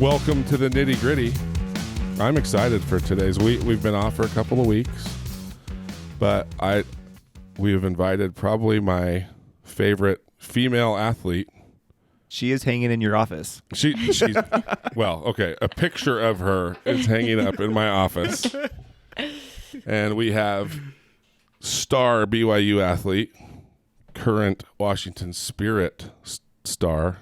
Welcome to the nitty gritty. I'm excited for today's week. We've been off for a couple of weeks, but we have invited probably my favorite female athlete. She is hanging in your office. She's well, okay. A picture of her is hanging up in my office, and we have star BYU athlete, current Washington Spirit star,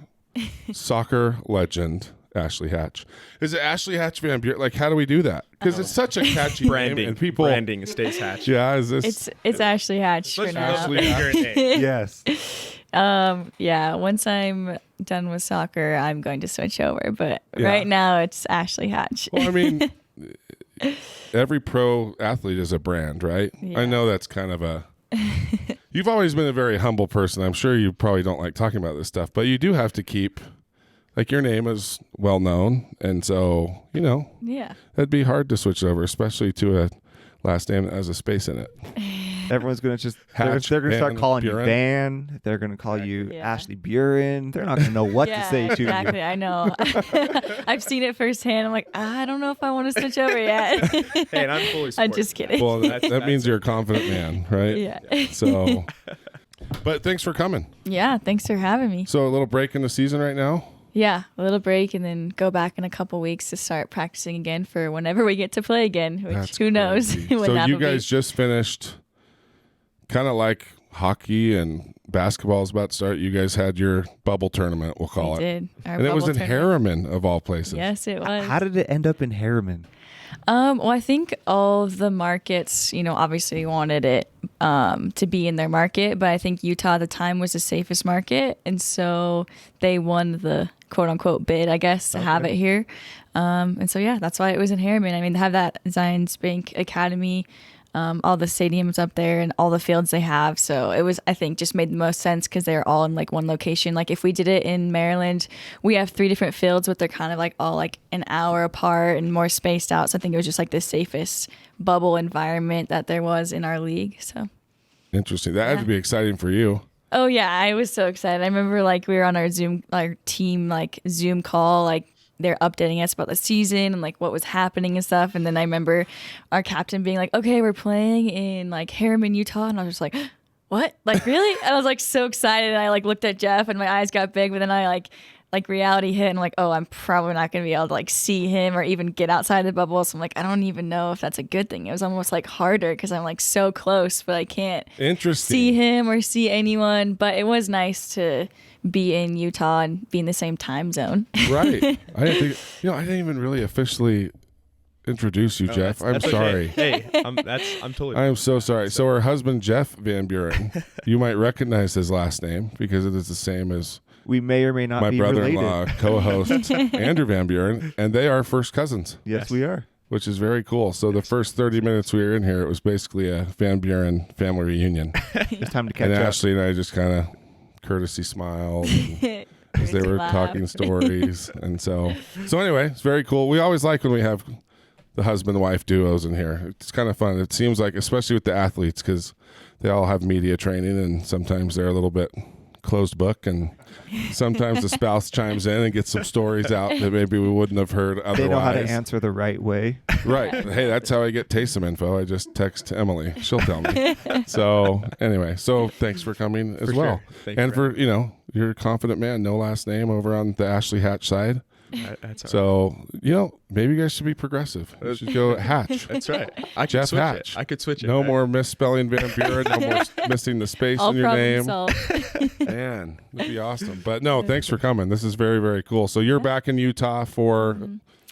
soccer legend, Ashley Hatch. Is it Ashley Hatch Van Buren? Like, how do we do that? Because it's such a catchy name, and people branding stays Hatch. Yeah, is this? It's Ashley Hatch for now. Ashley Hatch. Yes. Yeah. Once I'm done with soccer, I'm going to switch over. But right now, it's Ashley Hatch. Well, I mean, every pro athlete is a brand, right? Yeah. I know that's kind of a. You've always been a very humble person. I'm sure you probably don't like talking about this stuff, but you do have to keep. Like, your name is well known, and so, Yeah. that'd be hard to switch over, especially to a last name that has a space in it. Everyone's going to just, Hatch, they're going to start Van calling Buren. you Van. They're going to call you Yeah. Ashley Buren. They're not going to know what to say to exactly. you. I know. I've seen it firsthand. I'm like, I don't know if I want to switch over yet. Hey, and I'm fully supportive. I'm just kidding. Well, that means you're a confident man, right? Yeah. So, but thanks for coming. Yeah. Thanks for having me. So, a little break in the season right now? Yeah. A little break and then go back in a couple weeks to start practicing again for whenever we get to play again, which That's who knows crazy. when So, that'll you guys just finished kind of like hockey and basketball is about to start. You guys had your bubble tournament, we'll call be. it. Did. Our And it was in bubble tournament. Harriman, of all places. Yes, it was. How did it end up in Harriman? Well, I think all of the markets, obviously wanted it to be in their market, but I think Utah at the time was the safest market, and so they won the quote unquote bid, I guess, to have it here. And so that's why it was in Harriman. I mean, they have that Zions Bank Academy, all the stadiums up there and all the fields they have. So it was, I think, just made the most sense because they're all in like one location. Like if we did it in Maryland, we have 3 different fields, but they're kind of like all like an hour apart and more spaced out. So I think it was just like the safest bubble environment that there was in our league. So Interesting. That had to be exciting for you. oh yeah, I was so excited. I remember like we were on our team like Zoom call, like they're updating us about the season and like what was happening and stuff. And then I remember our captain being like, okay, we're playing in like Harriman, Utah. And I was just like, what? Like, really? I was like so excited. And I like looked at Jeff and my eyes got big, but then I like reality hit and I'm like, oh, I'm probably not going to be able to like see him or even get outside the bubble. So I'm like, I don't even know if that's a good thing. It was almost like harder because I'm like so close, but I can't Interesting. see him or see anyone. But it was nice to be in Utah and be in the same time zone. Right. I didn't even really officially introduce you, Jeff. I'm That's sorry. Okay. Hey, I'm totally. I am so sorry. So her husband, Jeff Van Buren, you might recognize his last name because it is the same as We may or may not my be brother-in-law, related. co-host, Andrew Van Buren, and they are first cousins, Yes, we are. which is very cool. So the first 30 minutes we were in here, it was basically a Van Buren family reunion. It's time to catch And up. Ashley and I just kind of courtesy smiled as they were talking stories. And so anyway, it's very cool. We always like when we have the husband-wife duos in here. It's kind of fun. It seems like, especially with the athletes, because they all have media training and sometimes they're a little bit closed book, and sometimes the spouse chimes in and gets some stories out that maybe we wouldn't have heard otherwise. They know how to answer the right way. Right. Hey, that's how I get Taysom info. I just text Emily. She'll tell me. So anyway, thanks for coming as For well. sure. Thank you And for, you're a confident man, no last name over on the Ashley Hatch side. That's all right. So, maybe you guys should be progressive. You should go Hatch. That's right. I could Jeff switch Hatch. it. I could switch it. No right? more misspelling Van Buren, no more missing the space All in your problem name. solved. Man, that'd be awesome. But no, thanks for coming. This is very, very cool. So you're back in Utah for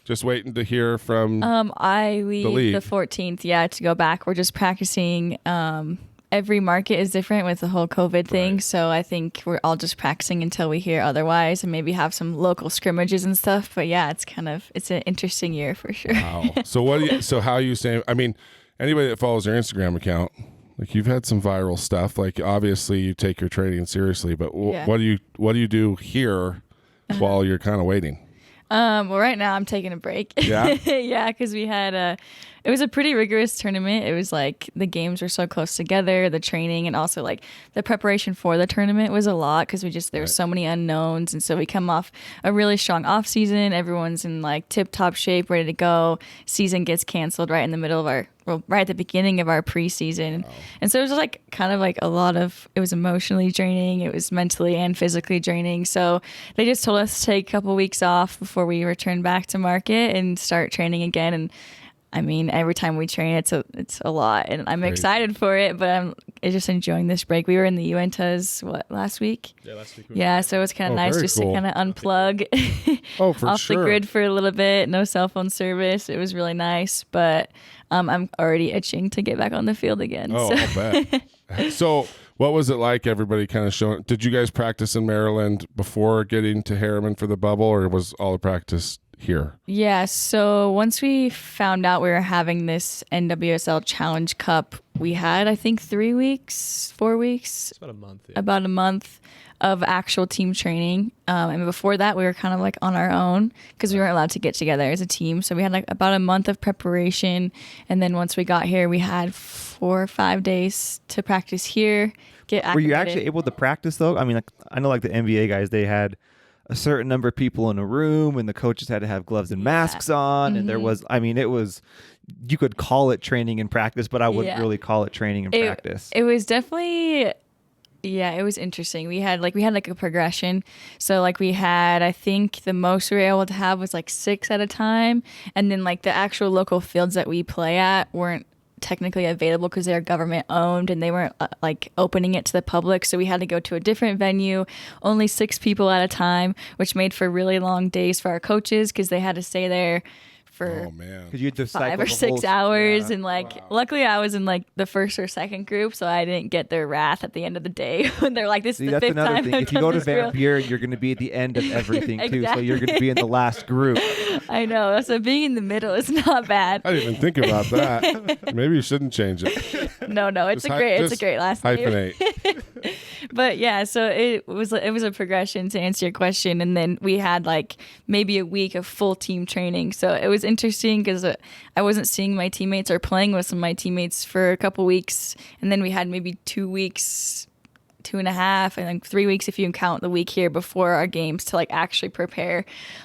just waiting to hear from I leave league. the 14th, to go back. We're just practicing. Every market is different with the whole COVID thing. Right. So I think we're all just practicing until we hear otherwise and maybe have some local scrimmages and stuff. But yeah, it's an interesting year for sure. Wow. So how are you saying? I mean, anybody that follows your Instagram account, like you've had some viral stuff. Like obviously you take your training seriously, but Yeah. what do you do here while you're kind of waiting? Well, right now I'm taking a break. Yeah? Yeah, because we had it it was a pretty rigorous tournament. It was like the games were so close together, the training, and also like the preparation for the tournament was a lot because there were so many unknowns. And so we come off a really strong off season. Everyone's in like tip top shape, ready to go. Season gets canceled right in the middle of right at the beginning of our preseason. Wow. And so it was like kind of like it was emotionally draining. It was mentally and physically draining. So they just told us to take a couple weeks off before we return back to market and start training again. And I mean, every time we train, it's a lot, and I'm excited for it, but I'm just enjoying this break. We were in the Uintas, last week? Yeah, last week. Yeah, so it was kind of nice just to kind of unplug off the grid for a little bit. No cell phone service. It was really nice, but I'm already itching to get back on the field again. Oh, so. I'll bet. So what was it like, everybody kind of showing? Did you guys practice in Maryland before getting to Harriman for the bubble, or was all the practice here? Yeah, so once we found out we were having this NWSL Challenge Cup, we had, I think, 4 weeks. It's about a month. Yeah. About a month of actual team training. And before that, we were kind of like on our own because we weren't allowed to get together as a team. So we had like about a month of preparation. And then once we got here, we had 4 or 5 days to practice here, get acclimated. Were you actually able to practice, though? I mean, like, I know like the NBA guys, they had a certain number of people in a room and the coaches had to have gloves and masks on. And there was, I mean, you could call it training and practice, but I wouldn't really call it training and practice. It was definitely, it was interesting. We had like a progression. So like we had, I think the most we were able to have was like 6 at a time. And then like the actual local fields that we play at weren't technically available because they're government owned and they weren't like opening it to the public, so we had to go to a different venue, only 6 people at a time, which made for really long days for our coaches because they had to stay there for you had to 5 or 6 hours. And like luckily I was in like the first or second group, so I didn't get their wrath at the end of the day when they're like, this is the 5th time thing. If you go to Van Buren, you're going to be at the end of everything too, so you're going to be in the last group. I know, so being in the middle is not bad. I didn't even think about that. Maybe you shouldn't change it. No, it's a great last name. Hyphenate. But yeah, so it was a progression to answer your question, and then we had like maybe a week of full team training. So it was interesting because I wasn't seeing my teammates or playing with some of my teammates for a couple weeks, and then we had maybe 2 weeks, 2.5, and like 3 weeks if you count the week here before our games to like actually prepare.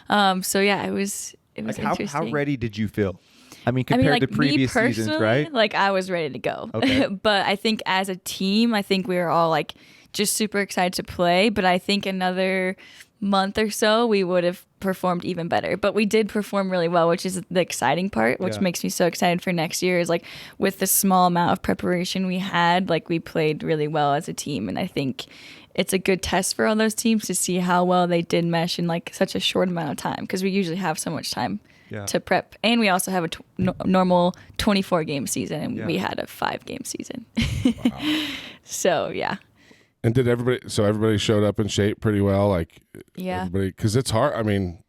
So yeah, it was like interesting. How ready did you feel? I mean, compared to previous seasons, right? Like I was ready to go. Okay. But I think as a team, I think we were all like just super excited to play. But I think another month or so, we would have performed even better. But we did perform really well, which is the exciting part, which makes me so excited for next year, is like with the small amount of preparation we had, like we played really well as a team. And I think it's a good test for all those teams to see how well they did mesh in like such a short amount of time, because we usually have so much time to prep, and we also have a normal 24 game season, and we had a 5 game season. Wow. So yeah. And did everybody showed up in shape pretty well? Like because it's hard. I mean,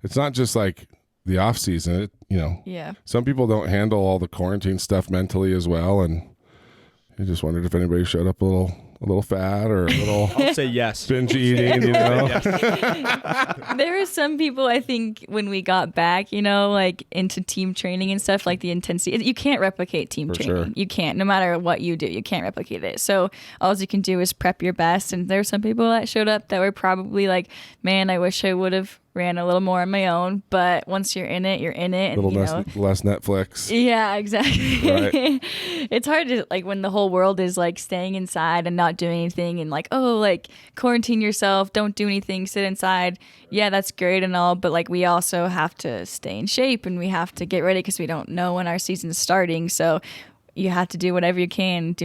it's not just like the off season. Some people don't handle all the quarantine stuff mentally as well, and I just wondered if anybody showed up a little fat or a little I'll say yes. binge eating, There were some people, I think, when we got back, like into team training and stuff, like the intensity, you can't replicate team training. Sure. You can't, no matter what you do, you can't replicate it. So all you can do is prep your best. And there were some people that showed up that were probably like, man, I wish I would have ran a little more on my own, but once you're in it, you're in it. A little less Netflix. Yeah, exactly. Right. It's hard to, like, when the whole world is like staying inside and not doing anything and like, oh, like quarantine yourself, don't do anything, sit inside. Yeah, that's great and all, but like we also have to stay in shape and we have to get ready because we don't know when our season's starting. So you have to do whatever you can.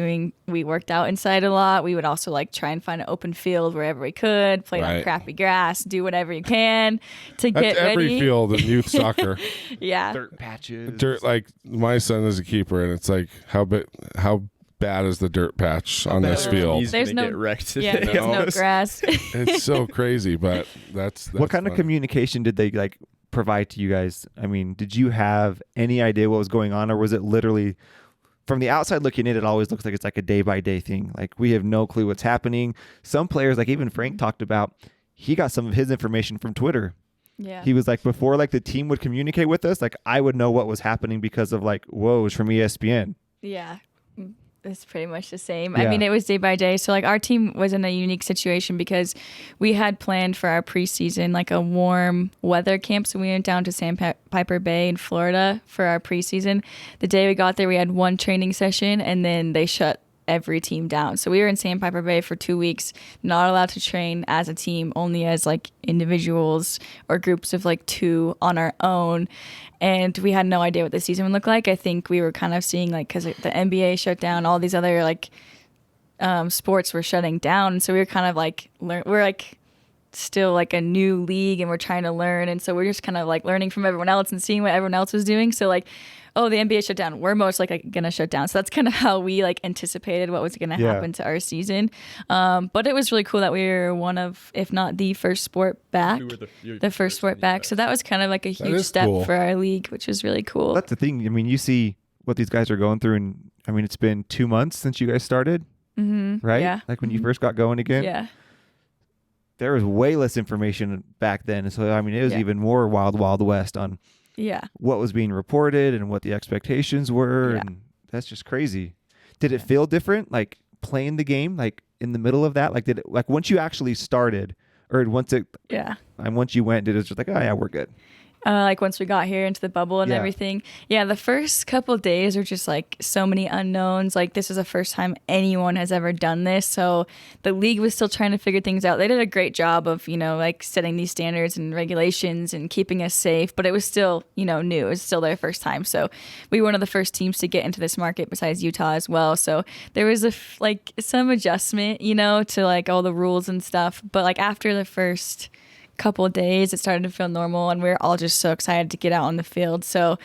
We worked out inside a lot. We would also like try and find an open field wherever we could, play on crappy grass, do whatever you can to get ready. Every field in youth soccer. Yeah. Dirt patches. Like my son is a keeper, and it's like how bad is the dirt patch on this field? There's no get wrecked. Yeah, there's no grass. It's so crazy, but that's what kind of communication did they like provide to you guys? I mean, did you have any idea what was going on, or was it literally? From the outside looking in, it always looks like it's like a day-by-day thing. Like, we have no clue what's happening. Some players, like even Frank talked about, he got some of his information from Twitter. Yeah. He was like, before like the team would communicate with us, like I would know what was happening because of like woes from ESPN. Yeah. It's pretty much the same. Yeah. I mean, it was day by day. So like our team was in a unique situation because we had planned for our preseason like a warm weather camp. So we went down to Sandpiper Bay in Florida for our preseason. The day we got there, we had one training session and then they shut every team down. So we were in Sandpiper Bay for 2 weeks, not allowed to train as a team, only as like individuals or groups of like 2 on our own. And we had no idea what the season would look like. I think we were kind of seeing like, because the NBA shut down, all these other like sports were shutting down. And so we were kind of like, we're like still like a new league and we're trying to learn. And so we're just kind of like learning from everyone else and seeing what everyone else was doing. So like, oh, the NBA shut down, we're most likely going to shut down. So that's kind of how we like anticipated what was going to happen to our season. But it was really cool that we were one of, if not the first sport back, We were the first sport back. So that was kind of like a huge step cool. for our league, which was really cool. That's the thing. I mean, you see what these guys are going through, and I mean, it's been 2 months since you guys started, right? Yeah. Like when you first got going again. Yeah. There was way less information back then, so I mean, it was even more wild west on Yeah. what was being reported and what the expectations were, Yeah. and that's just crazy. Did it feel different, like playing the game, like in the middle of that? Like did it, like once you actually started, or once it, Yeah. and once you went, did it just like, oh yeah, we're good? Like once we got here into the bubble and Yeah. everything. Yeah, the first couple of days were just like so many unknowns. Like this is the first time anyone has ever done this. So the league was still trying to figure things out. They did a great job of, like setting these standards and regulations and keeping us safe, but it was still, new. It was still their first time. So we were one of the first teams to get into this market besides Utah as well. So there was some adjustment, to like all the rules and stuff. But like after the first couple of days, it started to feel normal, and we were all just so excited to get out on the field. So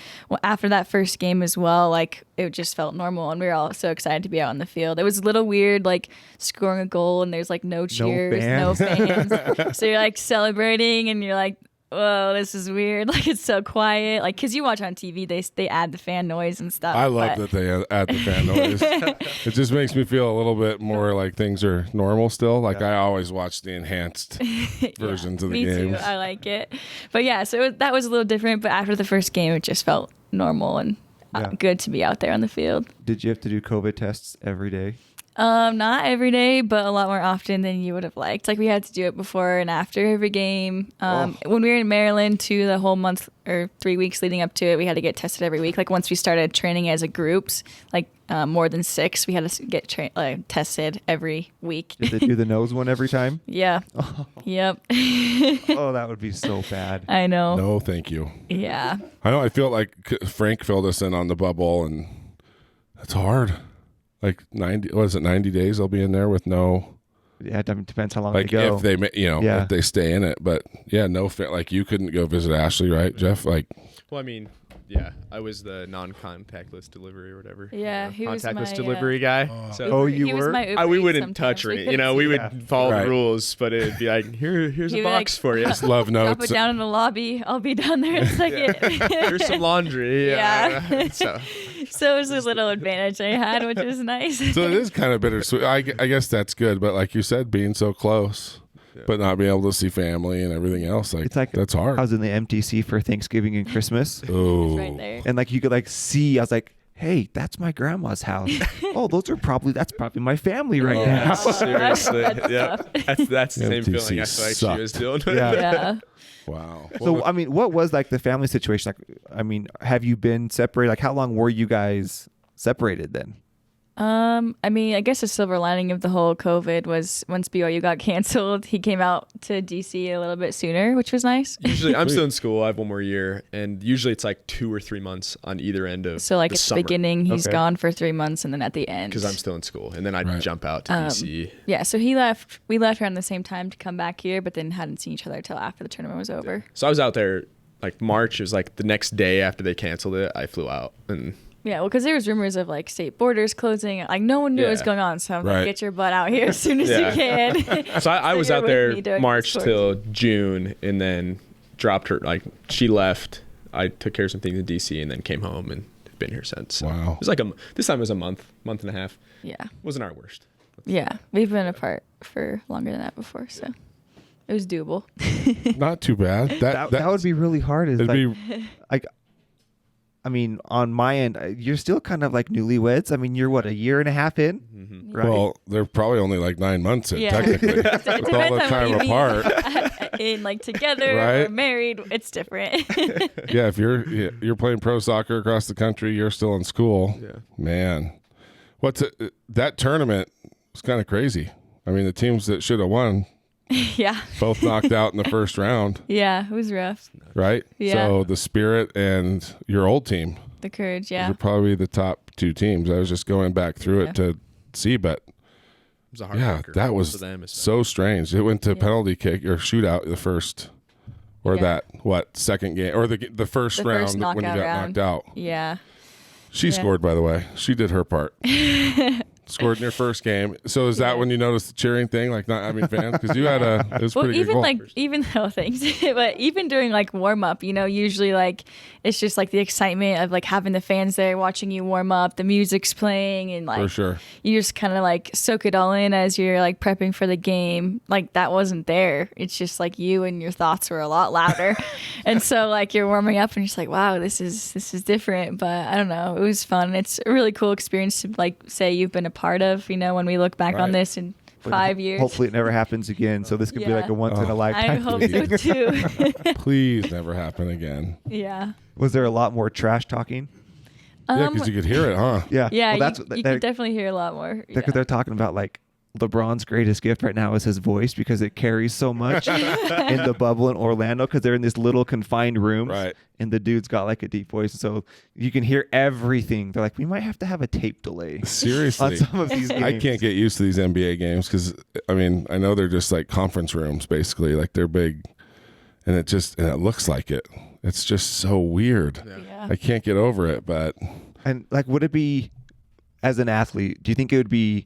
after that first game as well, like it just felt normal, and we were all so excited to be out on the field. It was a little weird, like scoring a goal and there's like no cheers, no fans. So you're like celebrating and you're like, whoa, this is weird. Like it's so quiet. Like because you watch on TV, they add the fan noise and stuff. I love that they add the fan noise. It just makes me feel a little bit more like things are normal still. Like I always watch the enhanced versions of the me games. too. I like it. But yeah, so that was a little different. But after the first game, it just felt normal and good to be out there on the field. Did you have to do COVID tests every day? Not every day, but a lot more often than you would have liked. Like we had to do it before and after every game. When we were in Maryland, too, the whole month or 3 weeks leading up to it, we had to get tested every week. Like once we started training as a groups, like more than 6, we had to get tested every week. Did they do the nose one every time? Yeah. Yep. Oh, that would be so bad. I know. No, thank you. Yeah. I know. I feel like Frank filled us in on the bubble, and that's hard. Like 90 days I'll be in there with no. Yeah, it depends how long Like they go. if they, if they stay in it, but yeah, no, like you couldn't go visit Ashley, right, Jeff? Like, Well, I mean, yeah, I was the non-contactless delivery or whatever. Yeah, he was contactless my, delivery guy. So you He was were? my Uber we Eats wouldn't touch sometimes. it. We would follow Right. the rules, but it'd be like, here's He a would, box for you. love Drop notes. it down in the lobby. I'll be down there in a second. Here's some laundry. Yeah. So So it was a little advantage I had, which was nice. So it is kind of bittersweet. I guess that's good, but like you said, being so close, but not being able to see family and everything else, It's like that's hard. I was in the MTC for Thanksgiving and Christmas, Oh, right there. and like you could like see. I was like, "Hey, that's my grandma's house. Oh, that's probably my family right yeah, now." seriously, That's yeah, tough. that's the same MTC feeling I feel like sucked. she was doing. Yeah. Yeah. wow. So I mean, what was like the family situation? Like, I mean, have you been separated? Like, how long were you guys separated then? I mean, I guess the silver lining of the whole COVID was once BYU got canceled, he came out to DC a little bit sooner, which was nice. Usually, I'm still in school. I have one more year, and usually it's like 2 or 3 months on either end of. So like the at summer, the beginning, he's Okay. gone for 3 months, and then at the end, because I'm still in school, and then I'd Right. jump out to DC. yeah. So he left. We left around the same time to come back here, but then hadn't seen each other till after the tournament was over. So I was out there like March. It was like the next day after they canceled it. I flew out, and Yeah, well, because there was rumors of like state borders closing. Like no one knew what was Yeah. going on, so I'm Right. like, get your butt out here as soon as you can. so I was you're out with there me during March the till June, and then dropped her. Like she left. I took care of some things in DC, and then came home and been here since. So Wow. It was like this time it was a month and a half. Yeah, Wasn't our worst. yeah. We've been apart for longer than that before, so It was doable. Not too bad. That would be really hard. Is it'd like, be I mean, on my end, you're still kind of like newlyweds. I mean, you're what, a year and a half in, right? well, they're probably only like 9 months in, Yeah. technically. It With all depends the on what time you mean. apart. In like together Right? or married, it's different. Yeah, if you're playing pro soccer across the country, you're still in school. Yeah. Man, that tournament was kind of crazy. I mean, the teams that should have won Yeah. both knocked out in the first round, Yeah, it was rough. right? Yeah. So the Spirit and your old team The Courage, those yeah. are probably the top 2 teams. I was just going back through it to see, but It was a yeah, heartbreaker that for was them, especially. so strange. It went to Yeah. penalty kick or shootout the first, or Yeah. second game, or the first The round first when you got knockout round. knocked out. Yeah. She Yeah. scored, by the way. She did her part. Scored in your first game. So is that when you noticed the cheering thing, like not having fans? Because you had it was Well, pretty good even goal. even though things, but even during like warm up, usually like it's just like the excitement of like having the fans there watching you warm up, the music's playing, and like For sure. you just kind of like soak it all in as you're like prepping for the game. Like that wasn't there. It's just like you and your thoughts were a lot louder, and so like you're warming up and you're just like, wow, this is different. But I don't know, it was fun. It's a really cool experience to like say you've been a part of. When we look back on Right. this in 5 years. Hopefully, it never happens again. So this could be Yeah. like a once in a Oh. I lifetime hope thing. so too. Please never happen again. Yeah. Was there a lot more trash talking? Yeah, because you could hear it, huh? Yeah. Yeah, Well, that's you that, can definitely hear a lot more. Yeah. because they're talking about like LeBron's greatest gift right now is his voice because it carries so much in the bubble in Orlando because they're in this little confined room. Right. And the dude's got like a deep voice. So you can hear everything. They're like, we might have to have a tape delay on Seriously. some of these games. I can't get used to these NBA games because, I mean, I know they're just like conference rooms, basically. Like they're big, and it looks like it. It's just so weird. Yeah. I can't get over it, but And like, would it be, as an athlete, do you think it would be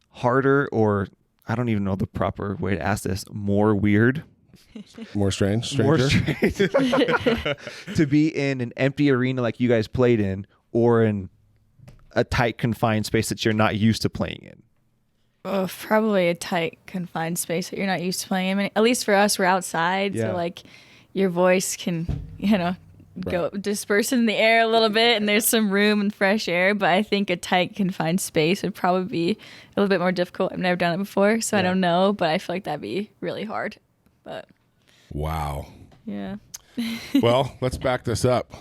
harder or, I don't even know the proper way to ask this, more weird? more strange. More Stranger. strange to be in an empty arena like you guys played in or in a tight confined space that you're not used to playing in? Oh, probably a tight, confined space that you're not used to playing. I mean, at least for us, we're outside, Yeah. so like your voice can, go disperse in the air a little bit, and there's some room and fresh air. But I think a tight, confined space would probably be a little bit more difficult. I've never done it before, so I don't know, but I feel like that'd be really hard. But Wow. yeah. Well, let's back this up.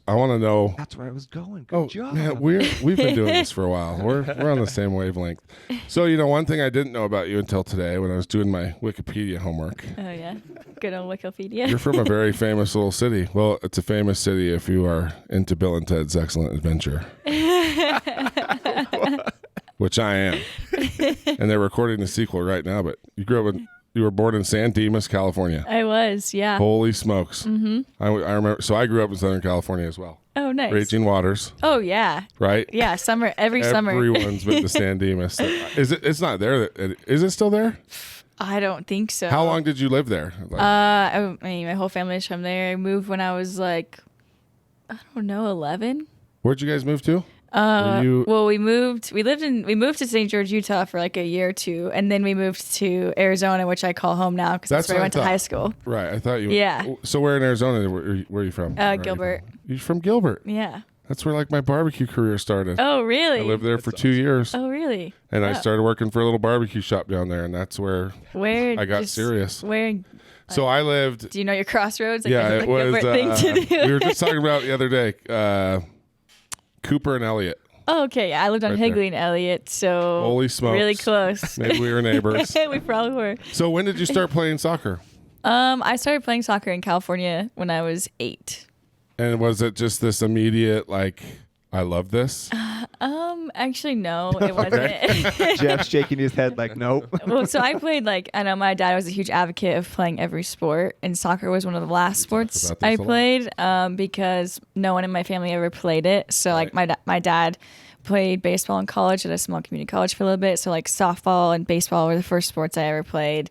I want to know. That's where I was going. Good Oh, job. man, we've been doing this for a while. We're on the same wavelength. So, one thing I didn't know about you until today when I was doing my Wikipedia homework. Oh yeah. Good old Wikipedia. You're from a very famous little city. Well, it's a famous city if you are into Bill and Ted's Excellent Adventure. Which I am. And they're recording the sequel right now, but you were born in San Dimas, California. I was, yeah. Holy smokes. Mm-hmm. I remember. So I grew up in Southern California as well. Oh, nice. Raging Waters, Oh yeah. right? Yeah, every summer. Everyone's been to San Dimas. It's not there. Is it still there? I don't think so. How long did you live there? Like, I mean, my whole family is from there. I moved when I was like, I don't know, 11. where'd you guys move to? Were you- Well, we moved to St. George, Utah for like a year or two, and then we moved to Arizona, which I call home now because that's That's where I what I went to thought. high school. Right. I thought you. Yeah. So where in Arizona where are you from? Where are you Gilbert. from? You're from Gilbert. Yeah. That's where like my barbecue career started. Oh, really? I lived there for 2 years, Oh, really? and I Oh. started working for a little barbecue shop down there, and that's where Where? I got just serious. Where? So I lived. Do you know your crossroads? Like, Yeah, is it the was. Gilbert thing to do? We were just talking about it the other day. Cooper and Elliott. Oh, okay. Yeah, I lived on Right there. Higley and Elliott, so Holy smokes. really close. Maybe we were neighbors. We probably were. So when did you start playing soccer? I started playing soccer in California when I was 8. And was it just this immediate like, I love this? Actually, no, it wasn't. Jeff's shaking his head like, nope. Well, so I played I know my dad was a huge advocate of playing every sport, and soccer was one of the last sports about this I a lot. played because no one in my family ever played it. So like my dad played baseball in college at a small community college for a little bit. So like softball and baseball were the first sports I ever played.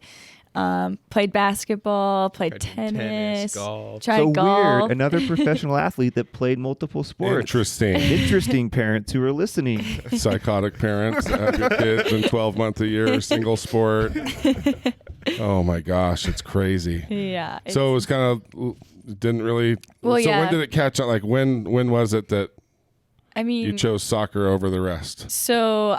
Played basketball, played tennis, golf. tried So golf. weird. Another professional athlete that played multiple sports. Interesting. Interesting parents who are listening. Psychotic parents have your kids in 12 months a year, single sport. Oh my gosh, it's crazy. Yeah. So it was kind of didn't really. Well, so yeah. when did it catch on? Like when was it that I mean, you chose soccer over the rest? So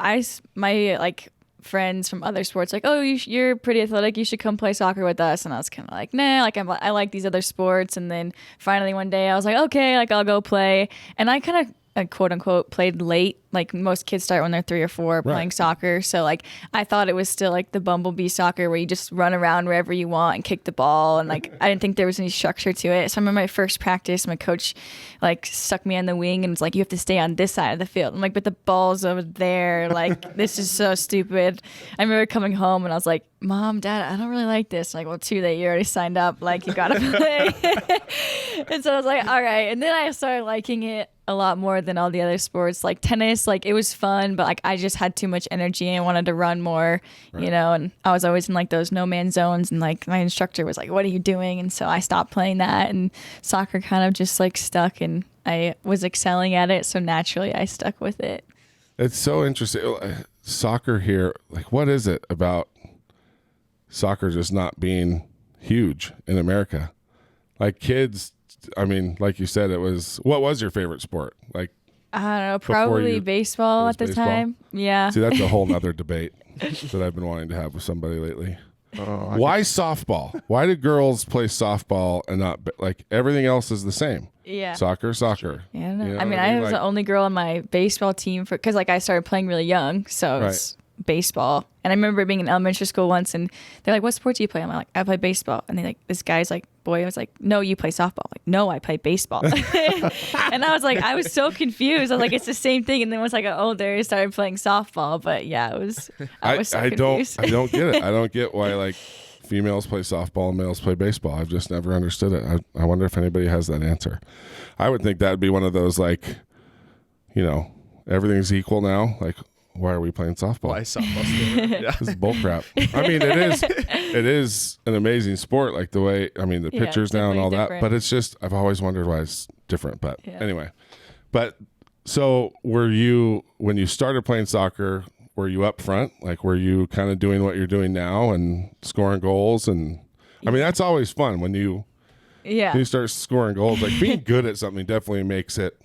my like friends from other sports like, oh, you're pretty athletic, you should come play soccer with us. And I was kind of like, nah, like I like these other sports. And then finally one day I was like, okay, like I'll go play. And I kind of quote unquote played late. Like most kids start when they're 3 or 4 playing soccer. So like I thought it was still like the bumblebee soccer where you just run around wherever you want and kick the ball. And like I didn't think there was any structure to it. So I remember my first practice, my coach like stuck me on the wing and was like, you have to stay on this side of the field. I'm like, but the ball's over there. Like this is so stupid. I remember coming home and I was like, Mom, Dad, I don't really like this. Like, well, too late. You already signed up. Like you gotta play. And so I was like, all right. And then I started liking it a lot more than all the other sports. Like tennis, like it was fun, but like I just had too much energy and wanted to run more, you know, and I was always in like those no man zones and like my instructor was like, what are you doing? And so I stopped playing that and soccer kind of just like stuck and I was excelling at it. So naturally I stuck with it. It's so interesting. Soccer here, like what is it about soccer just not being huge in America? Like kids, I mean, like you said, what was your favorite sport? Like, I don't know, probably baseball at the time. Yeah. See, that's a whole nother debate that I've been wanting to have with somebody lately. Why softball? Why do girls play softball and not like everything else is the same? Yeah. Soccer. Yeah, I don't know. You know I mean, what I was Like, the only girl on my baseball team because like I started playing really young, so it's baseball. And I remember being in elementary school once, and they're like, "What sport do you play?" I'm like, "I play baseball." And they like, this guy's like, boy, I was like, "No, you play softball." I'm like, "No, I play baseball." And I was like, I was so confused. I was like, "It's the same thing." And then once I got older, I started playing softball. But yeah, it was. I was so confused. I don't get it. I don't get why like females play softball and males play baseball. I've just never understood it. I wonder if anybody has that answer. I would think that would be one of those like, you know, everything's equal now. Like, why are we playing softball? Why softball? Yeah. This is bullcrap. I mean, it is an amazing sport. Like the way, I mean, the pitchers now and all that, but it's just, I've always wondered why it's different. But anyway, so were you, when you started playing soccer, were you up front? Like, were you kind of doing what you're doing now and scoring goals? And I mean, that's always fun when you start scoring goals. Like being good at something definitely makes it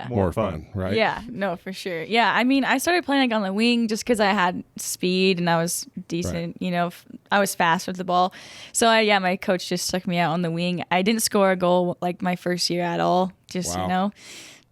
more fun, right? Yeah, no, for sure. Yeah, I mean, I started playing like on the wing just because I had speed and I was decent. You know, I was fast with the ball. So my coach just stuck me out on the wing. I didn't score a goal like my first year at all. Just you know.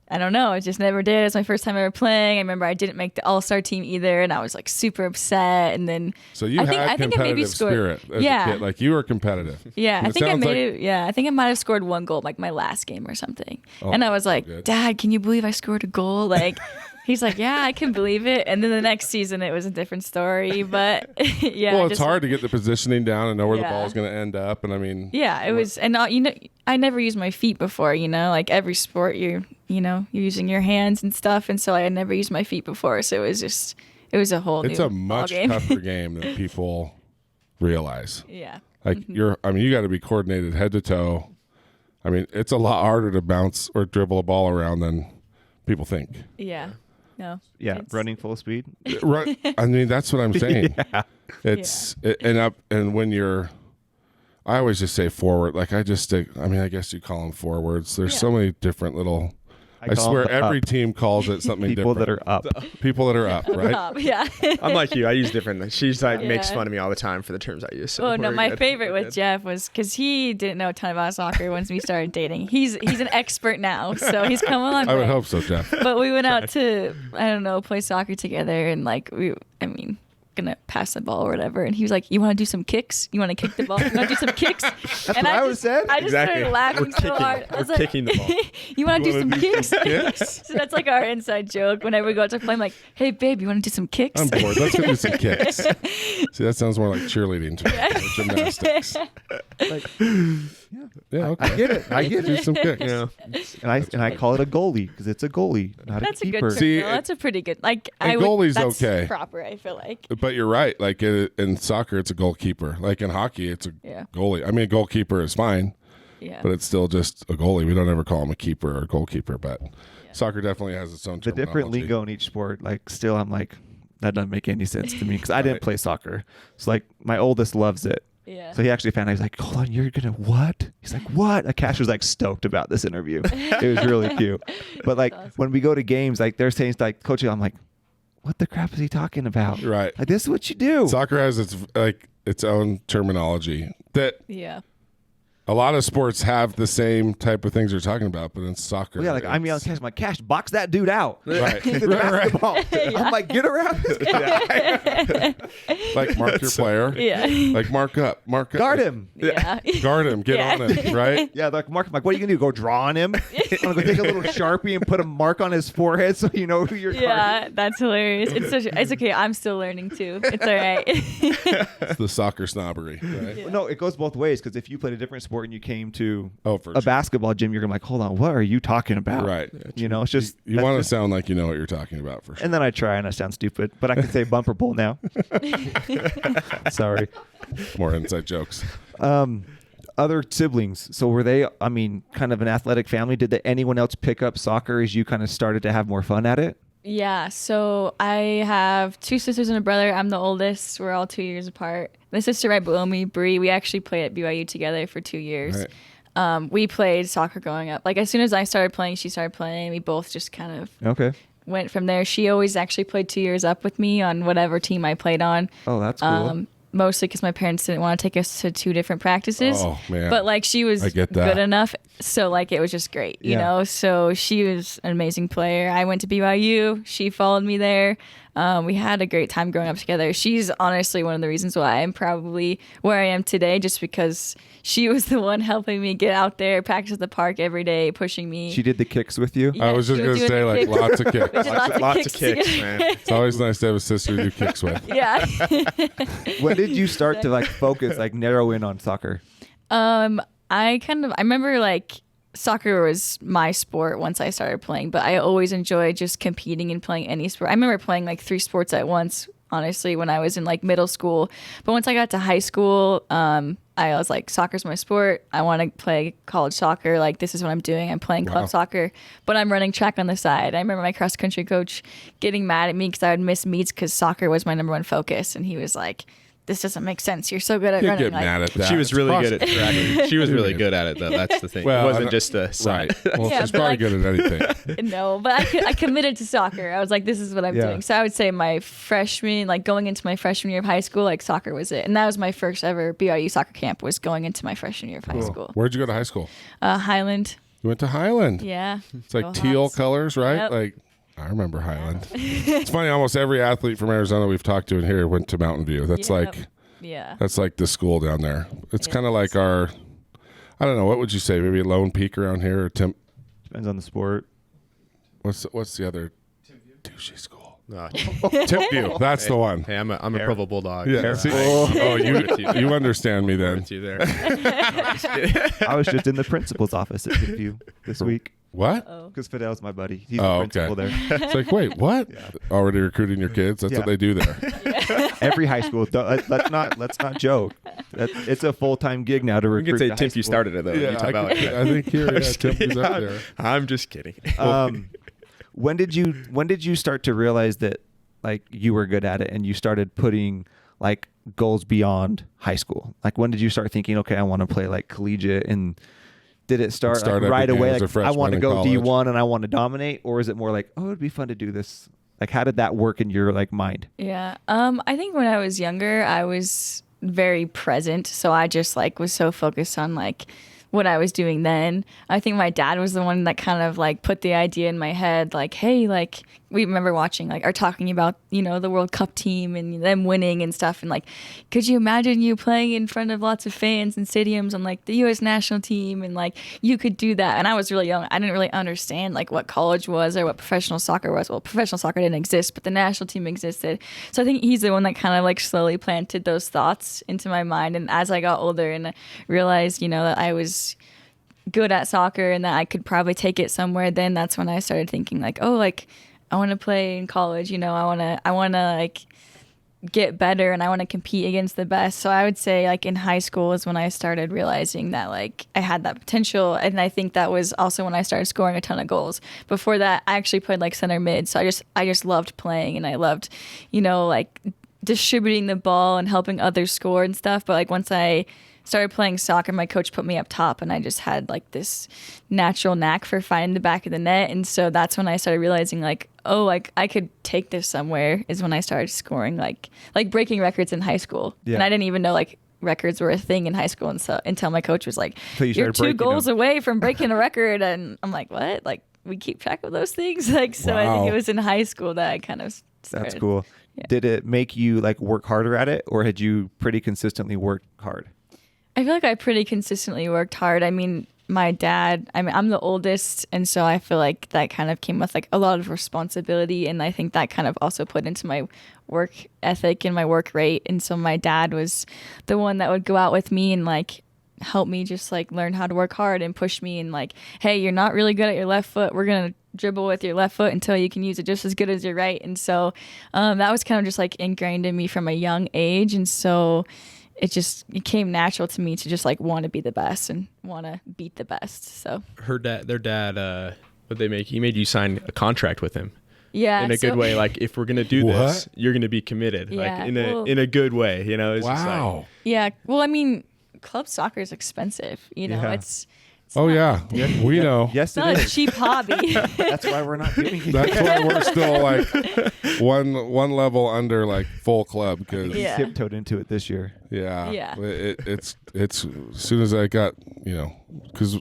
I don't know. I just never did. It was my first time ever playing. I remember I didn't make the all-star team either, and I was like super upset. And then so you had competitive spirit as a kid. Like you were competitive. Yeah, I think I made it. Yeah, I think I might have scored one goal like my last game or something. Oh, and I was like, Dad, can you believe I scored a goal? Like. He's like, yeah, I can believe it. And then the next season, it was a different story. But well, it's hard to get the positioning down and know where the ball is going to end up. And I mean, it was. And you know, I never used my feet before. You know, like every sport, you're using your hands and stuff. And so I had never used my feet before. So it was a whole. It's a much tougher game than people realize. Yeah. Like you got to be coordinated head to toe. I mean, it's a lot harder to bounce or dribble a ball around than people think. Yeah. No. Yeah, running full speed. Right. I mean, that's what I'm saying. And when you're, I always just say forward. Like I guess you call them forwards. There's so many different little. I swear every team calls it something people different. People that are up, right? Yeah. I'm like you. I use different. She's like makes fun of me all the time for the terms I use. So my favorite with Jeff was because he didn't know a ton about soccer once we started dating. He's an expert now, so he's come along. I would hope so, Jeff. But we went out to play soccer together, and like gonna pass the ball or whatever, and he was like, "You want to do some kicks? You want to kick the ball? You want to do some kicks?" That's what I was saying. I just started laughing so hard. I was like, kicking the ball. You want to do some kicks? So that's like our inside joke. Whenever we go out to play, I'm like, "Hey, babe, you want to do some kicks?" I'm bored. Let's go do some kicks. See, that sounds more like cheerleading to me. Or gymnastics. Okay. I get it. Do some kicks. Yeah. And I call it a goallie because it's a goalie, not that's a keeper. A good term. See, that's a pretty good. Like goalie's that's okay. Proper, I feel like. But you're right. Like in soccer, it's a goalkeeper. Like in hockey, it's a goalie. I mean, a goalkeeper is fine, but it's still just a goalie. We don't ever call him a keeper or a goalkeeper. But soccer definitely has its own. The different lingo in each sport. Like still, I'm like, that doesn't make any sense to me because I didn't play soccer. So like my oldest loves it. Yeah. So he actually found out. He's like, hold on, you're gonna what? He's like, what? Like, Cash was like stoked about this interview. It was really cute. But like awesome. when we go to games, like they're saying like, Coach, I'm like, what the crap is he talking about? Right. Like, this is what you do. Soccer has its own terminology that Yeah. a lot of sports have the same type of things you're talking about, but in soccer, Well, yeah, like I'm yelling, Cash. I'm like, Cash, box that dude out. right, He's in basketball. I'm like, get around this guy. like mark your player, Yeah. like mark up, Guard him. Yeah. guard him, get Yeah. on him, right? Yeah, like Mark. I'm like, what are you gonna do? Go draw on him? I'm gonna go take a little Sharpie and put a mark on his forehead so you know who you're guarding. Yeah, that's hilarious. It's okay. I'm still learning too. It's all right. It's the soccer snobbery, right? Well, no, it goes both ways because if you played a different sport and you came to Oh, for a sure. basketball gym, you're gonna be like, hold on, what are you talking about? Right. You know, it's just You that's want to just- sound like you know what you're talking about for sure. And then I try and I sound stupid, but I can say bumper pull now. Sorry. More inside jokes. Other siblings. So were they? I mean, kind of an athletic family. Did anyone else pick up soccer as you kind of started to have more fun at it? Yeah, so I have 2 sisters and a brother. I'm the oldest. We're all 2 years apart. My sister right below me, Bree, we actually played at BYU together for 2 years. Right. We played soccer growing up. Like as soon as I started playing, she started playing. We both just kind of Okay. went from there. She always actually played 2 years up with me on whatever team I played on. Oh, that's cool. Mostly because my parents didn't want to take us to 2 different practices. Oh, man. But like she was I get that. good enough, so like it was just great, you Yeah. know. So she was an amazing player. I went to BYU. She followed me there. We had a great time growing up together. She's honestly one of the reasons why I'm probably where I am today, just because she was the one helping me get out there, practice at the park every day, pushing me. She did the kicks with you. I was just she going to doing say, the like, kicks. lots of kicks. We did Lots of kicks, together. man. It's always nice to have a sister to do kicks with. Yeah. When did you start to like focus, like narrow in on soccer? I remember like soccer was my sport once I started playing, but I always enjoyed just competing and playing any sport. I remember playing like 3 sports at once, honestly, when I was in like middle school. But once I got to high school, I was like, soccer's my sport. I want to play college soccer. Like, this is what I'm doing. I'm playing club Wow. soccer, but I'm running track on the side. I remember my cross country coach getting mad at me because I would miss meets because soccer was my number one focus. And he was like, this doesn't make sense. You're so good at You running. get Like, mad at that. She was really It's good at track. She was really good at it, though. That's the thing. Well, it I wasn't don't- just a side. Right. Well, Yeah, she's but probably like- good at anything. No, but I committed to soccer. I was like, this is what I'm Yeah. doing. So I would say my freshman, like going into my freshman year of high school, like soccer was it. And that was my first ever BYU soccer camp, was going into my freshman year of high school. Where'd you go to high school? Highland. You went to Highland. Yeah. It's like Go teal Hawks. colors, right? Yep. Like, I remember Highland. It's funny. Almost every athlete from Arizona we've talked to in here went to Mountain View. That's Yep. like Yeah. that's like the school down there. It's It kind of like our, I don't know, what would you say? Maybe Lone Peak around here, or Depends on the sport. what's the other douchey school? No. Tip View. That's the one. Hey, I'm a Provo Bulldog. Yeah. so See? I- Oh, I'm with you. you understand me I'm then. with you there. I was just in the principal's office at View this week What? because Fidel's my buddy. He's Oh, the principal okay. there. It's like, wait, what? Already recruiting your kids? That's Yeah. what they do there. Every high school. Let's not joke. It's a full-time gig now to We recruit. can say to high Tip, you school. started it though. Yeah, You talk about I think here, yeah, Tip is up there. I'm just kidding. When did you start to realize that like you were good at it and you started putting like goals beyond high school? Like when did you start thinking, okay, I want to play like collegiate? And did it start Start like, at right the away? game as a Like, I want freshman to in go college. D1 and I want to dominate, or is it more like, oh, it'd be fun to do this? Like, how did that work in your like mind? Yeah. I think when I was younger, I was very present. So I just like was so focused on like what I was doing then. I think my dad was the one that kind of like put the idea in my head, like, hey, like we remember watching like or talking about, you know, the World Cup team and them winning and stuff. And like, could you imagine you playing in front of lots of fans and stadiums on like the US national team? And like, you could do that. And I was really young. I didn't really understand like what college was or what professional soccer was. Well, professional soccer didn't exist, but the national team existed. So I think he's the one that kind of like slowly planted those thoughts into my mind. And as I got older and realized, you know, that I was good at soccer and that I could probably take it somewhere, then that's when I started thinking like, oh, like I want to play in college, you know, I want to like get better and I want to compete against the best. So I would say like in high school is when I started realizing that like I had that potential. And I think that was also when I started scoring a ton of goals. Before that, I actually played like center mid. So I just loved playing and I loved, you know, like distributing the ball and helping others score and stuff. But like once I started playing soccer, my coach put me up top, and I just had like this natural knack for finding the back of the net. And so that's when I started realizing like, oh, like I could take this somewhere, is when I started scoring, like breaking records in high school. Yeah. And I didn't even know like records were a thing in high school, and so until my coach was like, So you you're started 2 breaking goals them. away from breaking a record. And I'm like, what? Like we keep track of those things? Like, so I think Wow. it was in high school that I kind of started. That's cool. Yeah. Did it make you like work harder at it, or had you pretty consistently worked hard? I feel like I pretty consistently worked hard. I mean, my dad, I'm the oldest, and so I feel like that kind of came with like a lot of responsibility, and I think that kind of also put into my work ethic and my work rate. And so my dad was the one that would go out with me and like help me just like learn how to work hard and push me and like, hey, you're not really good at your left foot. We're going to dribble with your left foot until you can use it just as good as your right. And so that was kind of just like ingrained in me from a young age. And so it came natural to me to just like want to be the best and want to beat the best. So Their dad, what they make? He made you sign a contract with him. yeah, In a good way, like if we're gonna do this, What? you're gonna be committed. Yeah, Like well- in a good way, you know. It's just like- Wow. yeah. Well, I mean, club soccer is expensive. You know, Yeah. it's Oh not- yeah, we know. Yes, It's not it a is. cheap hobby. That's why we're not doing it. That's why we're still like one level under like full club because Yeah. Tiptoed into it this year. Yeah. It's as soon as I got because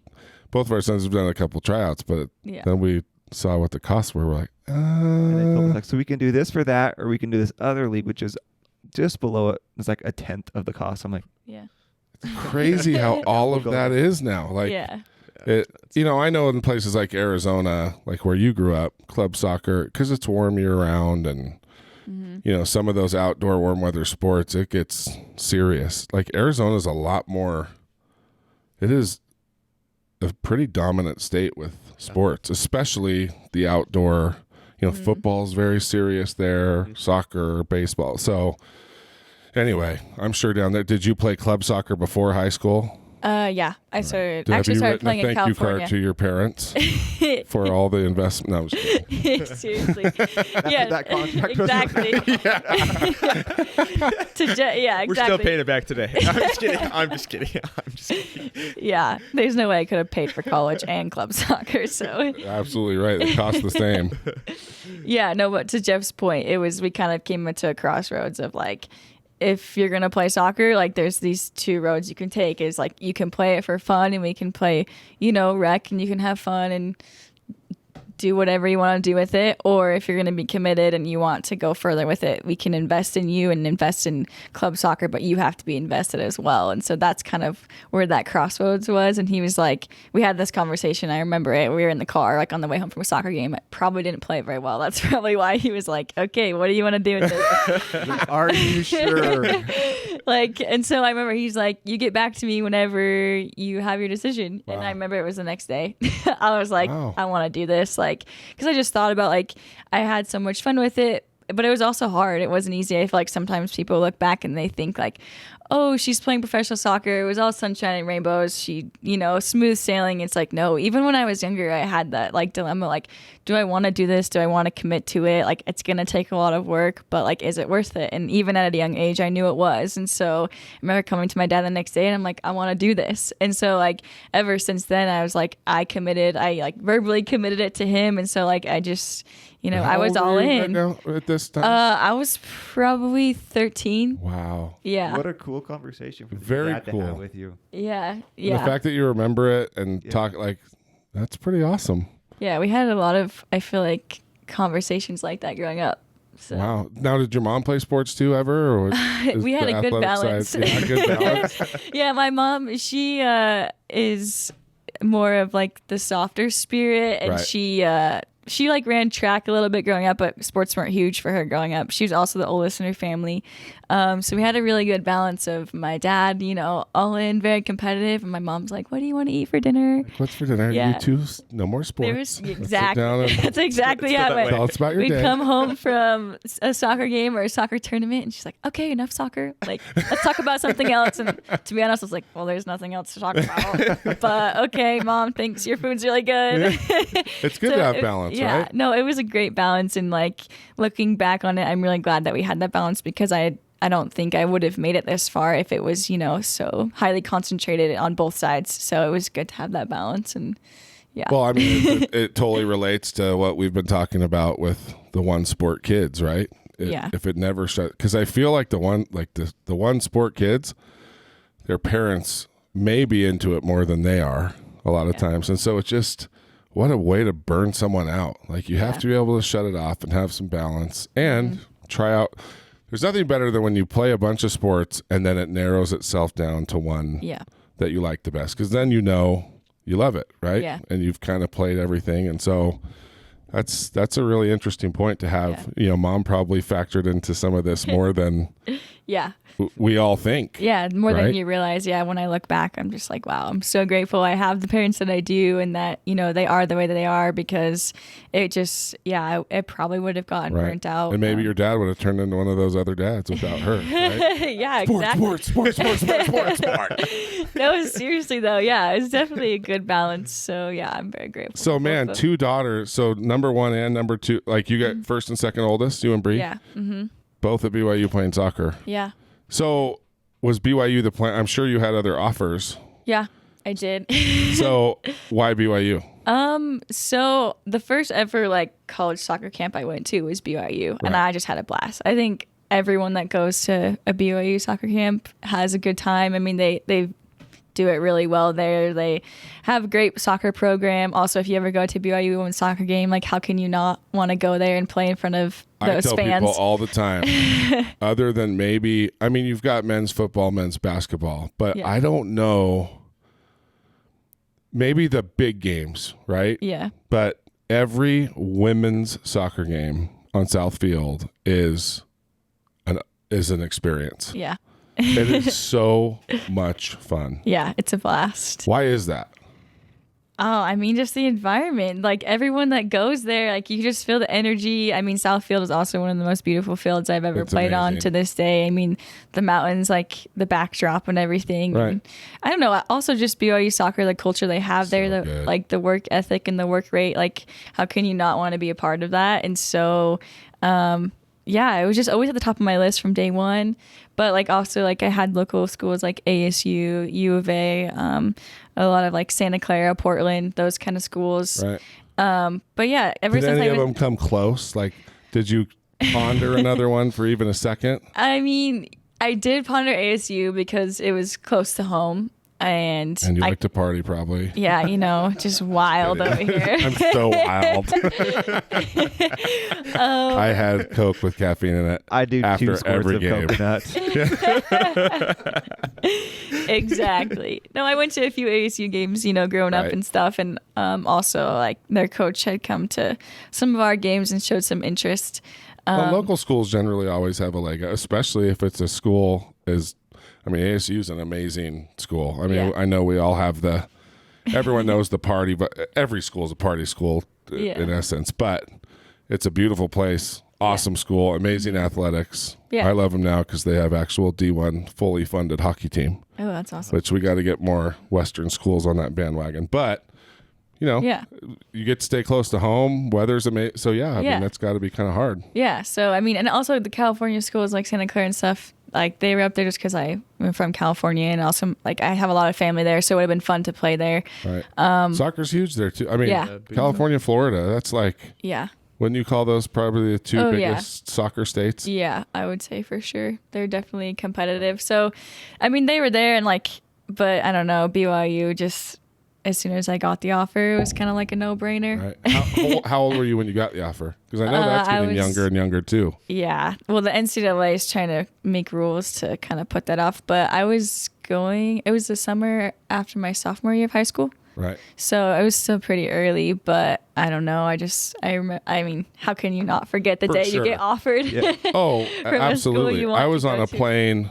both of our sons have done a couple tryouts, but Yeah. then we saw what the costs were. We're like, And they told us like, so we can do this for that, or we can do this other league, which is just below it. It's like 1/10 of the cost. I'm like, Yeah. crazy how all of that is now. Like, Yeah. I know in places like Arizona, like where you grew up, club soccer, because it's warm year round, and some of those outdoor warm weather sports, it gets serious. Like Arizona's a lot more. It is a pretty dominant state with sports, especially the outdoor. Football's very serious there, soccer, baseball. So anyway, I'm sure down there. Did you play club soccer before high school? Yeah. I started Have you started written a playing in thank you card California. to your parents for all the investment? No, I was kidding. Seriously. Yeah. that contract was- exactly. Yeah, exactly. We're still paying it back today. I'm just kidding. Yeah. There's no way I could have paid for college and club soccer. So Absolutely right. It costs the same. yeah, no, but to Jeff's point, we kind of came into a crossroads of like, if you're going to play soccer, like there's these 2 roads you can take. Is like you can play it for fun and we can play, rec, and you can have fun and do whatever you want to do with it. Or if you're going to be committed and you want to go further with it, we can invest in you and invest in club soccer, but you have to be invested as well. And so that's kind of where that crossroads was. And he was like, we had this conversation. I remember it. We were in the car, like on the way home from a soccer game. I probably didn't play it very well. That's probably why he was like, okay, what do you want to do with this? Are you sure? And so I remember he's like, you get back to me whenever you have your decision. And Wow. I remember it was the next day. I was like, Wow. I want to do this. Like, because I just thought about like, I had so much fun with it, but it was also hard. It wasn't easy. I feel like sometimes people look back and they think like, oh, she's playing professional soccer. It was all sunshine and rainbows. She, smooth sailing. It's like, no, even when I was younger, I had that like dilemma. Like, do I want to do this? Do I want to commit to it? Like, it's going to take a lot of work, but like, is it worth it? And even at a young age, I knew it was. And so I remember coming to my dad the next day and I'm like, I want to do this. And so like, ever since then, I was like, I like verbally committed it to him. And so like, I just, I How was old all were you in. right now at this time? I was probably 13. Wow. Yeah. What a cool conversation for Very your dad to cool. have with you. Yeah. And Yeah. the fact that you remember it and talk like that's pretty awesome. Yeah, we had a lot of, I feel like, conversations like that growing up. So Wow. Now, did your mom play sports too ever? Or is we had the a good athletic balance. side- yeah, good balance. Yeah, my mom, she is more of like the softer spirit, and Right. she like ran track a little bit growing up, but sports weren't huge for her growing up. She was also the oldest in her family. So we had a really good balance of my dad, all in, very competitive, and my mom's like, what do you want to eat for dinner? What's for dinner? Yeah. You two, no more sports. There was Let's sit down exactly and that's exactly how it went. tell us about your We'd day. come home from a soccer game or a soccer tournament, and she's like, "Okay, enough soccer. Like, let's talk about something else." And to be honest, I was like, "Well, there's nothing else to talk about." But okay, Mom, thanks. Your food's really good. It's good to have balance. Yeah, right? no, it was a great balance. And like looking back on it, I'm really glad that we had that balance because I don't think I would have made it this far if it was, so highly concentrated on both sides. So it was good to have that balance. And yeah. Well, I mean, it totally relates to what we've been talking about with the one sport kids, right? Yeah. If it never shut, because I feel like the one sport kids, their parents may be into it more than they are a lot of times, and so it's just what a way to burn someone out. Like you have to be able to shut it off and have some balance and try out. There's nothing better than when you play a bunch of sports and then it narrows itself down to one that you like the best, because then you love it, right? Yeah. And you've kind of played everything, and so that's a really interesting point to have. Mom probably factored into some of this more than we all think. Yeah, more right? than you realize. Yeah, when I look back, I'm just like, wow, I'm so grateful I have the parents that I do and that, they are the way that they are, because it just, it probably would have gotten burnt out. And maybe your dad would have turned into one of those other dads without her, right? Yeah, exactly. Sports. No, seriously though, yeah, it's definitely a good balance. So yeah, I'm very grateful. So man, 2 daughters. So number 1 and number 2, like you got first and second oldest, you and Bree? Yeah. Mm-hmm. Both at BYU playing soccer. Yeah. So was BYU the plan? I'm sure you had other offers. Yeah, I did. So why BYU? So the first ever college soccer camp I went to was BYU, and I just had a blast. I think everyone that goes to a BYU soccer camp has a good time. I mean, they do it really well there. They have a great soccer program. Also, if you ever go to BYU women's soccer game, how can you not want to go there and play in front of those I tell fans? people all the time, other than maybe, I mean, you've got men's football, men's basketball, but I don't know, maybe the big games, right? Yeah. But every women's soccer game on South Field is an experience. Yeah. It is so much fun. Yeah, it's a blast. Why is that? Oh, I mean, just the environment. Everyone that goes there, you just feel the energy. I mean, South Field is also one of the most beautiful fields I've ever played on to this day. I mean, the mountains, the backdrop and everything. Right. And I don't know. Also, just BYU soccer, the culture they have there, the work ethic and the work rate. How can you not want to be a part of that? And so, it was just always at the top of my list from day one. But also I had local schools like ASU, U of A, a lot of Santa Clara, Portland, those kind of schools. Right. But yeah, ever Did since any of them come close? Did you ponder another one for even a second? I mean, I did ponder ASU because it was close to home. And you like to party, probably. Yeah, just wild over here. I'm so wild. I had Coke with caffeine in it. I do after 2 squirts every of game. coconut. Exactly. No, I went to a few ASU games, growing up and stuff. And also, their coach had come to some of our games and showed some interest. Local schools generally always have a leg, especially if it's a school ASU is an amazing school. I mean, I know we all have everyone knows the party, but every school is a party school in essence. But it's a beautiful place, awesome school, amazing athletics. Yeah. I love them now because they have actual D1 fully funded hockey team. Oh, that's awesome. Which we got to get more Western schools on that bandwagon. But, you get to stay close to home. Weather's amazing. So, I mean, that's got to be kind of hard. Yeah. So, I mean, and also the California schools like Santa Clara and stuff, they were up there just because I'm from California, and also I have a lot of family there, so it would have been fun to play there. Right. Soccer's huge there too. I mean, California, Florida, that's wouldn't you call those probably the 2 biggest soccer states? Yeah, I would say for sure. They're definitely competitive. So, I mean, they were there and but I don't know, BYU just, as soon as I got the offer, it was kind of like a no-brainer. Right. How old were you when you got the offer? Because I know that's getting younger and younger too. Yeah. Well, the NCAA is trying to make rules to kind of put that off. But it was the summer after my sophomore year of high school. Right. So it was still pretty early, but I don't know. I mean, how can you not forget the day you get offered? Yeah. Oh, absolutely. I was on a plane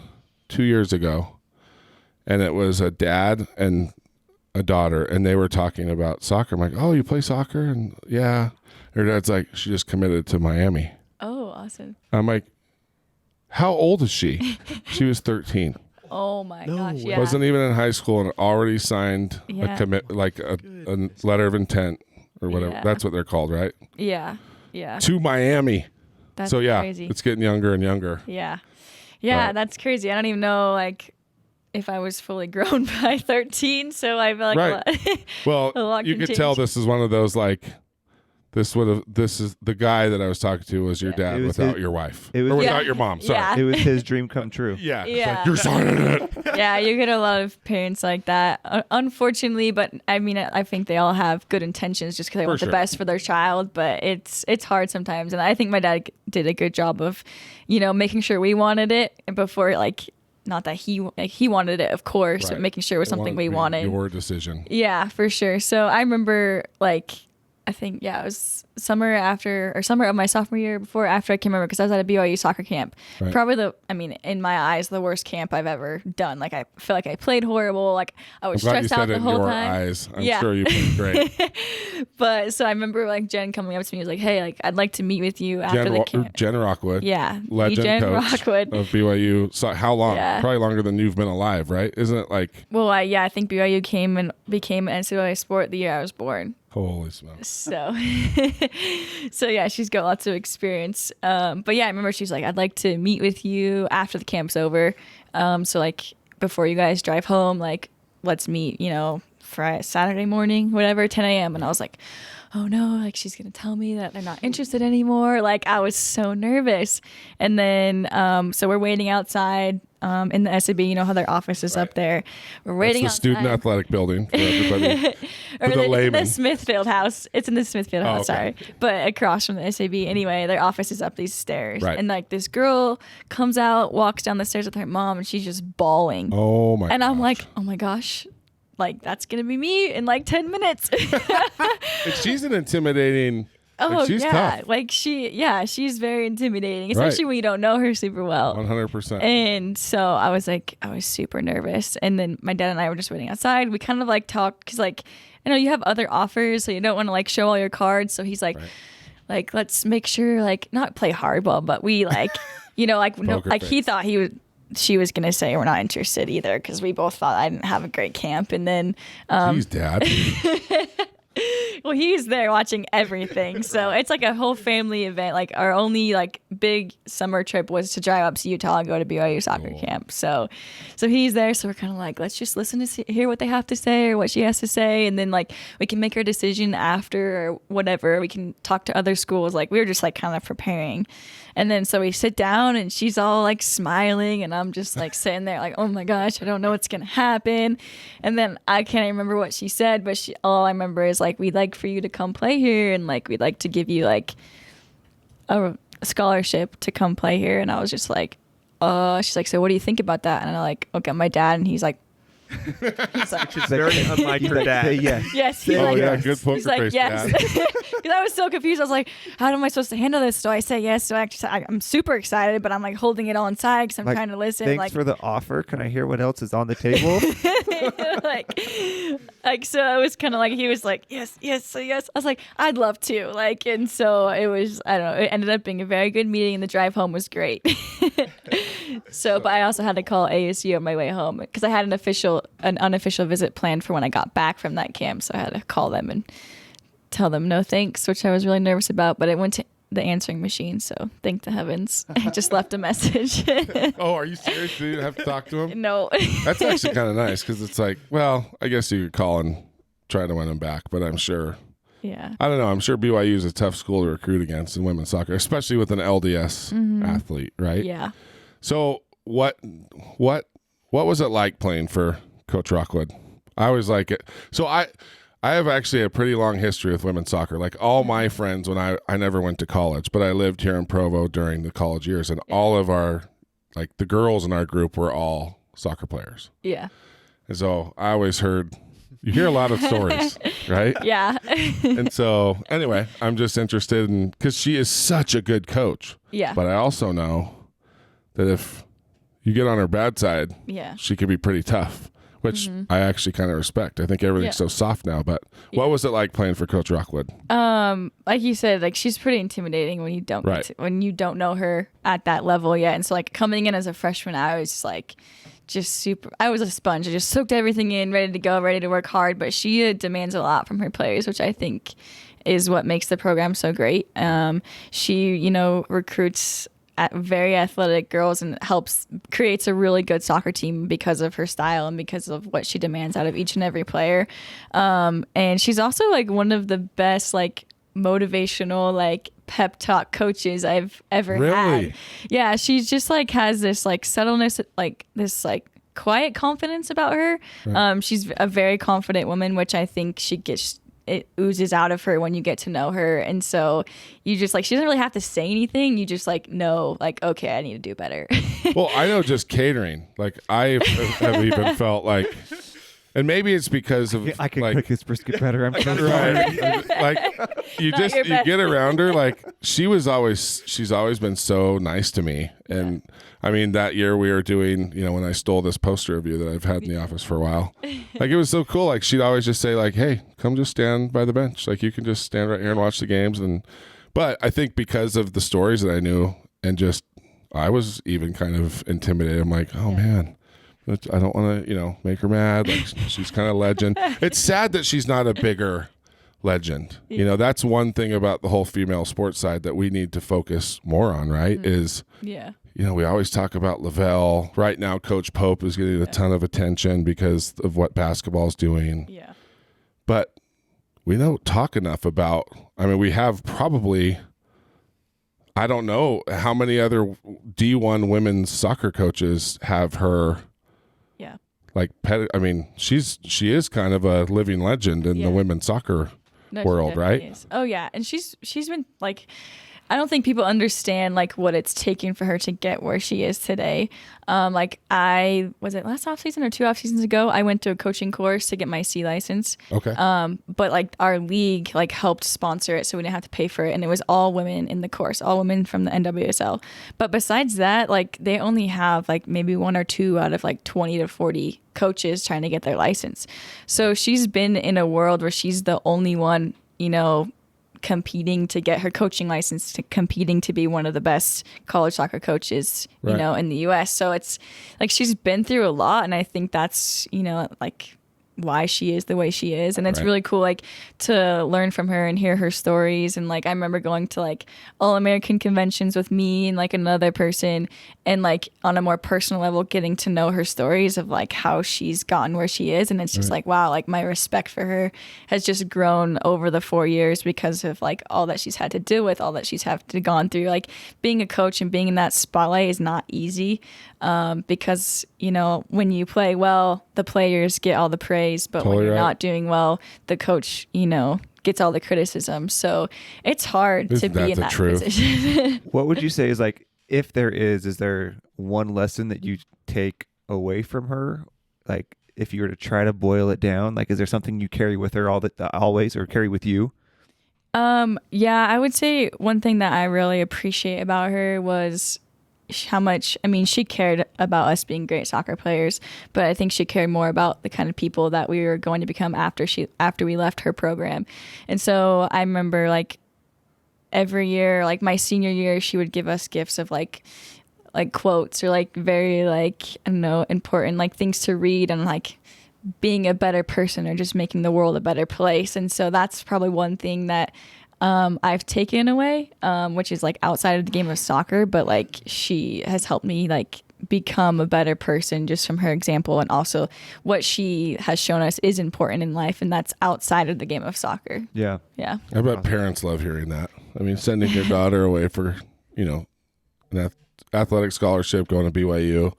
2 years ago, and it was a dad and a daughter, and they were talking about soccer. I'm like, oh, you play soccer? And yeah. Her dad's like, she just committed to Miami. Oh, awesome. I'm like, how old is she? She was 13. Oh my gosh. Yeah. Wasn't even in high school and already signed a commit, a letter of intent, or whatever. Yeah. That's what they're called, right? Yeah. Yeah. To Miami. That's So yeah, crazy. it's getting younger and younger. Yeah. Yeah, that's crazy. I don't even know like if I was fully grown by 13, so I feel like Right. Well, a lot you can could tell change. this is one of those like this is the guy that I was talking to was your dad It was without his- your wife. it was- or without Yeah. your mom. Sorry. Yeah. It was his dream come true. Yeah. It's Yeah. like, you're signing it. Yeah, you get a lot of parents like that, unfortunately. But I mean, I think they all have good intentions just because they For want sure. the best for their child. But it's hard sometimes, and I think my dad did a good job of, making sure we wanted it before like. Not that he wanted it, of course, but Right. making sure it was It something wanted to we be wanted. Your decision. Yeah, for sure. So I remember I think, it was summer of my sophomore year after I can remember because I was at a BYU soccer camp. Right. Probably in my eyes, the worst camp I've ever done. Like, I feel like I played horrible. Like, I I'm was glad you stressed out said it the in whole your time. eyes. I'm Yeah. sure you played great. But so I remember like Jen coming up to me, was like, "Hey, like I'd like to meet with you after the camp." Jen Rockwood. Yeah, Legend Jen coach Rockwood. of BYU. So how long? Yeah. Probably longer than you've been alive, right? Isn't it like Well, I think BYU came and became an NCAA sport the year I was born. holy smokes? So, so yeah, she's got lots of experience. But yeah, I remember she's like, "I'd like to meet with you after the camp's over. So like before you guys drive home, like let's meet, Friday, Saturday morning, whatever, 10 a.m." And I was like, "Oh no, like she's gonna tell me that they're not interested anymore." Like I was so nervous. And then, so we're waiting outside in the SAB. You know how their office is up there. We're It's waiting the outside. student athletic building for everybody. Or For the in layman. the Smithfield house. It's in the Smithfield house, okay. sorry. But across from the SAB. Anyway, their office is up these stairs. Right. And like this girl comes out, walks down the stairs with her mom, and she's just bawling. Oh my! and I'm gosh. like, oh my gosh, like that's going to be me in like 10 minutes. And she's an intimidating. Oh, like, she's yeah. tough. Like she's very intimidating, especially Right. when you don't know her super well. 100%. And so I was super nervous. And then my dad and I were just waiting outside. We kind of like talked because like, I know you have other offers, so you don't want to like show all your cards. So he's like, Right. like, let's make sure like not play hardball, but we like, like, no, Poker like he face. thought she was going to say we're not interested either because we both thought I didn't have a great camp. And then, Jeez, Dad. well, he's there watching everything. So it's like a whole family event. Like our only like big summer trip was to drive up to Utah and go to BYU soccer camp. So he's there. So we're kind of like, let's just listen to hear what they have to say or what she has to say. And then like we can make our decision after or whatever. We can talk to other schools. Like we were just like kind of preparing. And then so we sit down and she's all like smiling and I'm just like sitting there like, oh my gosh, I don't know what's going to happen. And then I can't remember what she said, but all I remember is like, we'd like for you to come play here and like, we'd like to give you like a scholarship to come play here. And I was just like, she's like, so what do you think about that? And I like, look at my dad and he's like, She's Very unlike her dad. Say yes. yes. He's Oh like, yeah, good poker he's like, face, yes. Dad. Because I was so confused. I was like, how am I supposed to handle this? Do I say yes? Do I actually say, I'm super excited, but I'm like holding it all inside because I'm Like, trying to listen. Thanks Like, for the offer. Can I hear what else is on the table? like so it was kind of like he was like yes so yes. I was like I'd love to like, and so it was, I don't know, it ended up being a very good meeting and the drive home was great. So but I also had to call ASU on my way home because I had an unofficial visit planned for when I got back from that camp, so I had to call them and tell them no thanks, which I was really nervous about, but it went to the answering machine, so thank the heavens. I just left a message. Oh, are you serious? You didn't have to talk to him? No. That's actually kind of nice because it's like, well, I guess you could call and try to win him back, but I'm sure. Yeah. I don't know. I'm sure BYU is a tough school to recruit against in women's soccer, especially with an LDS athlete, right? Yeah. So what was it like playing for Coach Rockwood? I always like it. So I have actually a pretty long history with women's soccer. Like all my friends, when I never went to college, but I lived here in Provo during the college years, and all of our, like the girls in our group were all soccer players. Yeah. And so I always heard, you hear a lot of stories, right? Yeah. And so anyway, I'm just interested in, because she is such a good coach. Yeah. But I also know that if you get on her bad side, Yeah. she can be pretty tough, which I actually kind of respect. I think everything's so soft now. But what was it like playing for Coach Rockwood? Like you said, like she's pretty intimidating when you don't Right. when you don't know her at that level yet. And so like coming in as a freshman, I was just super. I was a sponge. I just soaked everything in, ready to go, ready to work hard. But she demands a lot from her players, which I think is what makes the program so great. She, recruits very athletic girls and creates a really good soccer team because of her style and because of what she demands out of each and every player. And she's also like one of the best like motivational like pep talk coaches I've ever Really? had. Yeah, she just like has this like subtleness, like this like quiet confidence about her. Right. She's a very confident woman, which I think it oozes out of her when you get to know her. And so you just like, she doesn't really have to say anything. You just like know like, okay, I need to do better. Well, I know just catering. Like I have even felt like, and maybe it's because of I can like, cook his brisket better. I'm so sorry. right? Like you get around her. Like she's always been so nice to me. And I mean, that year we were doing, when I stole this poster of you that I've had in the office for a while, like it was so cool. Like she'd always just say like, hey, come just stand by the bench. Like you can just stand right here and watch the games. But I think because of the stories that I knew and just, I was even kind of intimidated. I'm like, oh man, I don't want to, make her mad. Like she's kind of legend. It's sad that she's not a bigger legend. That's one thing about the whole female sports side that we need to focus more on, right? Is, we always talk about Lavelle. Right now, Coach Pope is getting a ton of attention because of what basketball is doing. Yeah. But we don't talk enough about, we have probably, I don't know how many other D1 women's soccer coaches have her. Yeah. Like, she is kind of a living legend in the women's soccer world, right? Is. Oh yeah, and she's been like, I don't think people understand like what it's taken for her to get where she is today. Like was it last off season or 2 off seasons ago? I went to a coaching course to get my C license. Okay. But like our league like helped sponsor it, so we didn't have to pay for it, and it was all women in the course, all women from the NWSL. But besides that, like they only have like maybe 1 or 2 out of like 20 to 40 coaches trying to get their license. So she's been in a world where she's the only one, competing to get her coaching license, to competing to be one of the best college soccer coaches, right, in the US. So it's like she's been through a lot, and I think that's, like why she is the way she is. And it's really cool like to learn from her and hear her stories. And like I remember going to like All-American conventions with me and like another person, and like on a more personal level getting to know her stories of like how she's gotten where she is. And it's just like, wow, like my respect for her has just grown over the 4 years because of like all that she's had to deal with, all that she's gone through. Like being a coach and being in that spotlight is not easy. Because, when you play well, the players get all the praise, but totally when you're right. not doing well, the coach, gets all the criticism. So it's hard to be in that position. What would you say is like, if there is there one lesson that you take away from her? Like if you were to try to boil it down, like, is there something you carry with her always or carry with you? Yeah, I would say one thing that I really appreciate about her was how much, she cared about us being great soccer players, but I think she cared more about the kind of people that we were going to become after we left her program. And so I remember like every year, like my senior year, she would give us gifts of like quotes or like very like, I don't know, important like things to read and like being a better person or just making the world a better place. And so that's probably one thing that I've taken away, which is like outside of the game of soccer, but like she has helped me like become a better person just from her example, and also what she has shown us is important in life, and that's outside of the game of soccer. Yeah. I bet parents love hearing that. Sending your daughter away for an athletic scholarship, going to BYU,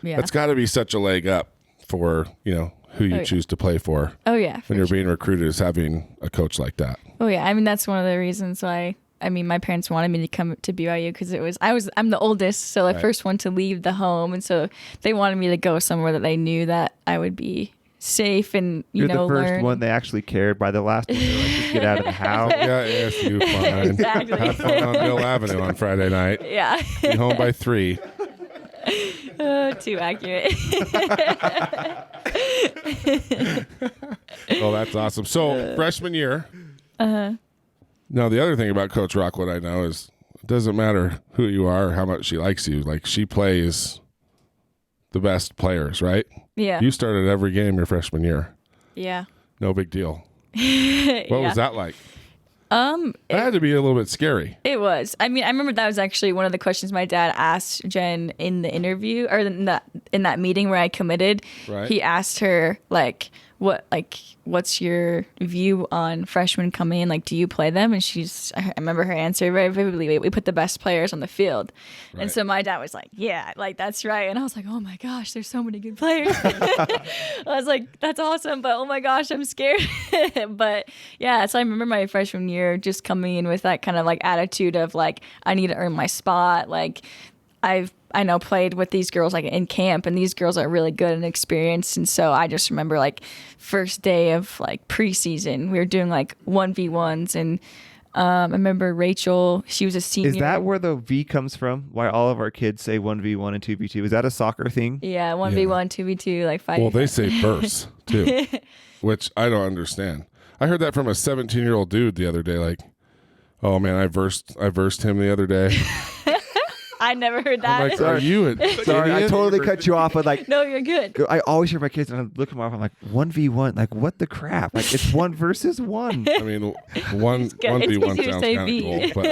that's got to be such a leg up for who you choose to play for. Oh yeah, when you're being recruited, is having a coach like that. Oh yeah, that's one of the reasons why. My parents wanted me to come to BYU because I'm the oldest, so the first one to leave the home, and so they wanted me to go somewhere that they knew that I would be safe and You're the first learn. one they actually cared. By the last one, they're like, just get out of the house. Yeah, yes, you fine. Exactly. Have fun on Mill Avenue on Friday night. Yeah. Be home by 3. Too accurate. Oh, that's awesome. So freshman year. Now, the other thing about Coach Rockwood I know is it doesn't matter who you are or how much she likes you. Like, she plays the best players, right? Yeah. You started every game your freshman year. Yeah. No big deal. What was that like? That had to be a little bit scary. It was. I mean, I remember that was actually one of the questions my dad asked Jen in the interview, or in that meeting where I committed. Right. He asked her what's your view on freshmen coming in? Like, do you play them? And I remember her answer very vividly. We put the best players on the field. Right. And so my dad was like, yeah, like that's right. And I was like, oh my gosh, there's so many good players. I was like, that's awesome, but oh my gosh, I'm scared. But yeah, so I remember my freshman year just coming in with that kind of like attitude of like, I need to earn my spot. Like I know played with these girls like in camp, and these girls are really good and experienced. And so I just remember like first day of like preseason, we were doing like 1v1s, and I remember Rachel, she was a senior. Is that where the V comes from? Why all of our kids say 1v1 and 2v2? Is that a soccer thing? Yeah, 1v1, 2v2, like 5. Well, they say verse too, which I don't understand. I heard that from a 17-year-old dude the other day. Like, oh man, I versed him the other day. I never heard that. I'm like, are you an Sorry, I idiot? totally cut you off. But like, No, you're good. I always hear my kids, and I look them off. I'm like, 1v1. Like, what the crap? Like, it's 1 versus 1. I mean, one good. v It's one easier to sounds say kind V. of cool,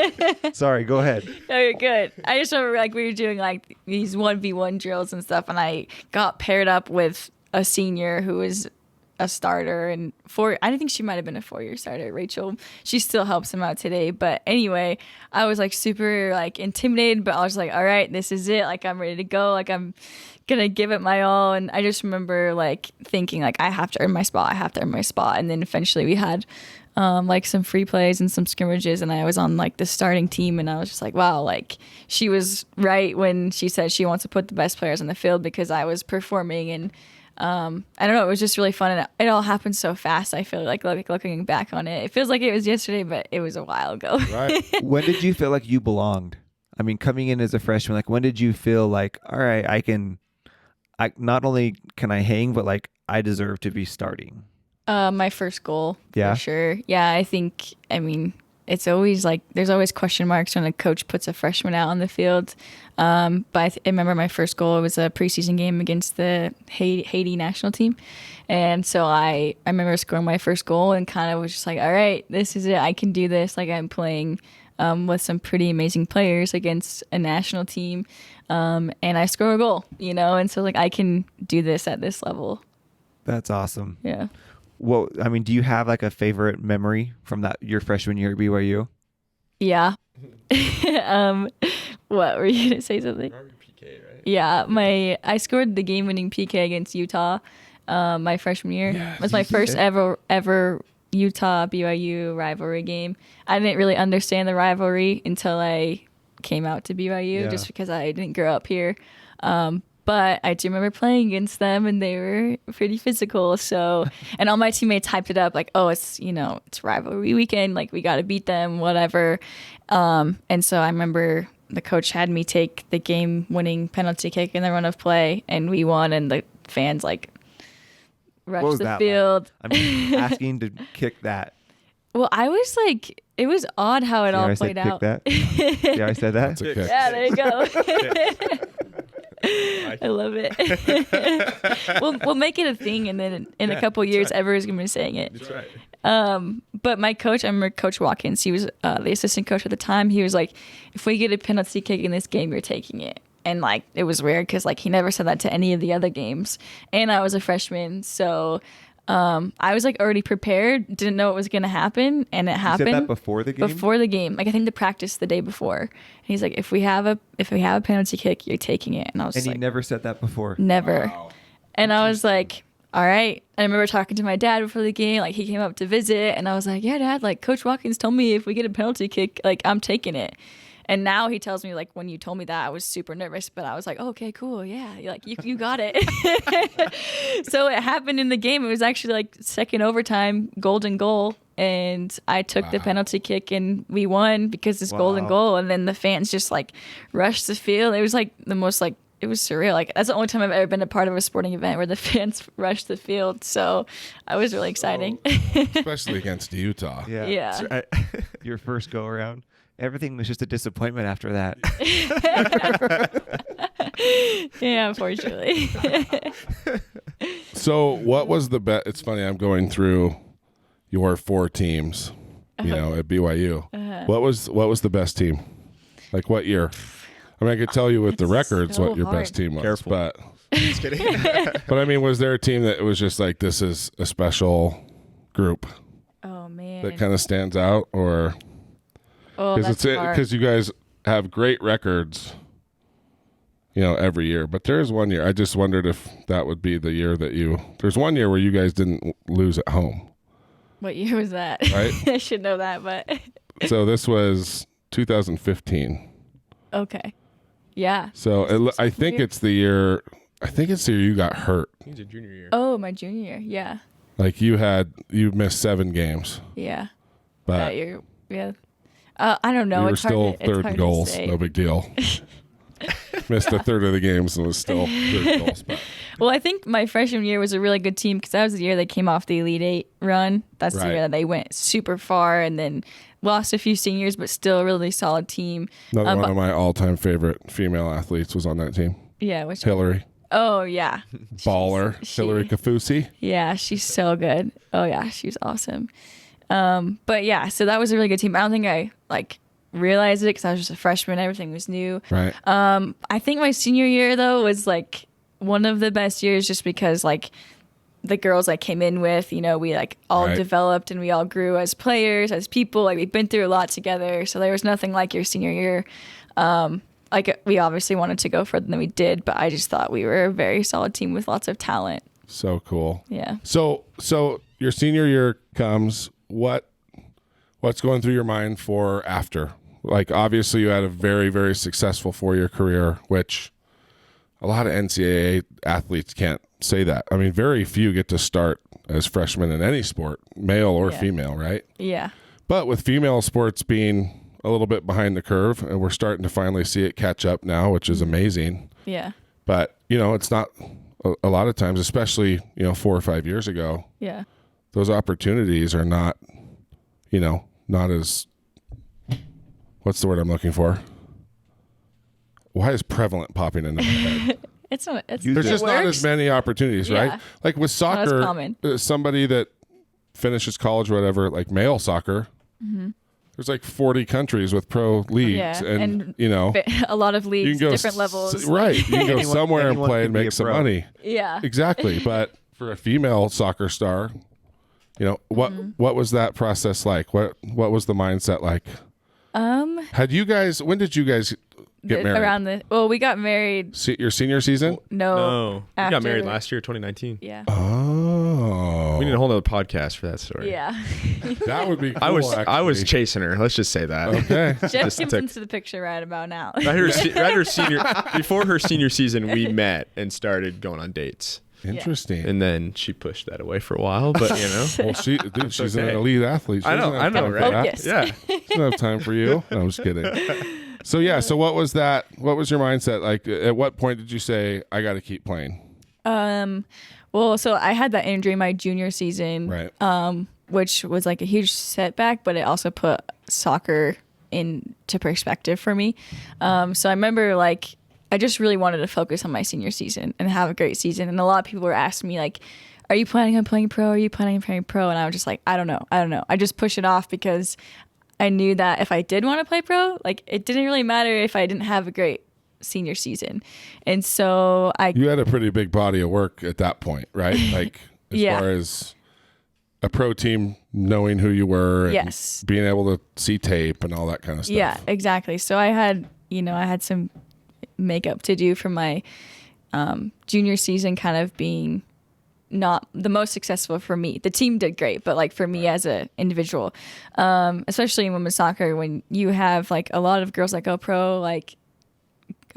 but Sorry, go ahead. No, you're good. I just remember like we were doing like these 1v1 drills and stuff, and I got paired up with a senior who was a starter, and I think she might have been a 4-year starter, Rachel. She still helps him out today. But anyway, I was like super like intimidated, but I was like, all right, this is it. Like, I'm ready to go. Like, I'm gonna give it my all. And I just remember like thinking like, I have to earn my spot. And then eventually we had like some free plays and some scrimmages, and I was on like the starting team, and I was just like, wow, like she was right when she said she wants to put the best players on the field, because I was performing. And I don't know, it was just really fun, and it all happened so fast. I feel like looking back on it, it feels like it was yesterday, but it was a while ago. right. When did you feel like you belonged? I mean, coming in as a freshman, like when did you feel like, all right, I not only can I hang, but like I deserve to be starting? My first goal, Yeah? for sure. Yeah, I mean, it's always like there's always question marks when a coach puts a freshman out on the field. But I remember my first goal was a preseason game against the Haiti national team. And so I remember scoring my first goal and kind of was just like, all right, this is it. I can do this. Like, I'm playing with some pretty amazing players against a national team. And I score a goal, and so like I can do this at this level. That's awesome. Yeah. Well, I mean, do you have like a favorite memory from your freshman year at BYU? Yeah. What were you gonna say something? PK, right? Yeah, I scored the game-winning PK against Utah, my freshman year. Yeah, It was my first ever Utah BYU rivalry game. I didn't really understand the rivalry until I came out to BYU, Yeah. just because I didn't grow up here. But I do remember playing against them, and they were pretty physical. So, and all my teammates hyped it up like, oh, it's rivalry weekend. Like, we got to beat them, whatever. And so I remember the coach had me take the game-winning penalty kick in the run of play, and we won. And the fans like What was rushed the that field. like? I mean, asking to kick that. Well, I was like, it was odd how it See how all I said played out. Kick that? Yeah, I said that. It's okay. Yeah, there you go. I love it. We'll make it a thing, and then in a couple years, everyone's gonna be saying it. That's right. But my coach, I remember Coach Watkins. He was the assistant coach at the time. He was like, "If we get a penalty kick in this game, you're taking it." And like, it was weird because like he never said that to any of the other games. And I was a freshman, so I was like already prepared. Didn't know it was gonna happen, and it You happened. said that before the game? Before the game, like I think the practice the day before. And he's like, if we have a penalty kick, you're taking it. And I was And like, he never said that before. never. Wow. And I was like, all right. And I remember talking to my dad before the game. Like, he came up to visit, and I was like, yeah, Dad, like Coach Watkins told me if we get a penalty kick, like I'm taking it. And now he tells me, like, when you told me that, I was super nervous, but I was like, oh, okay, cool. Yeah. Like, you got it. So it happened in the game. It was actually like second overtime, golden goal. And I took the penalty kick, and we won because it's golden goal. And then the fans just like rushed the field. It was like the most like, it was surreal. Like, that's the only time I've ever been a part of a sporting event where the fans rushed the field. So I was really exciting. Especially against Utah. Yeah. Yeah. That's right. Your first go around. Everything was just a disappointment after that. Yeah, unfortunately. So what was the bet? It's funny. I'm going through your 4 teams, you know, at BYU. What was the best team? Like what year? I mean, I could tell you with the records so what your hard. best team was, Careful. but Just kidding. but I mean, was there a team that was just like, this is a special group Oh man. that kind of stands out, or that's hard. because you guys have great records, you know, every year. But there's one year I just wondered if that would be the year that there's one year where you guys didn't lose at home, What year was that? right? I should know that, but So this was 2015. okay. Yeah. So I think weird. it's the year. I think it's the year you got hurt. He's a junior year. Oh, my junior year. Yeah. Like you missed 7 games, Yeah. but That year. Yeah. I don't know. you were It's hard still to, it's third hard in to goals. say. No big deal. Missed a third of the games and was still third in goals. But Well, I think my freshman year was a really good team because that was the year they came off the Elite Eight run. That's the Right. year that they went super far and then lost a few seniors, but still a really solid team. another one but- of my all-time favorite female athletes was on that team. Yeah. Which Hillary, Oh, yeah. baller. she- Hillary Kafusi. Yeah, she's so good. Oh yeah, she's awesome. But yeah, so that was a really good team. I don't think I like realized it because I was just a freshman. Everything was new. Right. I think my senior year though was like one of the best years just because like the girls I came in with, you know, we like all Right. developed and we all grew as players, as people. Like we've been through a lot together. So there was nothing like your senior year. Like we obviously wanted to go further than we did, but I just thought we were a very solid team with lots of talent. So cool. Yeah. So your senior year comes. What's going through your mind for after? Like obviously you had a very, very successful 4-year career, which a lot of NCAA athletes can't say that. I mean, very few get to start as freshmen in any sport, male or Yeah. female, right? Yeah. But with female sports being a little bit behind the curve, and we're starting to finally see it catch up now, which is amazing. Yeah. But, you know, it's not a lot of times, especially, you know, 4 or 5 years ago, Yeah. those opportunities are not, you know, not as, what's the word I'm looking for? Why is prevalent popping into my head? It's not. It's, There's it just not works. as many opportunities, Yeah. right? Like with not as soccer, common. Somebody that finishes college or whatever, like male soccer, there's like 40 countries with pro leagues, Yeah, and and you know, A lot of you leagues, can go different levels. right? You can go Anyone- somewhere and anyone play can and be make a some pro. money. Yeah. Exactly, but for a female soccer star, you know what was that process like? What was the mindset like? Had you guys? When did you guys get married? Around we got married. Your senior season? No, we got after- married last year, 2019. Yeah. Oh, We need a whole other podcast for that story. Yeah. that would be. Cool, I was actually. chasing her. Let's just say that. Okay. Jeff Just comes took- into the picture right about now. Right her senior, before her senior season, we met and started going on dates, Interesting. and then she pushed that away for a while. But you know, Well, she's an okay. elite athlete. She I doesn't know, have time for that. Focus. Yeah, She doesn't have time for you. No, I'm just kidding. So yeah, so what was that? What was your mindset like? At what point did you say, I got to keep playing? Well, so I had that injury my junior season, Right. which was like a huge setback, but it also put soccer into perspective for me. So I remember like I just really wanted to focus on my senior season and have a great season. And a lot of people were asking me like, are you planning on playing pro? Are you planning on playing pro? And I was just like, I don't know. I just push it off because I knew that if I did want to play pro, like it didn't really matter if I didn't have a great senior season. And so You had a pretty big body of work at that point, right? Like as Yeah. far as a pro team knowing who you were and Yes. being able to see tape and all that kind of stuff. Yeah, exactly. So I had some makeup to do for my junior season, kind of being not the most successful for me. The team did great, but like for me as an individual, especially in women's soccer, when you have like a lot of girls that go pro, like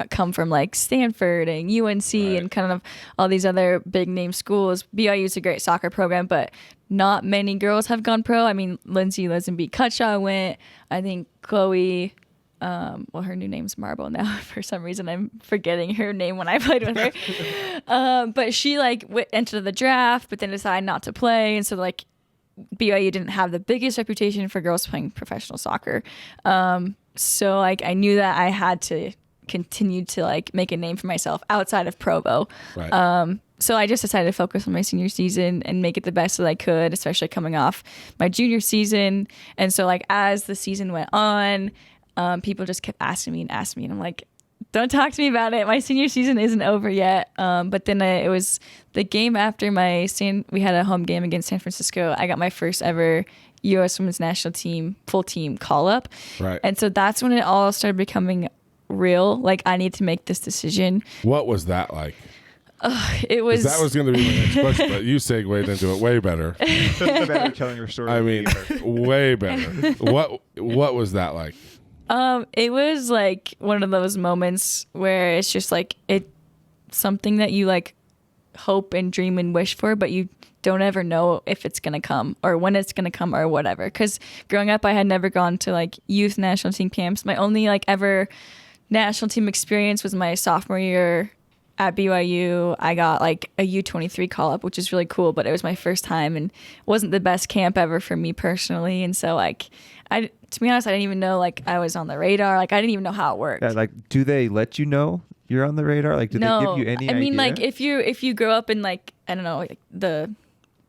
come from like Stanford and UNC and kind of all these other big name schools. BYU is a great soccer program, but not many girls have gone pro. I mean, Lindsay Lisenby Cutshaw went. I think Chloe, well, her new name's Marble now. For some reason, I'm forgetting her name when I played with her. But she like entered the draft, but then decided not to play, and so like BYU didn't have the biggest reputation for girls playing professional soccer. So like I knew that I had to continue to like make a name for myself outside of Provo. Right. so I just decided to focus on my senior season and make it the best that I could, especially coming off my junior season. And so like as the season went on, people just kept asking me, and I'm like, don't talk to me about it. My senior season isn't over yet. But then it was the game after we had a home game against San Francisco. I got my first ever U.S. Women's National Team full team call up. Right. And so that's when it all started becoming real. Like I need to make this decision. What was that like? It was. That was going to be my next question, but you segued into it way better. Better telling your story. I mean, way better. What was that like? It was like one of those moments where it's just like something that you like hope and dream and wish for, but you don't ever know if it's gonna come or when it's gonna come or whatever. Because growing up, I had never gone to like youth national team camps. My only like ever national team experience was my sophomore year at BYU. I got like a U23 call up, which is really cool, but it was my first time and wasn't the best camp ever for me personally. And so like, to be honest, I didn't even know like I was on the radar. Like I didn't even know how it worked. Yeah, like, do they let you know you're on the radar? Like, do they give you any idea? I mean, like if you grow up in like, I don't know, like the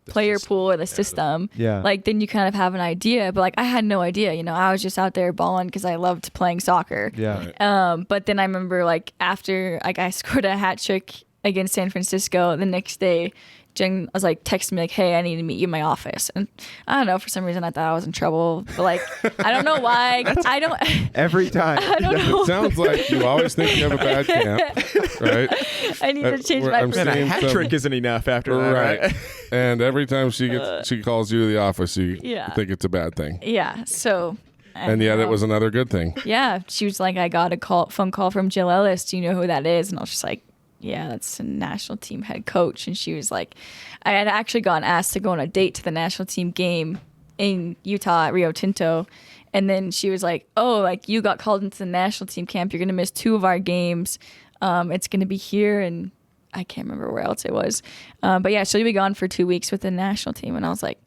player pool or the system, like then you kind of have an idea, but like I had no idea, I was just out there balling because I loved playing soccer. But then I remember like after like I scored a hat trick against San Francisco, the next day Jen was like texting me like, hey, I need to meet you in my office. And I don't know, for some reason I thought I was in trouble, but like I don't know why. I don't every time. I don't know. It sounds like you always think you have a bad camp, right? I need to change my perspective. A hat trick isn't enough after that, right? And every time she calls you to the office, you think it's a bad thing. Yeah. So. And yet it was another good thing. Yeah. She was like, I got a phone call from Jill Ellis. Do you know who that is? And I was just like, yeah, that's a national team head coach. And she was like, I had actually gotten asked to go on a date to the national team game in Utah at Rio Tinto. And then she was like, oh, like you got called into the national team camp. You're going to miss 2 of our games. It's going to be here. And I can't remember where else it was. But yeah, she'll be gone for 2 weeks with the national team. And I was like,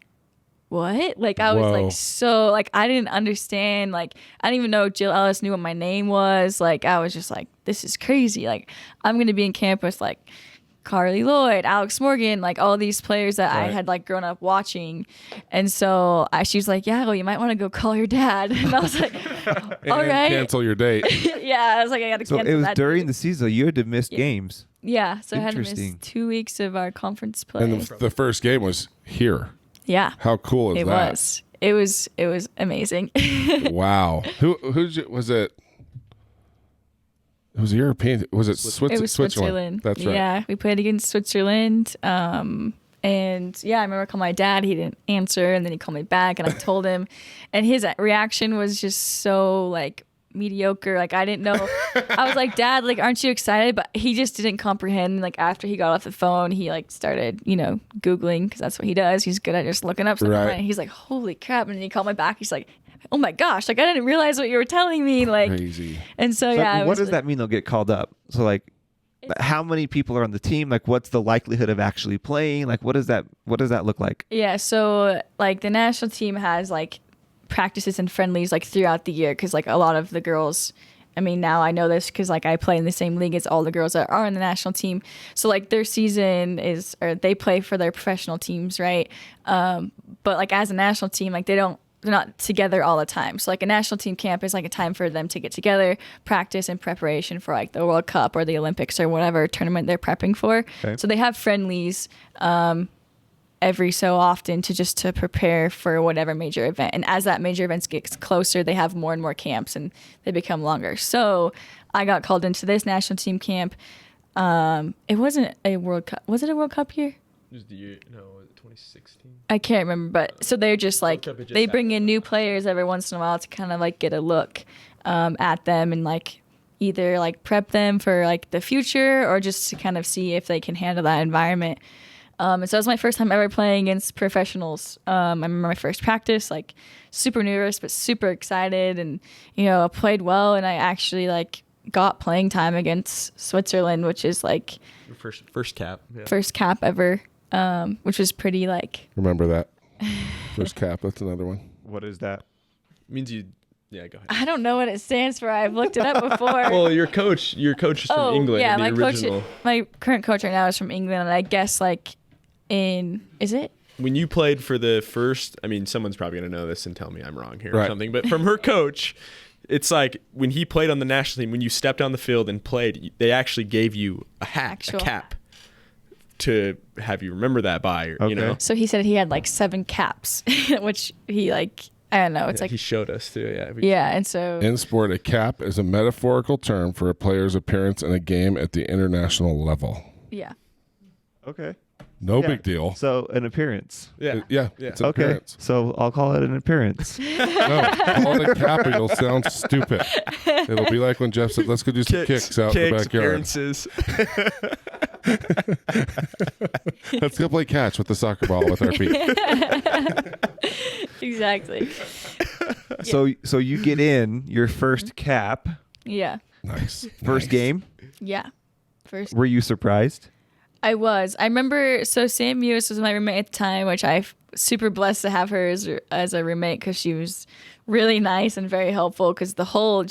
what? Like I was like, so like I didn't understand. Like I didn't even know Jill Ellis knew what my name was. Like I was just like, this is crazy. Like I'm going to be in camp with like Carly Lloyd, Alex Morgan, like all these players that I had like grown up watching. And so she was like, yeah, well, you might want to go call your dad. And I was like, all right. Cancel your date. Yeah. I was like, I got to cancel that. So it was during date. the season. You had to miss games. Yeah. So I had to miss 2 weeks of our conference play. And the first game was here. Yeah. How cool is that? It was amazing. Wow. Who was it? It was European. Was it Switzerland? It was Switzerland. That's right. Yeah, we played against Switzerland. And yeah, I remember calling my dad. He didn't answer, and then he called me back, and I told him, and his reaction was just so like mediocre. Like I didn't know. I was like, Dad, like aren't you excited? But he just didn't comprehend. Like after he got off the phone, he like started Googling, because that's what he does. He's good at just looking up something. Right. And he's like, holy crap. And then he called me back. He's like, oh my gosh, like I didn't realize what you were telling me. Like crazy. And so yeah, what does that mean? They'll get called up. So like how many people are on the team? Like what's the likelihood of actually playing? Like what does that look like? Yeah, so like the national team has like practices and friendlies like throughout the year, because like a lot of the girls, I mean now I know this because like I play in the same league as all the girls that are in the national team, so like their season is, or they play for their professional teams, right? But like as a national team, like they're not together all the time. So like a national team camp is like a time for them to get together, practice in preparation for like the World Cup or the Olympics or whatever tournament they're prepping for. Okay. So they have friendlies every so often to prepare for whatever major event. And as that major event gets closer, they have more and more camps and they become longer. So I got called into this national team camp. It wasn't a World Cup. Was it a World Cup year? It was the year, no, 2016. I can't remember, but so they're just like, they bring in new players every once in a while to kind of like get a look at them and like either like prep them for like the future or just to kind of see if they can handle that environment. And so it was my first time ever playing against professionals. I remember my first practice, like super nervous, but super excited, and, I played well, and I actually like got playing time against Switzerland, which is like first cap. Yeah. First cap ever, which was pretty like. Remember that. First cap, that's another one. What is that? It means you Yeah, go ahead. I don't know what it stands for. I've looked it up before. Well, your coach is from England. Yeah, the original. my current coach right now is from England, and I guess is it? When you played for the first, I mean, someone's probably going to know this and tell me I'm wrong here or Right. something, but from her coach, it's like when he played on the national team, when you stepped on the field and played, they actually gave you a hat, a cap to have you remember that by, Okay. you know. So he said he had like 7 caps, which he I don't know. It's He showed us too. Yeah. yeah, and so In sport, a cap is a metaphorical term for a player's appearance in a game at the international level. yeah. Okay. No Yeah. big deal. So an appearance. Yeah. Yeah, it's an Okay. appearance. So I'll call it an appearance. No, call it a cap or you'll sound stupid. It'll be like when Jeff said, let's go do some kicks out in the backyard. Appearances. Let's go play catch with the soccer ball with our feet. Exactly. So you get in your first cap, Yeah. Nice. first game. Yeah. First Were you surprised? I was. I remember, so Sam Mewis was my roommate at the time, which I'm super blessed to have her as a roommate because she was really nice and very helpful because the whole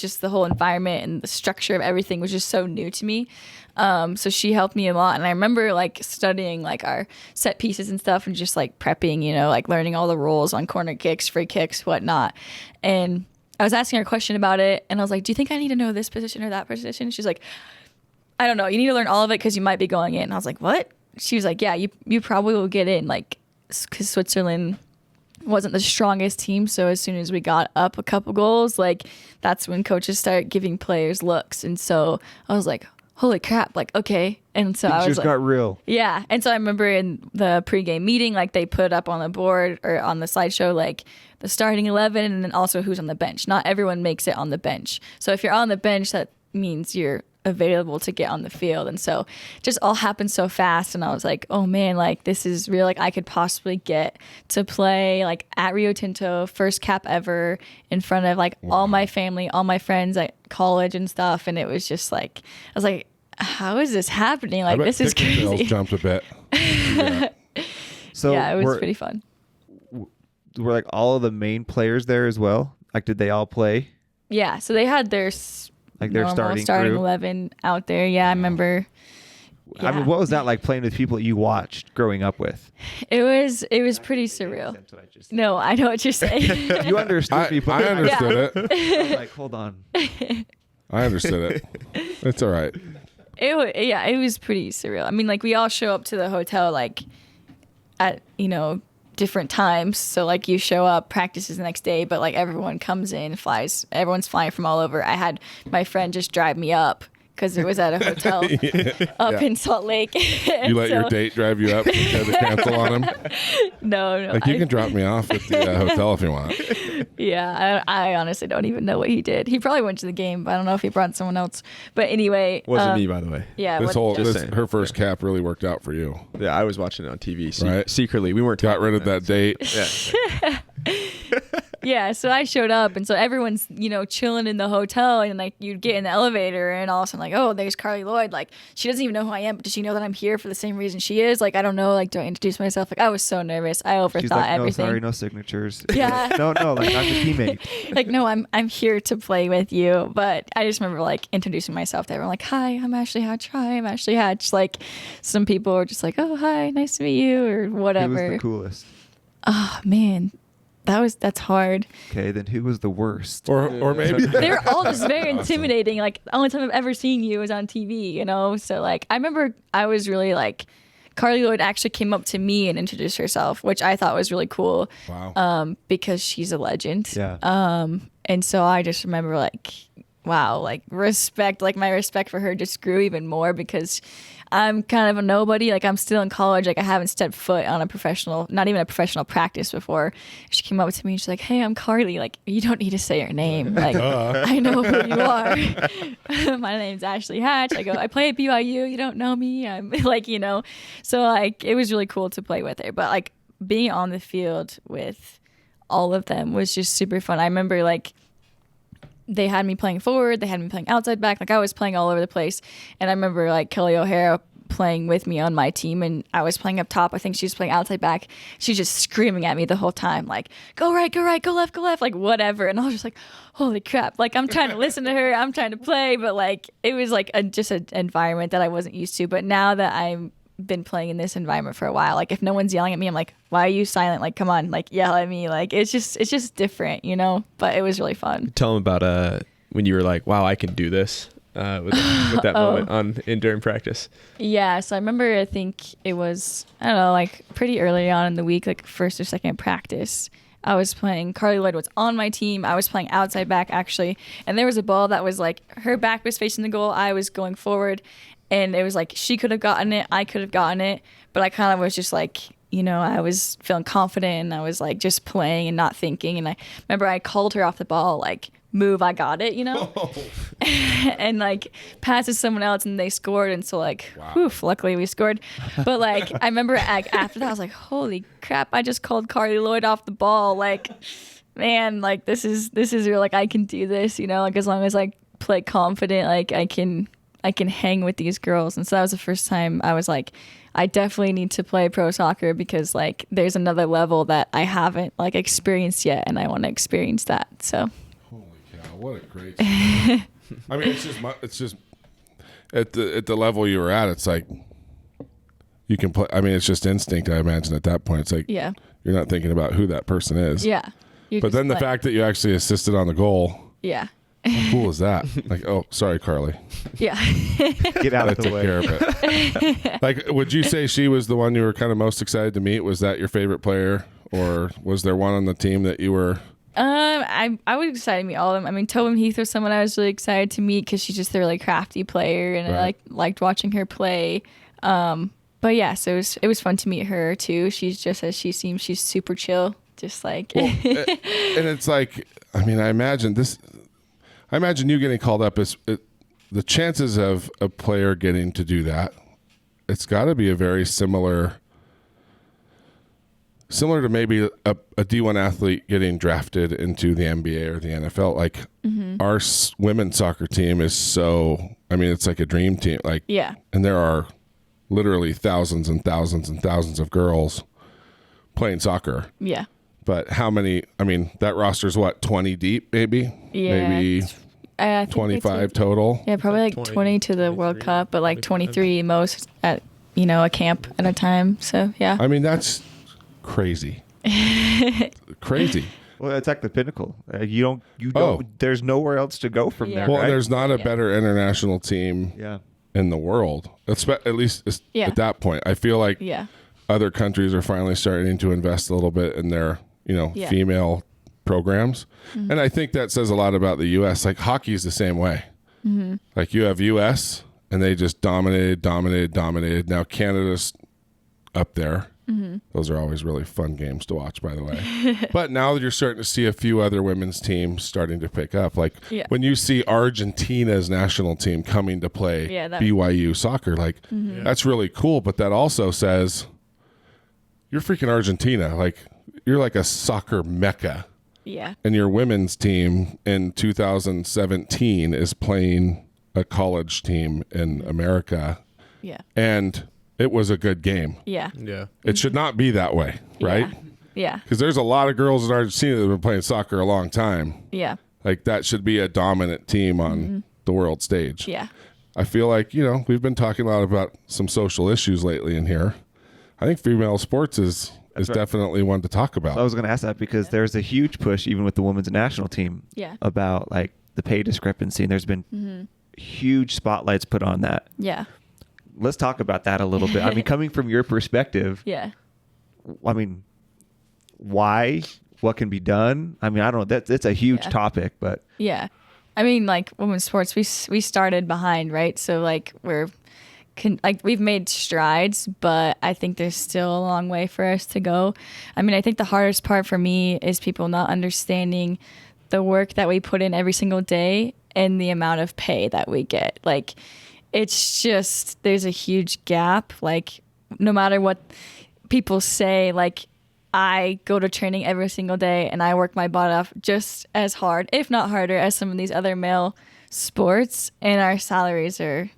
environment and the structure of everything was just so new to me. So she helped me a lot. And I remember like studying like our set pieces and stuff and just like prepping, like learning all the rules on corner kicks, free kicks, whatnot. And I was asking her a question about it and I was like, do you think I need to know this position or that position? She's like, I don't know. You need to learn all of it because you might be going in. And I was like, what? She was like, yeah, you probably will get in, like, because Switzerland wasn't the strongest team. So as soon as we got up a couple goals, like, that's when coaches start giving players looks. And so I was like, holy crap, like, okay. And so I was just like, got real. yeah. And so I remember in the pregame meeting, like, they put up on the board or on the slideshow, like, the starting 11 and then also who's on the bench. Not everyone makes it on the bench. So if you're on the bench, that means you're available to get on the field. And so it just all happened so fast and I was like, oh man, like this is real. Like I could possibly get to play like at Rio Tinto, first cap ever, in front of like all my family, all my friends at college and stuff. And it was just like, I was like, how is this happening? Like this is ticket sales crazy. jumped a bit. So Yeah, it was pretty fun. Were like all of the main players there as well? Like did they all play? Yeah, so they had their Like their normal starting crew? 11 out there. Yeah, I remember. I mean, Yeah. what was that like playing with people you watched growing up with? It was pretty surreal. That's what I just No, I know what you're saying. You understood me, but I understood it. I was like, hold on. I understood it. It's all right. It was pretty surreal. I mean, like we all show up to the hotel like at different times. So like you show up, practices the next day, but like everyone comes in, flies. Everyone's flying from all over. I had my friend just drive me up because it was at a hotel up in Salt Lake. You let your date drive you up and had to cancel on him? No. Like, you can drop me off at the hotel if you want. Yeah, I honestly don't even know what he did. He probably went to the game, but I don't know if he brought someone else. But anyway, Wasn't me, by the way. Yeah, Her first cap really worked out for you. Yeah, I was watching it on TV Right. secretly. We weren't Got talking rid of about that date. Yeah. Yeah, so I showed up, and so everyone's chilling in the hotel, and like you'd get in the elevator, and all of a sudden like, oh, there's Carly Lloyd. Like she doesn't even know who I am, but does she know that I'm here for the same reason she is? Like I don't know. Like do I introduce myself? Like I was so nervous. I overthought She's like, no, everything. sorry, no signatures. Yeah. no, like I'm your teammate. Like no, I'm here to play with you. But I just remember like introducing myself to everyone. Like hi, I'm Ashley Hatch. Hi, I'm Ashley Hatch. Like some people were just like, oh hi, nice to meet you, or whatever. Who was the coolest? Oh man, that's hard. Okay, then who was the worst? Or maybe They were all just very intimidating. Like the only time I've ever seen you was on TV, So like I remember I was really like Carly Lloyd actually came up to me and introduced herself, which I thought was really cool. Wow. Because she's a legend. Yeah. And so I just remember like, wow, like respect, like my respect for her just grew even more because I'm kind of a nobody. Like I'm still in college. Like I haven't stepped foot on not even a professional practice before. She came up to me and she's like, hey, I'm Carly. Like you don't need to say your name. Like I know who you are. My name's Ashley Hatch. I go, I play at BYU. You don't know me. I'm like, so like it was really cool to play with her. But like being on the field with all of them was just super fun. I remember like they had me playing forward, they had me playing outside back, like I was playing all over the place. And I remember like Kelly O'Hara playing with me on my team, and I was playing up top. I think she was playing outside back. She's just screaming at me the whole time, like, go right, go left, like whatever. And I was just like, holy crap. Like, I'm trying to listen to her. I'm trying to play. But like, it was like just an environment that I wasn't used to. But now that I've been playing in this environment for a while, like if no one's yelling at me, I'm like, why are you silent? Like, come on, like yell at me. Like, it's just different, you know? But it was really fun. Tell them about when you were like, wow, I can do this. With that moment during practice. Yeah, so I remember, I think it was, I don't know, like pretty early on in the week, like first or second practice, I was playing, Carly Lloyd was on my team. I was playing outside back actually, and there was a ball that was like, her back was facing the goal, I was going forward, and it was like she could have gotten it, I could have gotten it, but I kind of was just like, you know, I was feeling confident and I was like just playing and not thinking, and I remember I called her off the ball like, move, I got it, you know? And like passes someone else and they scored, and so like, wow. Luckily we scored. But like I remember like, after that I was like, holy crap, I just called Carly Lloyd off the ball. Like, man, like this is real, like I can do this, you know, like as long as I play confident, like I can hang with these girls. And so that was the first time I was like, I definitely need to play pro soccer, because like there's another level that I haven't like experienced yet, and I want to experience that. So what a great I mean, it's just at the level you were at, it's like you can play. I mean, it's just instinct, I imagine, at that point. It's like, yeah, you're not thinking about who that person is. Yeah. But then the fact that you actually assisted on the goal. Yeah. How cool is that? Like, oh, sorry, Carly. Yeah. Get out of the way. Care of it. Like, would you say she was the one you were kind of most excited to meet? Was that your favorite player, or was there one on the team that you were? I was excited to meet all of them. I mean, Tobin Heath was someone I was really excited to meet, because she's just a really crafty player, and right. I liked watching her play. But yeah, so it was fun to meet her too. She's just as she seems. She's super chill, just like. Well, and it's like, I mean, I imagine you getting called up is the chances of a player getting to do that. It's got to be a very similar to maybe a D1 athlete getting drafted into the NBA or the NFL. Like, our women's soccer team is so, I mean, it's like a dream team. Like, yeah. And there are literally thousands and thousands and thousands of girls playing soccer. Yeah. But how many, I mean, that roster's what, 20 deep maybe? Yeah. Maybe 25 total? Yeah, probably like 20 to the World Cup, but like 23 most at, you know, a camp at a time. So, yeah. I mean, that's crazy. Crazy. Well, it's like the pinnacle. You don't. There's nowhere else to go from there. Well, right? There's not a better international team in the world. At least at that point. I feel like other countries are finally starting to invest a little bit in their, female programs, and I think that says a lot about the U.S. Like, hockey is the same way. Like, you have U.S. and they just dominated. Now Canada's up there. Those are always really fun games to watch, by the way. But now you're starting to see a few other women's teams starting to pick up. Like, when you see Argentina's national team coming to play BYU soccer, like, that's really cool. But that also says you're freaking Argentina. Like, you're like a soccer mecca. Yeah. And your women's team in 2017 is playing a college team in America. Yeah. And it was a good game. Yeah. Yeah. It should not be that way, right? Yeah. Because there's a lot of girls in Argentina that have been playing soccer a long time. Yeah. Like, that should be a dominant team on the world stage. Yeah. I feel like, we've been talking a lot about some social issues lately in here. I think female sports is definitely one to talk about. I was going to ask that because there's a huge push, even with the women's national team, about like the pay discrepancy. And there's been huge spotlights put on that. Yeah. Let's talk about that a little bit. I mean, coming from your perspective, I mean, why? What can be done? I mean, I don't know. It's a huge topic, but yeah. I mean, like, women's sports, we started behind, right? So like we've made strides, but I think there's still a long way for us to go. I mean, I think the hardest part for me is people not understanding the work that we put in every single day and the amount of pay that we get. Like, it's just, there's a huge gap. Like, no matter what people say, like, I go to training every single day and I work my butt off just as hard, if not harder, as some of these other male sports, and our salaries are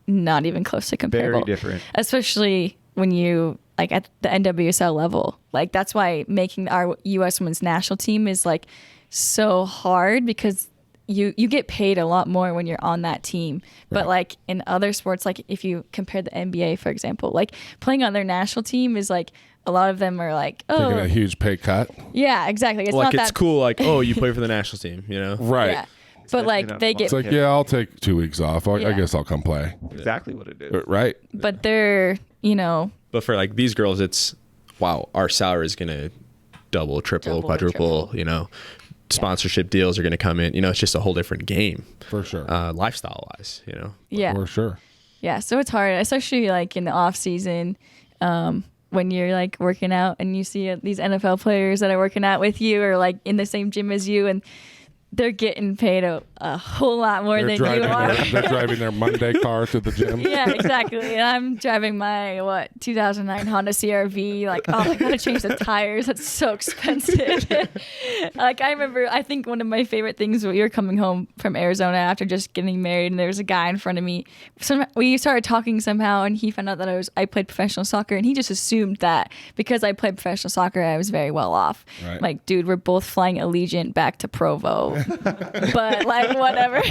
not even close to comparable. Very different. Especially when you like at the NWSL level. Like that's why making our U.S. women's national team is like so hard, because you get paid a lot more when you're on that team. But like in other sports, like if you compare the NBA, for example, like playing on their national team is like, a lot of them are like, oh, taking a huge pay cut. Yeah, exactly. It's like not it's that cool. Like, oh, you play for the national team, you know? Right. Yeah. But like they get, It's like, yeah, I'll take 2 weeks off. I Yeah. guess I'll come play. Exactly what it is. Right. but they're, you know, But for like these girls, it's, wow, our salary is going to double, triple, quadruple, you know, sponsorship deals are going to come in. You know, it's just a whole different game. For sure. Lifestyle wise, you know? yeah. For sure. Yeah, so it's hard, especially like in the off season, when you're like working out and you see these NFL players that are working out with you or like in the same gym as you, and they're getting paid a whole lot more than you are. They're driving their Monday car to the gym. Yeah, exactly. And I'm driving my 2009 Honda CR-V. Like, oh, I gotta change the tires. That's so expensive. Like, I think one of my favorite things when we were coming home from Arizona after just getting married, and there was a guy in front of me. We started talking somehow, and he found out that I played professional soccer, and he just assumed that because I played professional soccer, I was very well off. Right. Like, dude, we're both flying Allegiant back to Provo. But like whatever.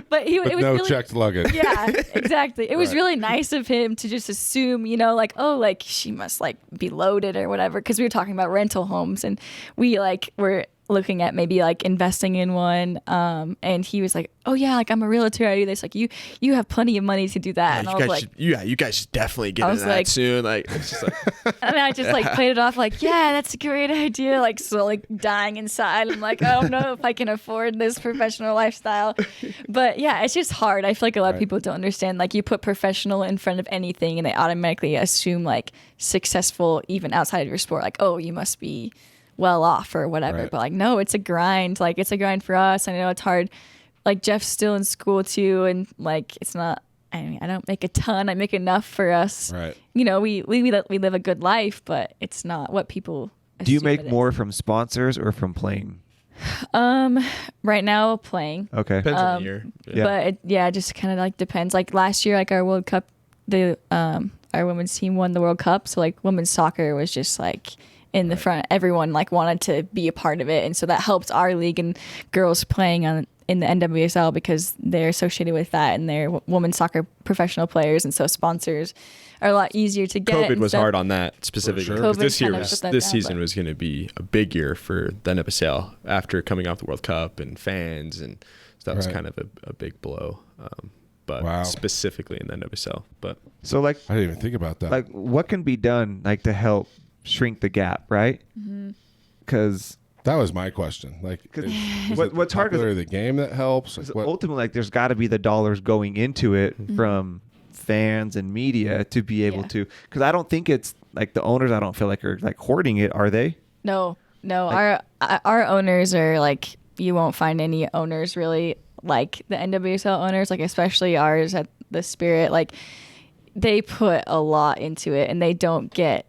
But it was no really, checked luggage. yeah, exactly. It was Right. really nice of him to just assume, you know, like, oh, like she must like be loaded or whatever, because we were talking about rental homes and we like were looking at maybe like investing in one, and he was like, oh yeah, like I'm a realtor, I do this, like you have plenty of money to do that. And I was like, you guys should definitely get I into was that like- soon. Like, it's just like, and I just like played it off like, yeah, that's a great idea, like slowly dying inside. I'm like, I don't know if I can afford this professional lifestyle. But yeah, it's just hard. I feel like a lot of people don't understand, like you put professional in front of anything and they automatically assume like successful even outside of your sport, like, oh, you must be well off or whatever. Right. But like, no, it's a grind. Like it's a grind for us. I know it's hard. Like Jeff's still in school too, and like it's not, I mean, I don't make a ton. I make enough for us. Right. You know, we live a good life, but it's not what people Do you assume make it is. more from sponsors or from playing? Right now playing. Okay. depends on the year. Yeah. But it just kind of like depends. Like last year, like our World Cup, our women's team won the World Cup, so like women's soccer was just like in the front. Everyone like wanted to be a part of it, and so that helps our league and girls playing in the NWSL because they're associated with that and they're women's soccer professional players, and so sponsors are a lot easier to get. COVID was hard on that specifically. sure. 'Cause COVID this year kind of was shut that this down, season but- was going to be a big year for the NWSL after coming off the World Cup and fans, and so that was Right. kind of a big blow. But Wow. specifically in the NWSL. But So like I didn't even think about that. like what can be done like to help shrink the gap, right? Because that was my question. Like, what's hard is- is the game that helps? Like, what- ultimately like there's got to be the dollars going into it from fans and media to be able Yeah. to, because I don't think it's like the owners, I don't feel like are like hoarding it, are they? No. Our owners are like, you won't find any owners really like the NWSL owners, like especially ours at the Spirit. Like they put a lot into it and they don't get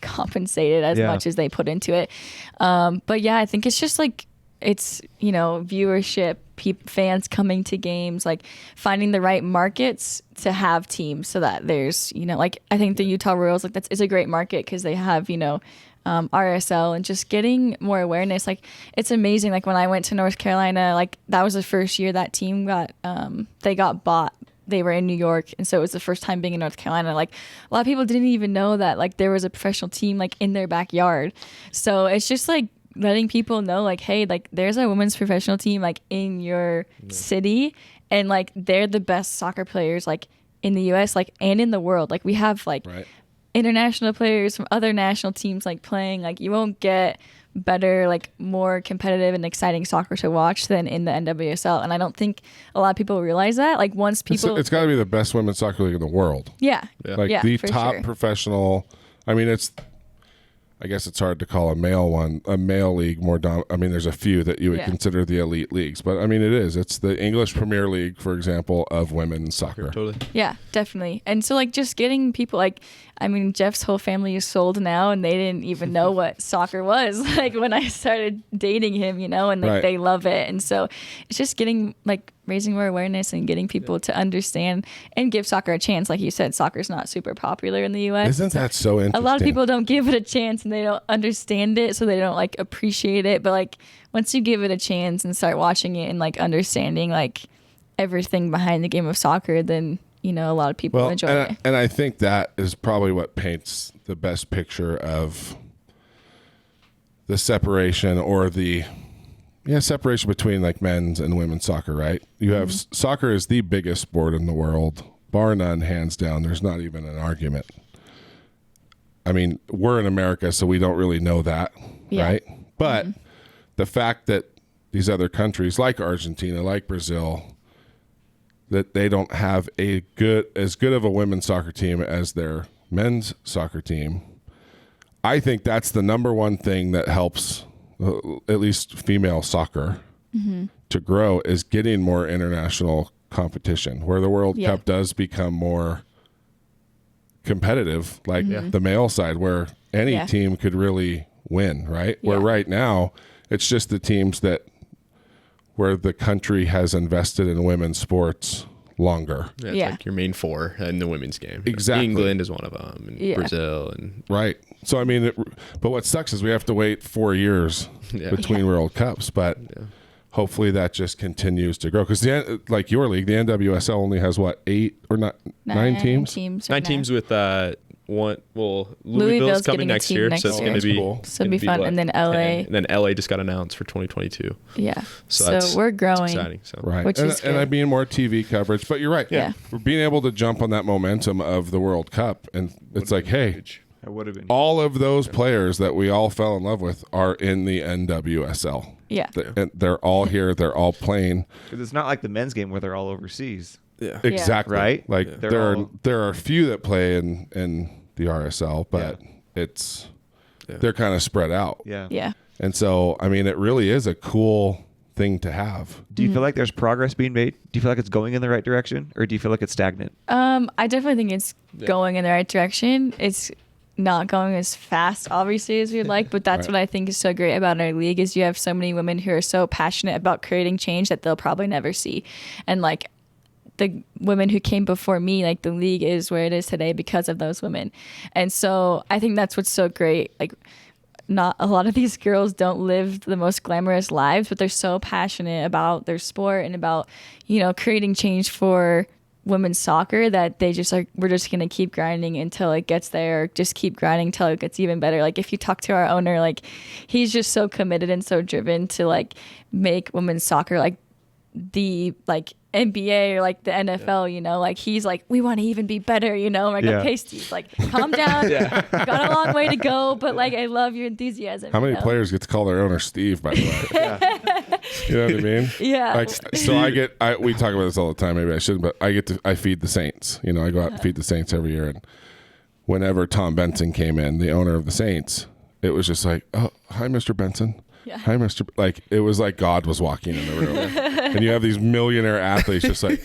compensated as Yeah. much as they put into it. But yeah, I think it's just like, it's, you know, viewership, fans coming to games, like finding the right markets to have teams so that there's, you know, like I think the Utah Royals, like is a great market because they have, you know, RSL and just getting more awareness. Like it's amazing. Like when I went to North Carolina, like that was the first year that team got, they got bought. They were in New York, and so it was the first time being in North Carolina. Like a lot of people didn't even know that like there was a professional team like in their backyard. So it's just like letting people know like, hey, like there's a women's professional team like in your city, and like they're the best soccer players like in the US like and in the world. Like we have like right. international players from other national teams like playing. Like you won't get better, like more competitive and exciting soccer to watch than in the NWSL, and I don't think a lot of people realize that. Like once people, It's got to be the best women's soccer league in the world. yeah, Like yeah, the for top sure. professional. I mean, I guess it's hard to call a male league more I mean, there's a few that you would Yeah. consider the elite leagues, but I mean, it is. It's the English Premier League, for example, of women's soccer. totally. Yeah, definitely. And so like just getting people, like I mean, Jeff's whole family is sold now, and they didn't even know what soccer was like when I started dating him, and like they love it. And so it's just getting like raising more awareness and getting people to understand and give soccer a chance. Like you said, soccer's not super popular in the U.S. Isn't that so interesting? A lot of people don't give it a chance and they don't understand it, so they don't like appreciate it. But like once you give it a chance and start watching it and like understanding like everything behind the game of soccer, then a lot of people enjoy it. And I think that is probably what paints the best picture of the separation or the separation between like men's and women's soccer, right? You have soccer is the biggest sport in the world, bar none, hands down. There's not even an argument. I mean, we're in America, so we don't really know that, right? But the fact that these other countries like Argentina, like Brazil, that they don't have as good of a women's soccer team as their men's soccer team. I think that's the number one thing that helps at least female soccer to grow is getting more international competition where the World Cup does become more competitive, like the male side where any team could really win, right? Where right now it's just the teams where the country has invested in women's sports longer. It's like your main four in the women's game. Exactly. England is one of them, and Brazil. And right. So, I mean, but what sucks is we have to wait 4 years between World Cups, but hopefully that just continues to grow. Because like your league, the NWSL only has what, 9 teams? 9 teams with one. Well, Louisville's coming next year, so it's going to be cool. So it'll be fun. And then LA. And then LA just got announced for 2022. Yeah. So we're growing. Exciting. So. Right. Which is good. And I mean more TV coverage. But you're right. Yeah. We're being able to jump on that momentum of the World Cup. And it's like, hey, That would have been all of those players that we all fell in love with are in the NWSL. Yeah. And they're all here. They're all playing. because it's not like the men's game where they're all overseas. Yeah. Exactly. Right? Like They're there are a few that play in the RSL, but they're kind of spread out. Yeah. Yeah. And so, I mean, it really is a cool thing to have. Do you feel like there's progress being made? Do you feel like it's going in the right direction, or do you feel like it's stagnant? I definitely think it's going in the right direction. It's not going as fast, obviously, as we'd like, but that's what I think is so great about our league is you have so many women who are so passionate about creating change that they'll probably never see. And like the women who came before me, like the league is where it is today because of those women. And so I think that's what's so great. Like not a lot of these girls don't live the most glamorous lives, but they're so passionate about their sport and about, creating change for women's soccer that they just like, we're just going to keep grinding until it gets there, or just keep grinding until it gets even better. Like if you talk to our owner, like he's just so committed and so driven to like make women's soccer like the like NBA or like the NFL, like he's like, we want to even be better, I'm like, okay, Steve, like calm down. You got a long way to go, but like I love your enthusiasm. How many players get to call their owner Steve, by the way? You know what I mean? Yeah. Like, so we talk about this all the time, maybe I shouldn't, but I feed the Saints. I go out and feed the Saints every year, and whenever Tom Benson came in, the owner of the Saints, it was just like, oh, hi, Mr. Benson. Yeah. Hi, Mr. Like it was like God was walking in the room, and you have these millionaire athletes just like,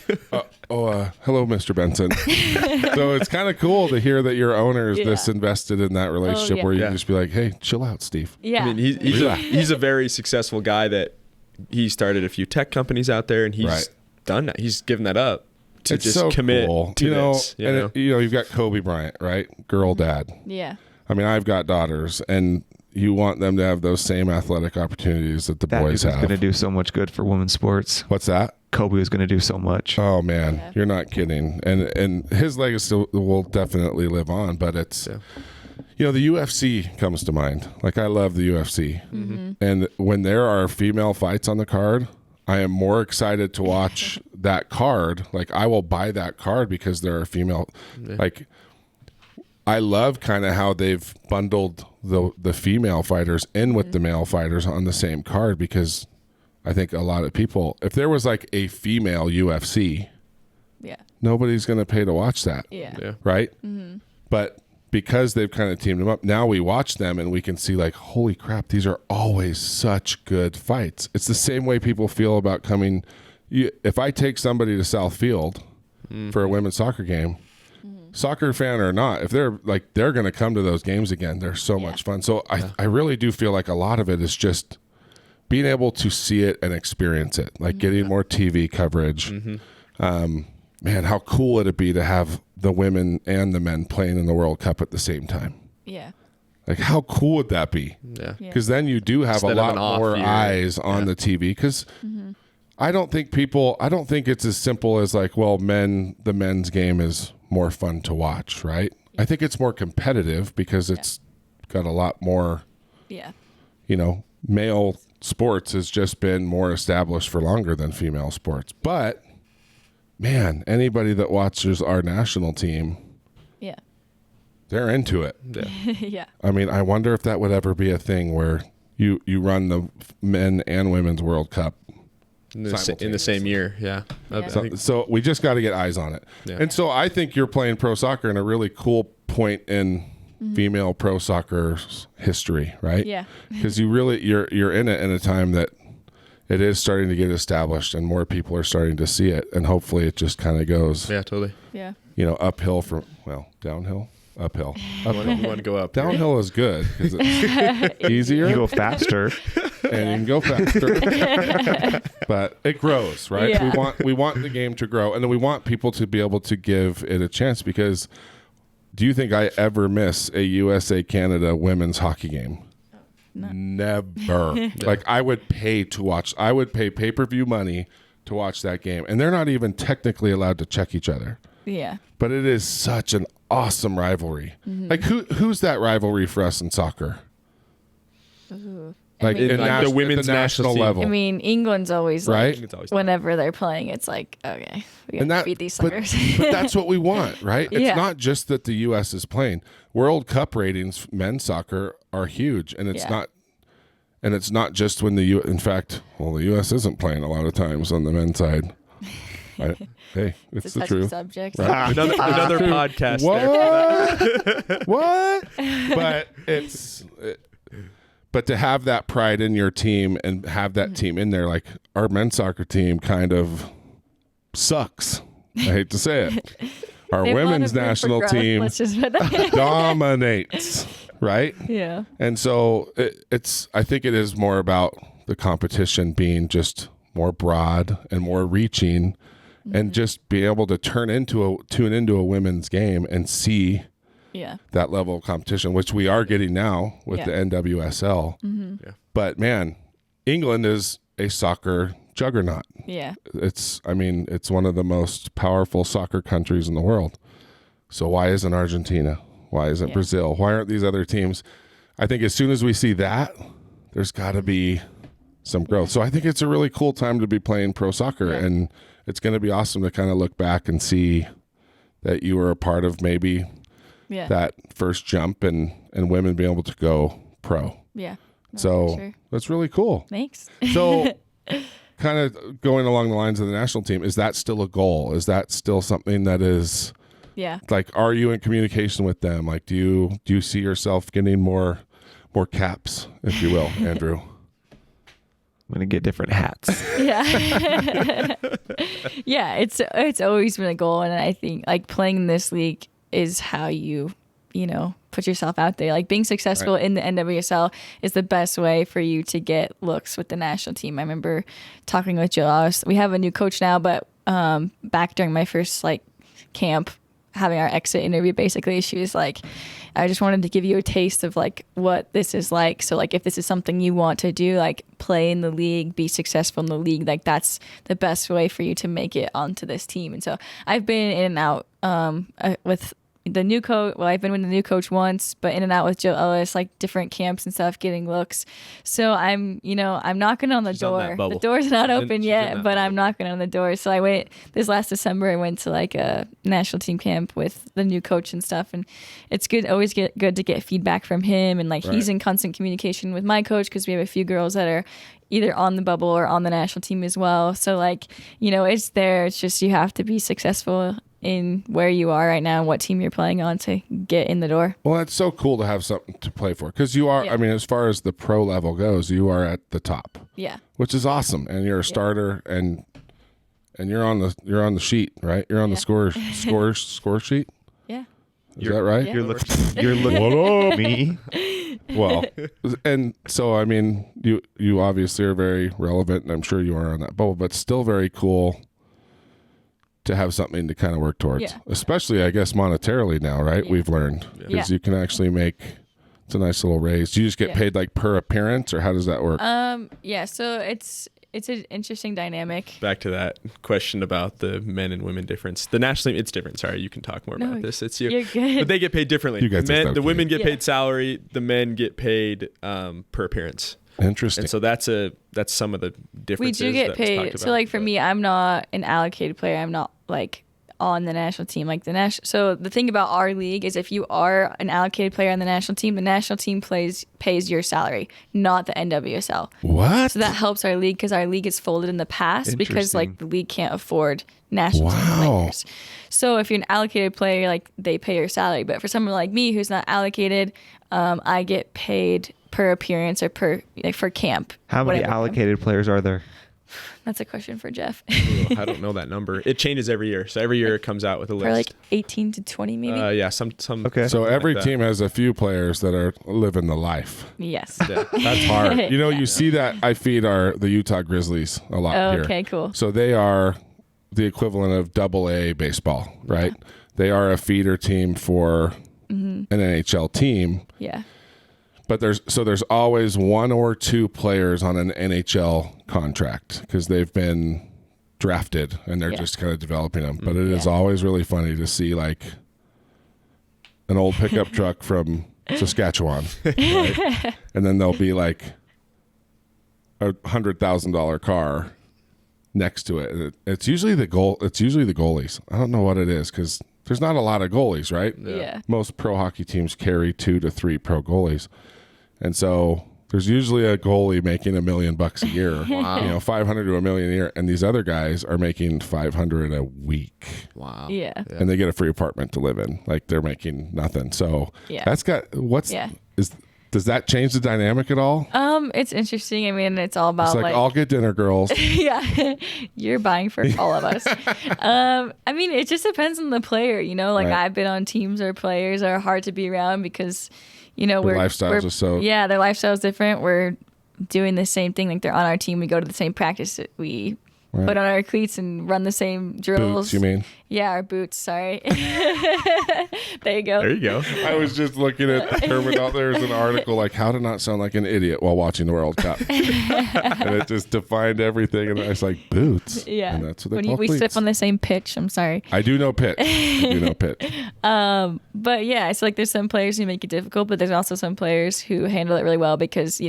hello, Mr. Benson. So it's kind of cool to hear that your owner is this invested in that relationship, where you can just be like, hey, chill out, Steve. Yeah. I mean, he's a very successful guy that he started a few tech companies out there, and he's done that. He's given that up to It's just so commit cool. to this. You've got Kobe Bryant, right? Girl dad. Yeah. I mean, I've got daughters, and you want them to have those same athletic opportunities that the boys have. That was going to do so much good for women's sports. What's that? Kobe was going to do so much. Oh man, you're not kidding. And his legacy will definitely live on. But it's, the UFC comes to mind. Like I love the UFC, and when there are female fights on the card, I am more excited to watch that card. Like I will buy that card because there are female. Like I love kind of how they've bundled the female fighters in with the male fighters on the same card, because I think a lot of people, if there was like a female UFC, nobody's going to pay to watch that. Right? Mm-hmm. But because they've kind of teamed them up, now we watch them and we can see like, holy crap, these are always such good fights. It's the same way people feel about if I take somebody to Southfield for a women's soccer game, soccer fan or not, if they're going to come to those games again, they're so much fun. So I really do feel like a lot of it is just being able to see it and experience it, like getting more TV coverage. Man, how cool would it be to have the women and the men playing in the World Cup at the same time? Yeah. Like, how cool would that be? Yeah. Because then you do have Instead a of an lot off more year. eyes on the TV. Because I don't think it's as simple as like, well, the men's game is more fun to watch, right? I think it's more competitive because it's got a lot more, male sports has just been more established for longer than female sports. But, man, anybody that watches our national team, they're into it. Yeah. I mean, I wonder if that would ever be a thing where you run the men and women's World Cup in the same year. Yeah. So we just got to get eyes on it. Yeah. And so I think you're playing pro soccer in a really cool point in female pro soccer history, right? Yeah. Because you're in it in a time that it is starting to get established and more people are starting to see it, and hopefully it just kind of goes totally uphill downhill. Uphill. You want to go up. Downhill is good because it's easier. You go faster. And you can go faster. But it grows, right? Yeah. We want the game to grow, and then we want people to be able to give it a chance, because do you think I ever miss a USA Canada women's hockey game? No. Never. Like, I would pay pay-per-view money to watch that game, and they're not even technically allowed to check each other. Yeah. But it is such an awesome rivalry. Like, who's that rivalry for us in soccer? Like, the women's national level. I mean, England's always right. Whenever they're playing, it's like, okay, we got to beat these suckers. But that's what we want, right? It's not just that the U.S. is playing. World Cup ratings, men's soccer, are huge, and it's not. And it's not just when the U.S. isn't playing a lot of times on the men's side. Hey, it's the truth. Subject. Right? Another podcast. What? But to have that pride in your team and have that team in there, like our men's soccer team kind of sucks. I hate to say it. Our women's national team dominates, right? Yeah. And so I think it is more about the competition being just more broad and more reaching, and just be able to tune into a women's game and see that level of competition, which we are getting now with the NWSL. But man, England is a soccer juggernaut. Yeah. It's one of the most powerful soccer countries in the world. So why isn't Argentina? Why isn't Brazil? Why aren't these other teams? I think as soon as we see that, there's got to be some growth. So I think it's a really cool time to be playing pro soccer, and it's going to be awesome to kind of look back and see that you were a part of maybe that first jump and women being able to go pro. Yeah. No, so that's really cool. Thanks. So kind of going along the lines of the national team, is that still a goal? Is that still something that is like, are you in communication with them? Like, do you see yourself getting more caps, if you will, Andrew? I'm gonna get different hats. Yeah, it's always been a goal, and I think like playing in this league is how you put yourself out there. Like being successful in the NWSL is the best way for you to get looks with the national team. I remember talking with Jill. We have a new coach now, but back during my first camp, having our exit interview, basically she was like, I just wanted to give you a taste of what this is like. So if this is something you want to do, play in the league, be successful in the league, that's the best way for you to make it onto this team. And so I've been in and out with the new coach. Well, I've been with the new coach once, but in and out with Jill Ellis, different camps and stuff, getting looks. So I'm knocking on the door. The door's not open yet, but I'm knocking on the door. So I went this last December. I went to a national team camp with the new coach and stuff, and it's good. Always good to get feedback from him, and he's in constant communication with my coach because we have a few girls that are either on the bubble or on the national team as well. So it's there. It's just you have to be successful in where you are right now and what team you're playing on to get in the door. Well, it's so cool to have something to play for, because you are, as far as the pro level goes, you are at the top. Yeah. Which is awesome. And you're a starter and you're on the sheet, right? You're on the score sheet. Yeah. Is that right? Yeah. You're looking at me. Well, and so, I mean, you obviously are very relevant, and I'm sure you are on that bubble, but still very cool to have something to kind of work towards, especially, I guess, monetarily now, right? Yeah. We've learned because you can actually make, it's a nice little raise. Do you just get paid like per appearance, or how does that work? Yeah, so it's an interesting dynamic. Back to that question about the men and women difference. The national team, it's different. Sorry, you can talk more about this. It's you. You're good. But they get paid differently. You guys the women get paid salary. The men get paid per appearance. Interesting. And so that's some of the differences. We do get paid. So like for me, I'm not an allocated player. I'm not like on the national team. Like so the thing about our league is if you are an allocated player on the national team pays your salary, not the NWSL. What? So that helps our league because our league is folded in the past because like the league can't afford national team players. So if you're an allocated player, like they pay your salary. But for someone like me who's not allocated, I get paid per appearance or for camp. How many allocated players are there? That's a question for Jeff. I don't know that number. It changes every year. So every year it comes out with a list. For like 18 to 20 maybe? Yeah, some. Okay. So every like team has a few players that are living the life. Yes. Yeah. That's hard. You know, you see that. I feed the Utah Grizzlies a lot here. Okay, cool. So they are the equivalent of AA baseball, right? Yeah. They are a feeder team for an NHL team. Yeah. But there's always one or two players on an NHL contract because they've been drafted and they're just kind of developing them. But it is always really funny to see like an old pickup truck from Saskatchewan, right? And then there'll be like a $100,000 car next to it. It's usually the goalies. I don't know what it is because there's not a lot of goalies, right? Yeah. Most pro hockey teams carry 2 to 3 pro goalies. And so there's usually a goalie making $1 million a year, Wow. 500 to $1 million a year. And these other guys are making 500 a week. Wow. Yeah. And they get a free apartment to live in. Like they're making nothing. So that's does that change the dynamic at all? It's interesting. I mean, it's all about It's like I'll get dinner, girls. Yeah. You're buying for all of us. I mean, it just depends on the player, like I've been on teams where players are hard to be around because their lifestyles are so their lifestyle is different. We're doing the same thing. Like they're on our team. We go to the same practice. We put on our cleats and run the same drills. Boots, you mean? Yeah, our boots. Sorry. There you go. There you go. I was just looking at the terminology. There's an article like how to not sound like an idiot while watching the World Cup, and it just defined everything. And I was like, boots. Yeah. And that's what they when call we cleats. slip on the same pitch. I'm sorry. I do know pitch. But yeah, it's like there's some players who make it difficult, but there's also some players who handle it really well because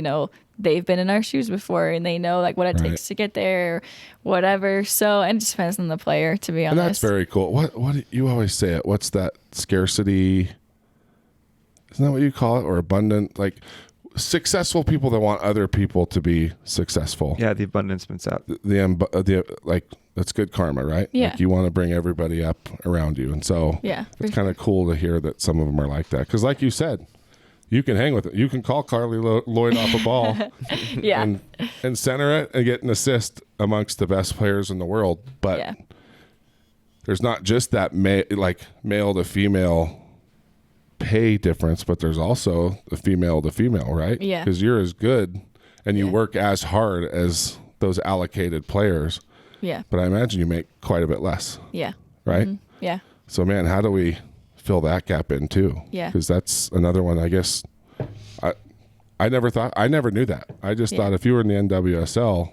they've been in our shoes before and they know like what it takes to get there, or whatever. So it just depends on the player, to be honest. And that's very cool. What you always say it? What's that scarcity? Isn't that what you call it? Or abundant? Like successful people that want other people to be successful. Yeah, the abundance spins out. That's good karma, right? Yeah. Like you want to bring everybody up around you, and so it's kind of cool to hear that some of them are like that. Because like you said, you can hang with it. You can call Carly Lloyd off a ball, and center it and get an assist amongst the best players in the world. But there's not just that male to female pay difference, but there's also the female to female, right? Yeah. Because you're as good and you work as hard as those allocated players. Yeah. But I imagine you make quite a bit less. Yeah. Right? Mm-hmm. Yeah. So, man, how do we fill that gap in too? Yeah. Because that's another one, I guess. I never knew that. I just thought if you were in the NWSL,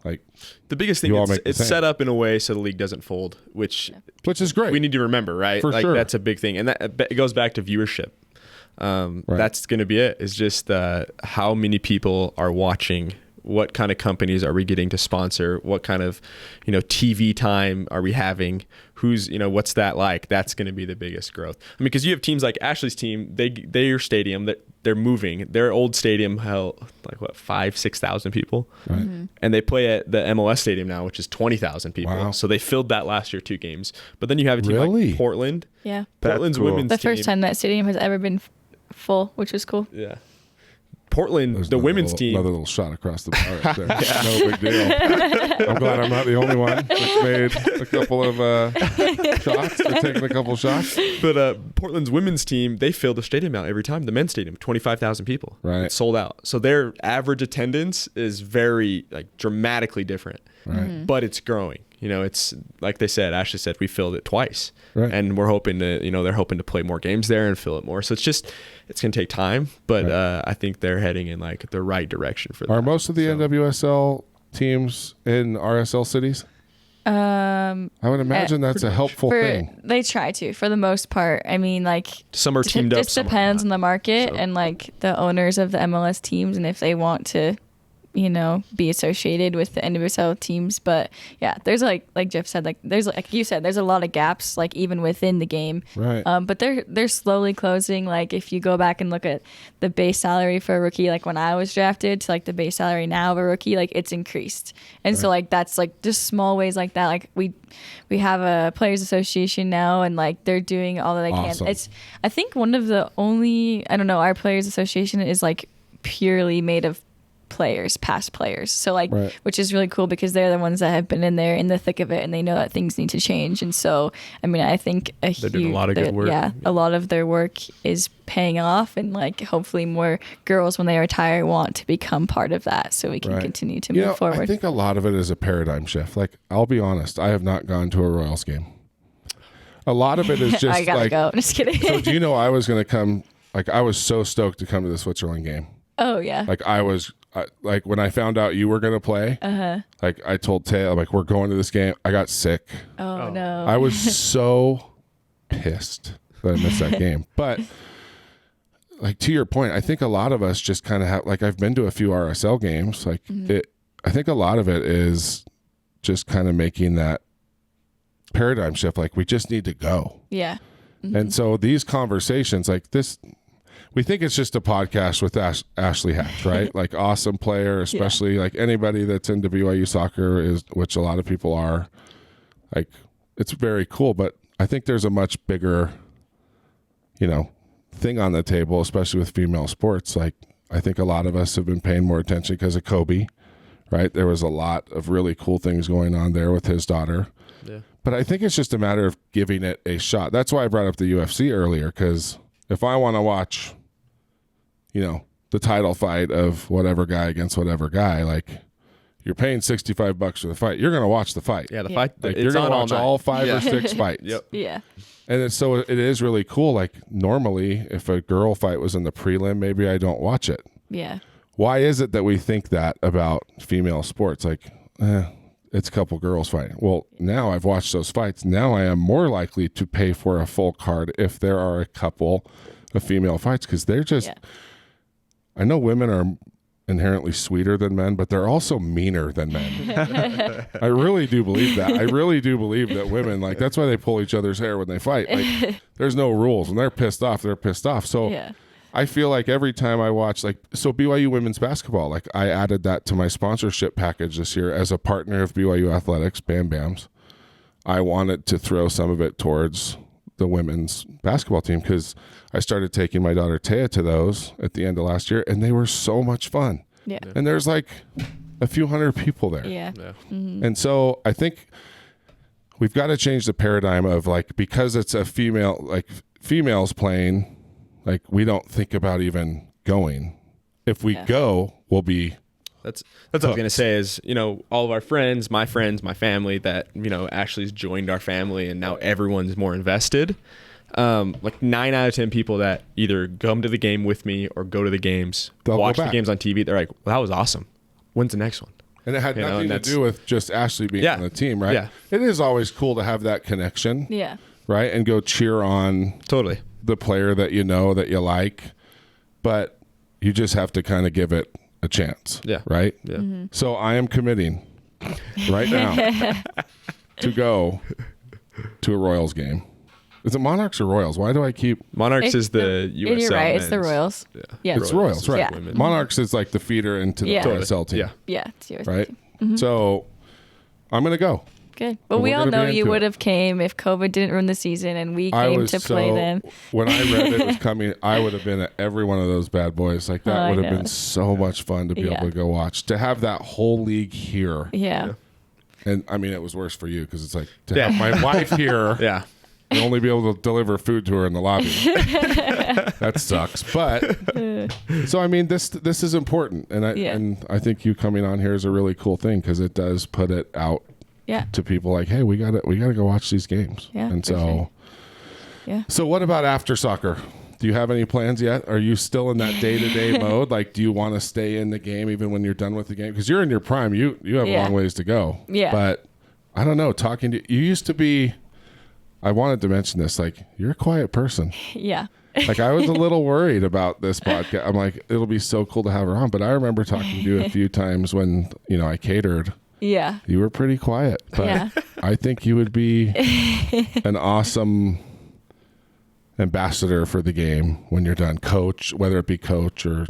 like the biggest thing is it's set up in a way so the league doesn't fold, which is great. We need to remember, right? For sure. That's a big thing, and it goes back to viewership. That's going to be it. It's just how many people are watching. What kind of companies are we getting to sponsor? What kind of, TV time are we having? Who's, what's that like? That's going to be the biggest growth. I mean, because you have teams like Ashley's team, their stadium, that they're moving. Their old stadium held 5,000-6,000 people, right. And they play at the MLS stadium now, which is 20,000 people. Wow. So they filled that last year 2 games. But then you have a team like Portland. Yeah. Portland's women's the team. first time that stadium has ever been full, which was cool. Yeah. Portland, There's the women's team. Another little shot across the bar right there. No big deal. I'm glad I'm not the only one that's made a couple of shots or taken a couple shots. But Portland's women's team, they fill the stadium out every time. The men's stadium, 25,000 people. Right. It's sold out. So their average attendance is very dramatically different. Right. But it's growing. It's like they said, Ashley said, we filled it twice. Right. And we're hoping to, they're hoping to play more games there and fill it more. So it's going to take time, but right. I think they're heading in the right direction for that. Are most of the NWSL teams in RSL cities? I would imagine that's a helpful thing. They try to, for the most part. I mean, some are teamed up. It just depends on the market and the owners of the MLS teams and if they want to, be associated with the NWSL teams. But yeah, there's like Jeff said, there's like you said, there's a lot of gaps even within the game. Right. But they're slowly closing. If you go back and look at the base salary for a rookie, when I was drafted to the base salary now of a rookie, it's increased. And right. So that's just small ways like that. We have a players association now, and they're doing all that they awesome. can. I think one of the only, our players association is purely made of past players, so right. which is really cool because they're the ones that have been in there in the thick of it and they know that things need to change. And so I think they're doing a lot of good work. A lot of their work is paying off, and hopefully more girls when they retire want to become part of that so we can right. continue to move forward. I think a lot of it is a paradigm shift. I'll be honest, I have not gone to a Royals game. A lot of it is just I gotta go. I'm just kidding. So do you know I was going to come, I was so stoked to come to the Switzerland game. Oh yeah. I was when I found out you were going to play, I told Tay, we're going to this game. I got sick. Oh no. I was so pissed that I missed that game. But to your point, I think a lot of us just kind of have, I've been to a few RSL games. I think a lot of it is just kind of making that paradigm shift. We just need to go. Yeah. Mm-hmm. And so these conversations this, we think it's just a podcast with Ashley Hatch, right? Awesome player, especially anybody that's into BYU soccer which a lot of people are. It's very cool, but I think there's a much bigger, thing on the table, especially with female sports. I think a lot of us have been paying more attention because of Kobe, right? There was a lot of really cool things going on there with his daughter. Yeah. But I think it's just a matter of giving it a shot. That's why I brought up the UFC earlier, because if I want to watch, the title fight of whatever guy against whatever guy, you're paying $65 for the fight. You're going to watch the fight. Yeah, the fight. You're going to watch all 5 or 6 fights. Yep. Yeah. And it is really cool. Normally, if a girl fight was in the prelim, maybe I don't watch it. Yeah. Why is it that we think that about female sports? It's a couple girls fighting. Well, now I've watched those fights. Now I am more likely to pay for a full card if there are a couple of female fights, because they're just... Yeah. I know women are inherently sweeter than men, but they're also meaner than men. I really do believe that. I really do believe that women, that's why they pull each other's hair when they fight. There's no rules. When they're pissed off, they're pissed off. So yeah. I feel every time I watch, BYU women's basketball, I added that to my sponsorship package this year as a partner of BYU Athletics, Bam Bams. I wanted to throw some of it towards the women's basketball team because I started taking my daughter Taya to those at the end of last year, and they were so much fun. Yeah. And there's a few hundred people there. Yeah. Mm-hmm. And so I think we've got to change the paradigm of because it's a female, females playing, we don't think about even going. If we go, we'll be... That's what I was going to say is, all of our friends, my family that, Ashley's joined our family and now everyone's more invested. 9 out of 10 people that either come to the game with me or go to the games, watch the games on TV, they're like, well, that was awesome. When's the next one? And it had nothing to do with just Ashley being on the team, right? Yeah. It is always cool to have that connection. Yeah. Right? And go cheer on totally the player that that you like. But you just have to kind of give it a chance. Yeah. Right? Yeah. Mm-hmm. So I am committing right now to go to a Royals game. Is it Monarchs or Royals? Why do I keep... Monarchs is the USL. You're right. men's. It's the Royals. Yeah. It's Royals, right. Yeah. Monarchs is the feeder into the USL team. Yeah. Yeah. It's yours. Right? Mm-hmm. So I'm going to go. Good. But we all know you would have came if COVID didn't ruin the season and we came to play then. When I read it was coming, I would have been at every one of those bad boys. Like that would have been so much fun to be able to go watch. To have that whole league here. Yeah. And I mean, it was worse for you because it's like to have my wife here. Yeah. And only be able to deliver food to her in the lobby. That sucks. But so I mean, this is important, and I think you coming on here is a really cool thing because it does put it out to people like, hey, we gotta go watch these games. Yeah. And so, So what about after soccer? Do you have any plans yet? Are you still in that day-to-day mode? Like, do you want to stay in the game even when you're done with the game? Because you're in your prime. You have a long ways to go. Yeah. But I don't know. Talking to you used to be. I wanted to mention this. Like, you're a quiet person. Yeah. Like, I was a little worried about this podcast. I'm like, it'll be so cool to have her on. But I remember talking to you a few times when, I catered. Yeah. You were pretty quiet. But I think you would be an awesome ambassador for the game when you're done. Coach, whether it be coach or,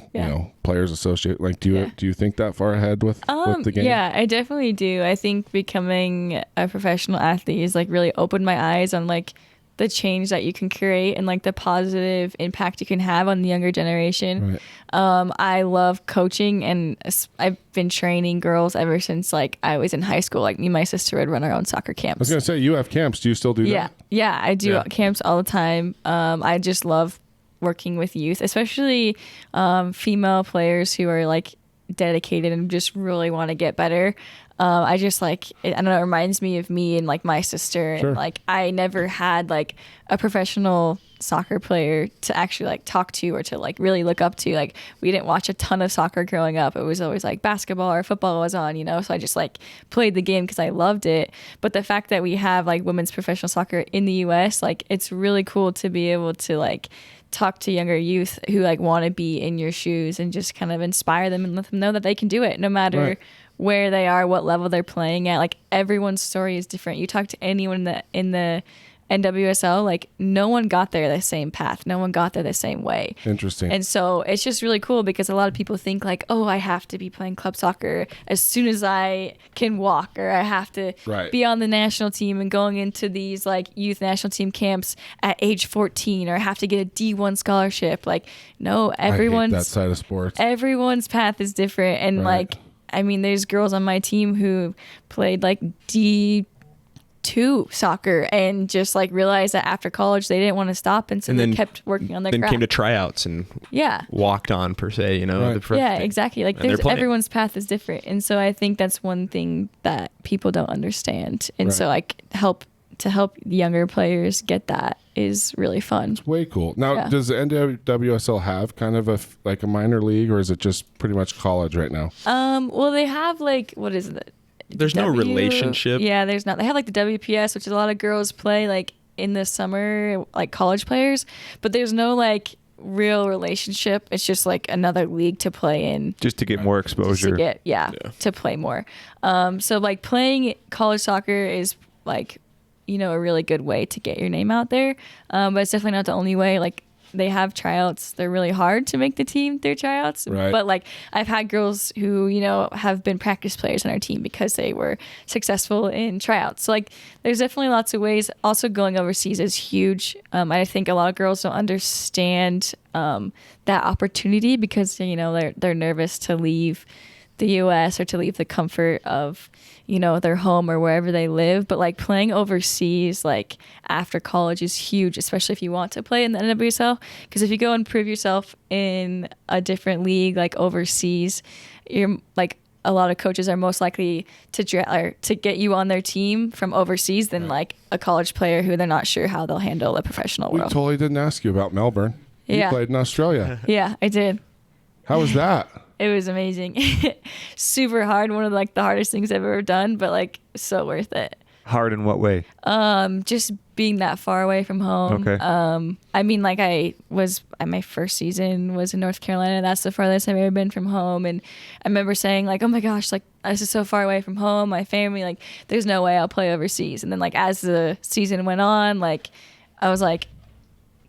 players associate. Like, do you think that far ahead with the game? Yeah, I definitely do. I think becoming a professional athlete has like really opened my eyes on like the change that you can create and like the positive impact you can have on the younger generation. Right. I love coaching, and I've been training girls ever since like I was in high school. Like me and my sister would run our own soccer camps. I was going to say, you have camps. Do you still do that? Yeah, I do camps all the time. I just love working with youth, especially female players who are like dedicated and just really want to get better. I just like, I don't know, it reminds me of me and like my sister. Sure. And like, I never had like a professional soccer player to actually like talk to or to like really look up to. Like, we didn't watch a ton of soccer growing up. It was always like basketball or football was on, so I just like played the game because I loved it. But the fact that we have like women's professional soccer in the US, like it's really cool to be able to like talk to younger youth who like want to be in your shoes and just kind of inspire them and let them know that they can do it no matter where they are, what level they're playing at. Like, everyone's story is different. You talk to anyone in the NWSL, like no one got there the same path. No one got there the same way. Interesting. And so it's just really cool because a lot of people think like, oh, I have to be playing club soccer as soon as I can walk, or I have to be on the national team and going into these like youth national team camps at age 14, or I have to get a D1 scholarship. Like, no, everyone's, I hate that side of sports. Everyone's path is different. And like, I mean, there's girls on my team who played like D2 soccer and just like realized that after college they didn't want to stop, and so they kept working on their craft. Then came to tryouts and walked on per se, exactly. Like, there's everyone's path is different, and so I think that's one thing that people don't understand, and so like to help younger players get that is really fun. It's way cool. Now, does the NWSL have kind of a minor league, or is it just pretty much college right now? Well, they have like, what is it? There's no relationship. Yeah, there's not. They have like the WPS, which a lot of girls play like in the summer, like college players, but there's no like real relationship. It's just like another league to play in. Just to get more exposure. To play more. So like playing college soccer is like, a really good way to get your name out there. But it's definitely not the only way. Like, they have tryouts. They're really hard to make the team through tryouts. Right. But like, I've had girls who, have been practice players on our team because they were successful in tryouts. So like, there's definitely lots of ways. Also, going overseas is huge. I think a lot of girls don't understand that opportunity because, they're nervous to leave the US or to leave the comfort of, their home or wherever they live. But like, playing overseas, like after college, is huge, especially if you want to play in the NWSL. Because if you go and prove yourself in a different league, like overseas, you're like, a lot of coaches are most likely to get you on their team from overseas than like a college player who they're not sure how they'll handle the professional world. We totally didn't ask you about Melbourne. You played in Australia. Yeah, I did. How was that? It was amazing. Super hard. One of like the hardest things I've ever done, but like so worth it. Hard in what way? Just being that far away from home. Okay. I mean, like my first season was in North Carolina. That's the farthest I've ever been from home. And I remember saying like, oh my gosh, like this is so far away from home, my family, like there's no way I'll play overseas. And then like as the season went on, like I was like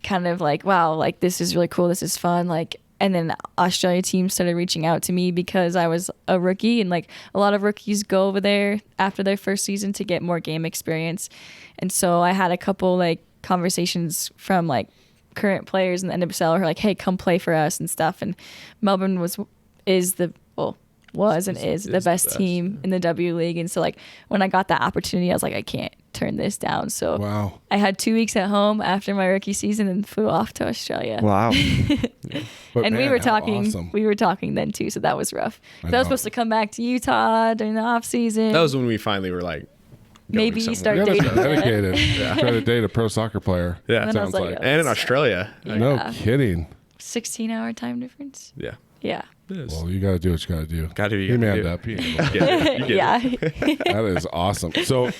kind of like, wow, like this is really cool. This is fun. Like And then Australia teams started reaching out to me because I was a rookie, and like a lot of rookies go over there after their first season to get more game experience. And so I had a couple like conversations from like current players in the NWSL who are like, hey, come play for us and stuff. And Melbourne is the best team in the W League. And so like when I got that opportunity, I was like, I can't turn this down. So wow. I had 2 weeks at home after my rookie season and flew off to Australia. Wow. And we were talking then too, so that was rough. I was supposed to come back to Utah during the off season. That was when we finally were like, maybe start You dating. dedicated. Try to date a pro soccer player. Yeah, And sounds like. and in Australia. Yeah. No kidding. 16-hour time difference. Yeah. Yeah. Well, you got to do what you got to do. Got to He manned up. He ain't gonna- Yeah. That is awesome. So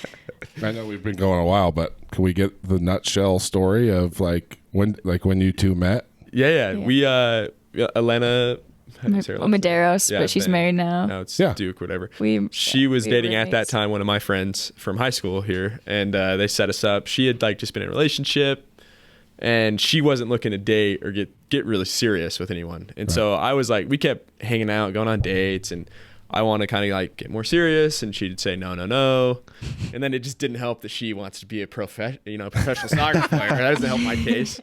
I know we've been going a while, but can we get the nutshell story of when you two met? Yeah. We Elena Medeiros, but she's married now. No, it's Yeah. Duke, whatever. She was dating at that time one of my friends from high school here, and they set us up. She had like just been in a relationship, and she wasn't looking to date or get really serious with anyone. And so I was like, we kept hanging out, going on dates, and I want to kind of like get more serious, and she'd say no. And then it just didn't help that she wants to be a professional soccer player. That doesn't help my case.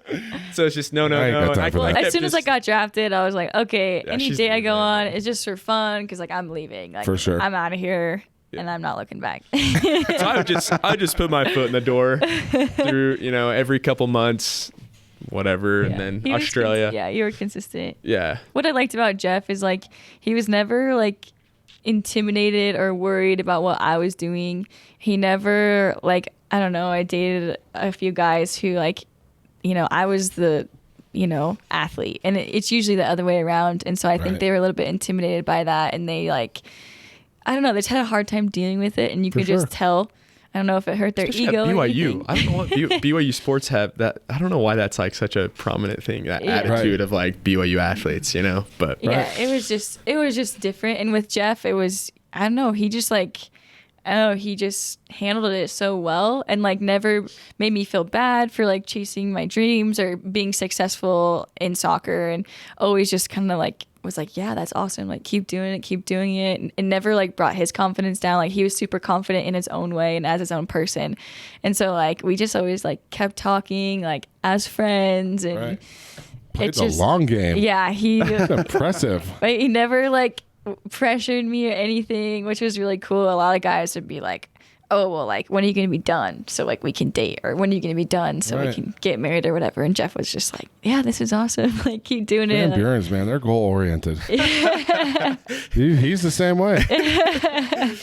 So it's just no. ain't got time for that. As soon as I got drafted, I was like, okay, Yeah, any she's date I leaving, go on, man. it's just for fun because like I'm leaving. Like, For sure. I'm out of here. And I'm not looking back. So I would just put my foot in the door through, every couple months, whatever, and then He was Australia. yeah, you were consistent. Yeah. What I liked about Jeff is like he was never like intimidated or worried about what I was doing. He never like, I don't know, I dated a few guys who like, I was the athlete, and it's usually the other way around. And so I think they were a little bit intimidated by that, and they like, I don't know, they just had a hard time dealing with it, and you could just tell. I don't know if it hurt their Especially ego. at or BYU. anything. I don't know what BYU sports have that. I don't know why that's like such a prominent thing. That attitude of like BYU athletes, But Yeah, it was just different. And with Jeff, it was, I don't know, he just handled it so well, and like never made me feel bad for like chasing my dreams or being successful in soccer, and always just kind of like was like, yeah, that's awesome, like keep doing it, and never like brought his confidence down. Like he was super confident in his own way and as his own person, and so like we just always like kept talking like as friends, and Played the long game. yeah, That's impressive. but he never like pressured me or anything, which was really cool. A lot of guys would be like, oh, well, like, when are you going to be done so like we can date, or when are you going to be done so we can get married or whatever. And Jeff was just like, yeah, this is awesome. Like, keep doing it. Buren's, man, they're goal oriented. He's the same way.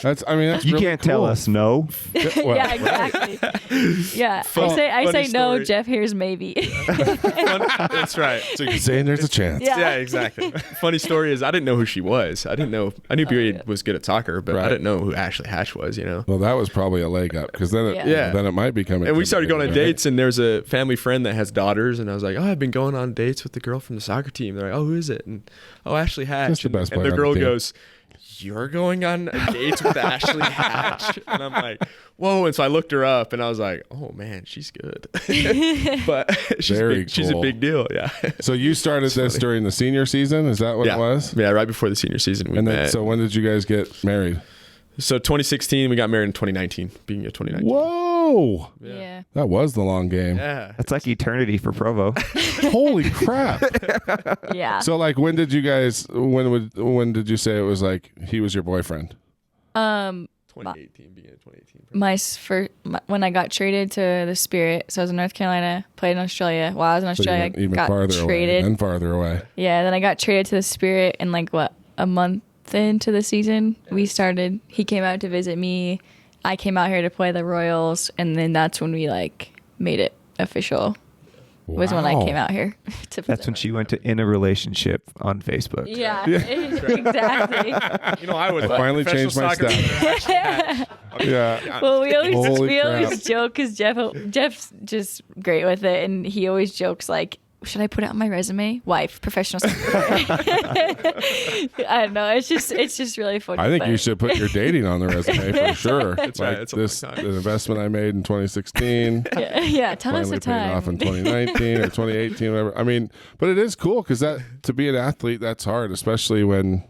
That's You really can't tell cool. us no. Well, Yeah, exactly. Yeah, I say no. story. Jeff hears maybe. that's right. So you're saying there's a chance. Yeah. Yeah, exactly. Funny story is I didn't know who she was. I knew BYU was good at soccer, but I didn't know who Ashley Hatch was. Well, that was probably a leg up, because then then it might become. And we started going on dates, and there's a family friend that has daughters, and I was like, oh, I've been going on dates with the girl from the soccer team. They're like, oh, who is it? And Ashley Hatch. Just the best and player the on girl the team. goes, you're going on a date with Ashley Hatch? And I'm like, whoa. And so I looked her up, and I was like, oh man, she's good. But she's a cool. big deal. Yeah. So you started this during the senior season? Is that what it was? Yeah, right before the senior season we And met. then, so when did you guys get married? So 2016, we got married in 2019, beginning of 2019. Whoa, Yeah. that was the long game. Yeah. That's like eternity for Provo. Holy crap! Yeah. So like, when did you guys? When did you say it was like he was your boyfriend? 2018, beginning of 2018. When I got traded to the Spirit, so I was in North Carolina, played in Australia. While I was in So you Australia, went even got farther away, traded. and farther away. Yeah, then I got traded to the Spirit, and like a month into the season, he came out to visit me. I came out here to play the Royals, and then that's when we like made it official. Was when I Wow. came out here to That's when she went to In a Relationship on Facebook. Yeah, exactly. I was finally changed my style. Yeah. Well, we Holy always crap. joke because Jeff's just great with it, and he always jokes like should I put it on my resume? Wife, professional secretary. I don't know. It's just really funny. I think you should put your dating on the resume for sure. That's like right. It's this, the investment I made in 2016. Yeah, tell us Finally the paying time. off in 2019 or 2018, whatever. I mean, but it is cool because to be an athlete, that's hard, especially when,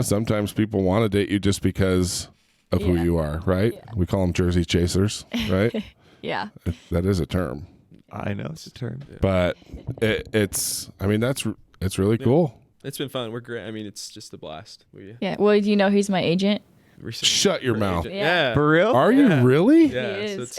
sometimes people want to date you just because of who you are, right? Yeah. We call them jersey chasers, right? Yeah. That is a term. I know it's a term. But it's really cool. It's been fun. We're great. I mean, it's just a blast. Yeah. Well, do you know he's my agent? Shut your mouth. Yeah. For real? Are you really? Yeah. He So is.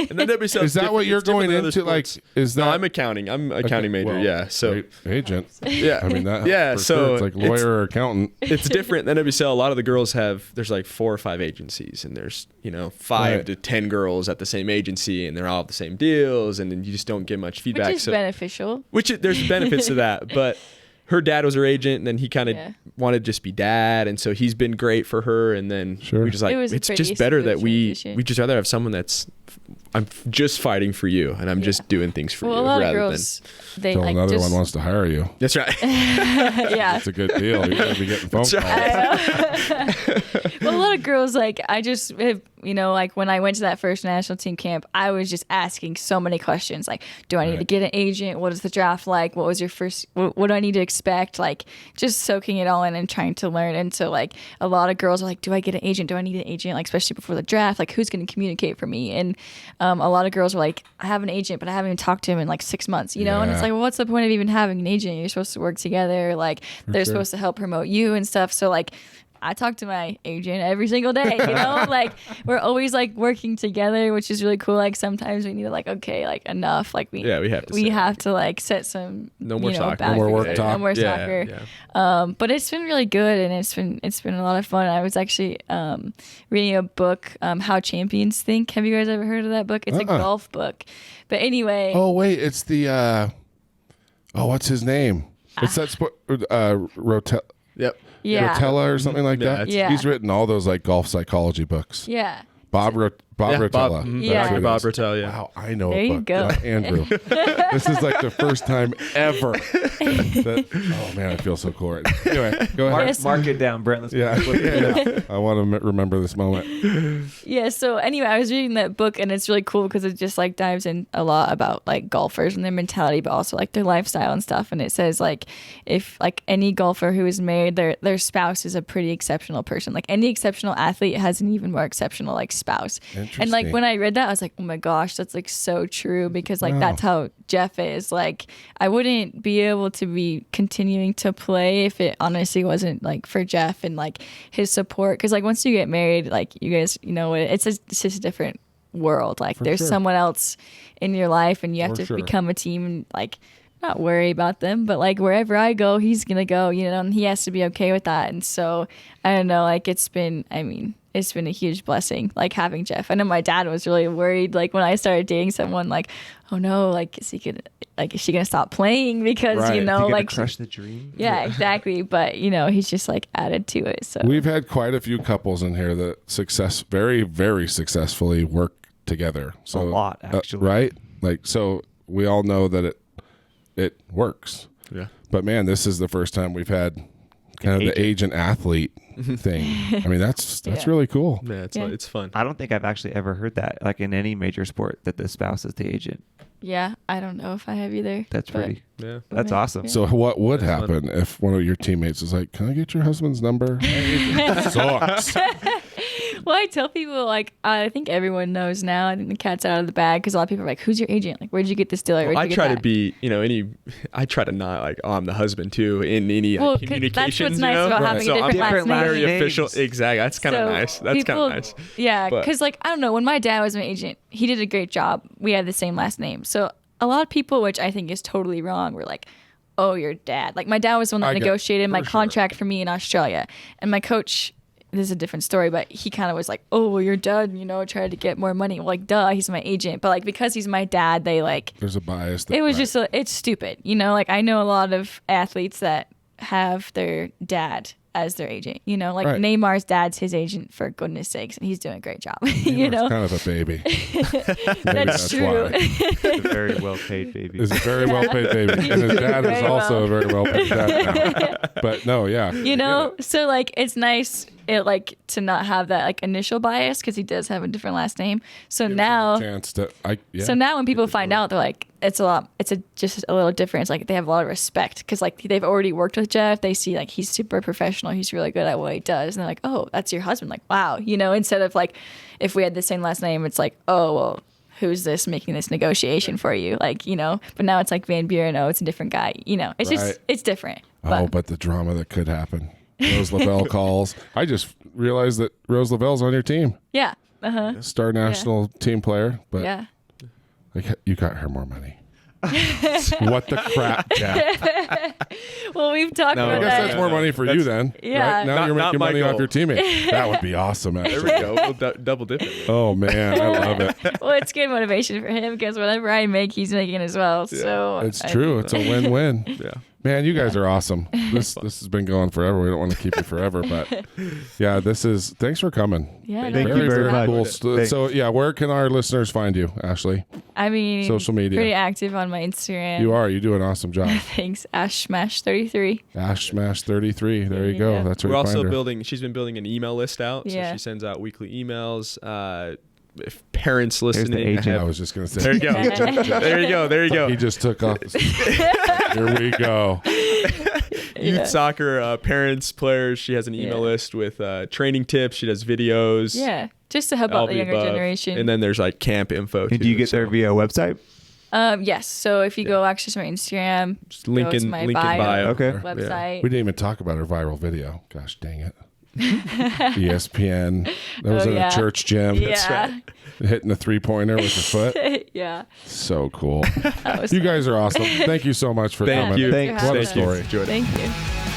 and then NWSL Is that what you're going into? Like, is that? No, I'm accounting. I'm accounting major. well, yeah. So agent. yeah. I mean that. Yeah, for so sure. It's like lawyer or accountant. it's different than NWSL. A lot of the girls there's like 4 or 5 agencies, and there's 5 Right. to 10 girls at the same agency, and they're all the same deals, and then you just don't get much feedback. Which is beneficial. There's benefits to that, but her dad was her agent, and then he kind of Yeah. wanted to just be dad, and so he's been great for her. And then Sure. we just It was a it's pretty just better smooth that we transition. just rather have someone I'm just fighting for you, and I'm just doing things for Well, you a lot of rather girls, they Till like another just, one wants to hire you. than. That's right. yeah. It's a good deal. You're going to be getting phone calls. Well, a lot of girls, like, I just, like when I went to that first national team camp, I was just asking so many questions. Like, do I need to get an agent? What is the draft like? What was your first, what do I need to expect? Like, just soaking it all in and trying to learn. And so, like, a lot of girls are like, do I get an agent? Do I need an agent? Like, especially before the draft, like, who's going to communicate for me? And a lot of girls were like, I have an agent, but I haven't even talked to him in like 6 months, And it's Yeah. like, well, what's the point of even having an agent? You're supposed to work together. Like, they're supposed to help promote you and stuff. So, like, I talk to my agent every single day, like we're always like working together, which is really cool. Like sometimes we need to like, okay, like enough. Like we have to like set some, No more soccer. No more work boundaries. talk. No more Yeah, soccer. yeah. But it's been really good, and it's been a lot of fun. I was actually reading a book, How Champions Think. Have you guys ever heard of that book? It's a golf book. But anyway. Oh, wait. It's the, what's his name? It's that sport, Yep. Yeah. Rotella or something like that. Yeah. He's written all those like golf psychology books. Yeah. Bob Rotella. Yeah. That's who it Bob is. Rotella, yeah. Wow, I know There a you book. go. Andrew. This is like the first time ever oh man, I feel so cool right now. Anyway, go ahead. Yes. Mark it down, Brent. Let's Yeah. I want to remember this moment. Yeah, so anyway, I was reading that book, and it's really cool because it just like dives in a lot about like golfers and their mentality, but also like their lifestyle and stuff. And it says like if like any golfer who is married, their spouse is a pretty exceptional person. Like any exceptional athlete has an even more exceptional like spouse. And like when I read that, I was like, oh my gosh, that's like so true, because like that's how Jeff is. Like I wouldn't be able to be continuing to play if it honestly wasn't like for Jeff and like his support. Because like once you get married, like you guys, it's just a different world. Like there's sure. someone else in your life, and you have For to sure. become a team and like not worry about them, but like wherever I go, he's gonna go, and he has to be okay with that. And so I don't know, like it's been a huge blessing, like having Jeff. I know my dad was really worried, like when I started dating someone, like, oh no, like is she gonna stop playing because Right. like crush the dream. yeah, exactly. But he's just like added to it. So We've had quite a few couples in here that very, very successfully work together. So A lot, actually. right? Like so we all know that it works. Yeah. But man, this is the first time we've had kind of the agent athlete thing. I mean, that's Yeah. really cool. Yeah, Yeah. it's fun. I don't think I've actually ever heard that, like in any major sport, that the spouse is the agent. yeah, I don't know if I have either. That's but- pretty. Yeah. That's Yeah. awesome. Yeah. So what would That's fun. happen if one of your teammates is like, "Can I get your husband's number?" Sucks. Well, I tell people, like, I think everyone knows now. I think the cat's out of the bag because a lot of people are like, who's your agent? Like, where'd you get this deal? Like, Well, I where'd you try get to that? be, I try to not like, oh, I'm the husband too in any Well, 'cause communications. that's what's nice about having a so different I'm last very name. official. Exactly. That's kind of So nice. That's kind people- of nice. Yeah, But- because, like, I don't know. When my dad was my agent, he did a great job. We had the same last name. So a lot of people, which I think is totally wrong, were like, oh, your dad. Like, my dad was the one that I get- negotiated my for sure. contract for me in Australia. And my coach, this is a different story, but he kind of was like, oh, well, your dad, tried to get more money. Well, like, duh, he's my agent. But, like, because he's my dad, they, like, There's a bias. it was just, it's stupid. Like, I know a lot of athletes that have their dad as their agent. You know, like Right. Neymar's dad's his agent, for goodness sakes, and he's doing a great job. You know, Kind of a baby. that's true. A very well paid baby. Is a very well paid baby, and his dad is Very also well. a very well paid dad now. But no, yeah, You know, so like it's nice like to not have that like initial bias because he does have a different last name. So now, chance to so now when people find out, they're like, it's just a little different. It's like they have a lot of respect because like they've already worked with Jeff. They see like he's super professional. He's really good at what he does, and they're like, oh, that's your husband. Like, wow, you know. Instead of like if we had the same last name, it's like, oh well, who's this making this negotiation for you? Like, you know. But now it's like Van Buren. Oh, it's a different guy. You know, it's Right. just it's different. Oh, but the drama that could happen. Rose Lavelle calls. I just realized that Rose Lavelle's on your team. Yeah. Uh-huh. Star national team player, but Yeah. like, you got her more money. What the crap, Jeff? Well, we've talked No, I about guess that. that's more money for you then. Yeah. Right? Now Not- you're not making my money off goal. your teammate. That would be awesome, There actually. we go. We'll double dip it. Oh, man. I love it. Well, it's good motivation for him because whatever I make, he's making as well. So It's true. It's a win-win. Yeah. Man, you guys are awesome. This has been going forever. We don't want to keep you forever, but yeah, thanks for coming. Yeah. Thank no, you very it's much. Cool. Thanks. So yeah, where can our listeners find you, Ashley? I mean, Social media. Pretty active on my Instagram. You do an awesome job. Thanks, Ash Smash 33. Ash Smash 33. There you Yeah. go. That's where We're you also find her. building. She's been building an email list out. Yeah. So she sends out weekly emails. If parents the listening, agent. I have, was just gonna say. there you go. There you go. There you go. He just took off. Here we go. Youth soccer parents, players. She has an email Yeah. list with training tips. She does videos. Yeah, just to help all out the the younger above. generation. And then there's like camp info. And do you get there via website? Yes. So if you go access my Instagram, Just link go to in my link in bio. Okay. website. We didn't even talk about her viral video. Gosh dang it. ESPN. That was Oh, in yeah. a church gym. Yeah. Hitting a 3-pointer with your foot. Yeah. So cool. That was You guys are awesome. Thank you so much for Thank coming. you. Thanks. What a Thank you. story. Enjoyed it. Thank you.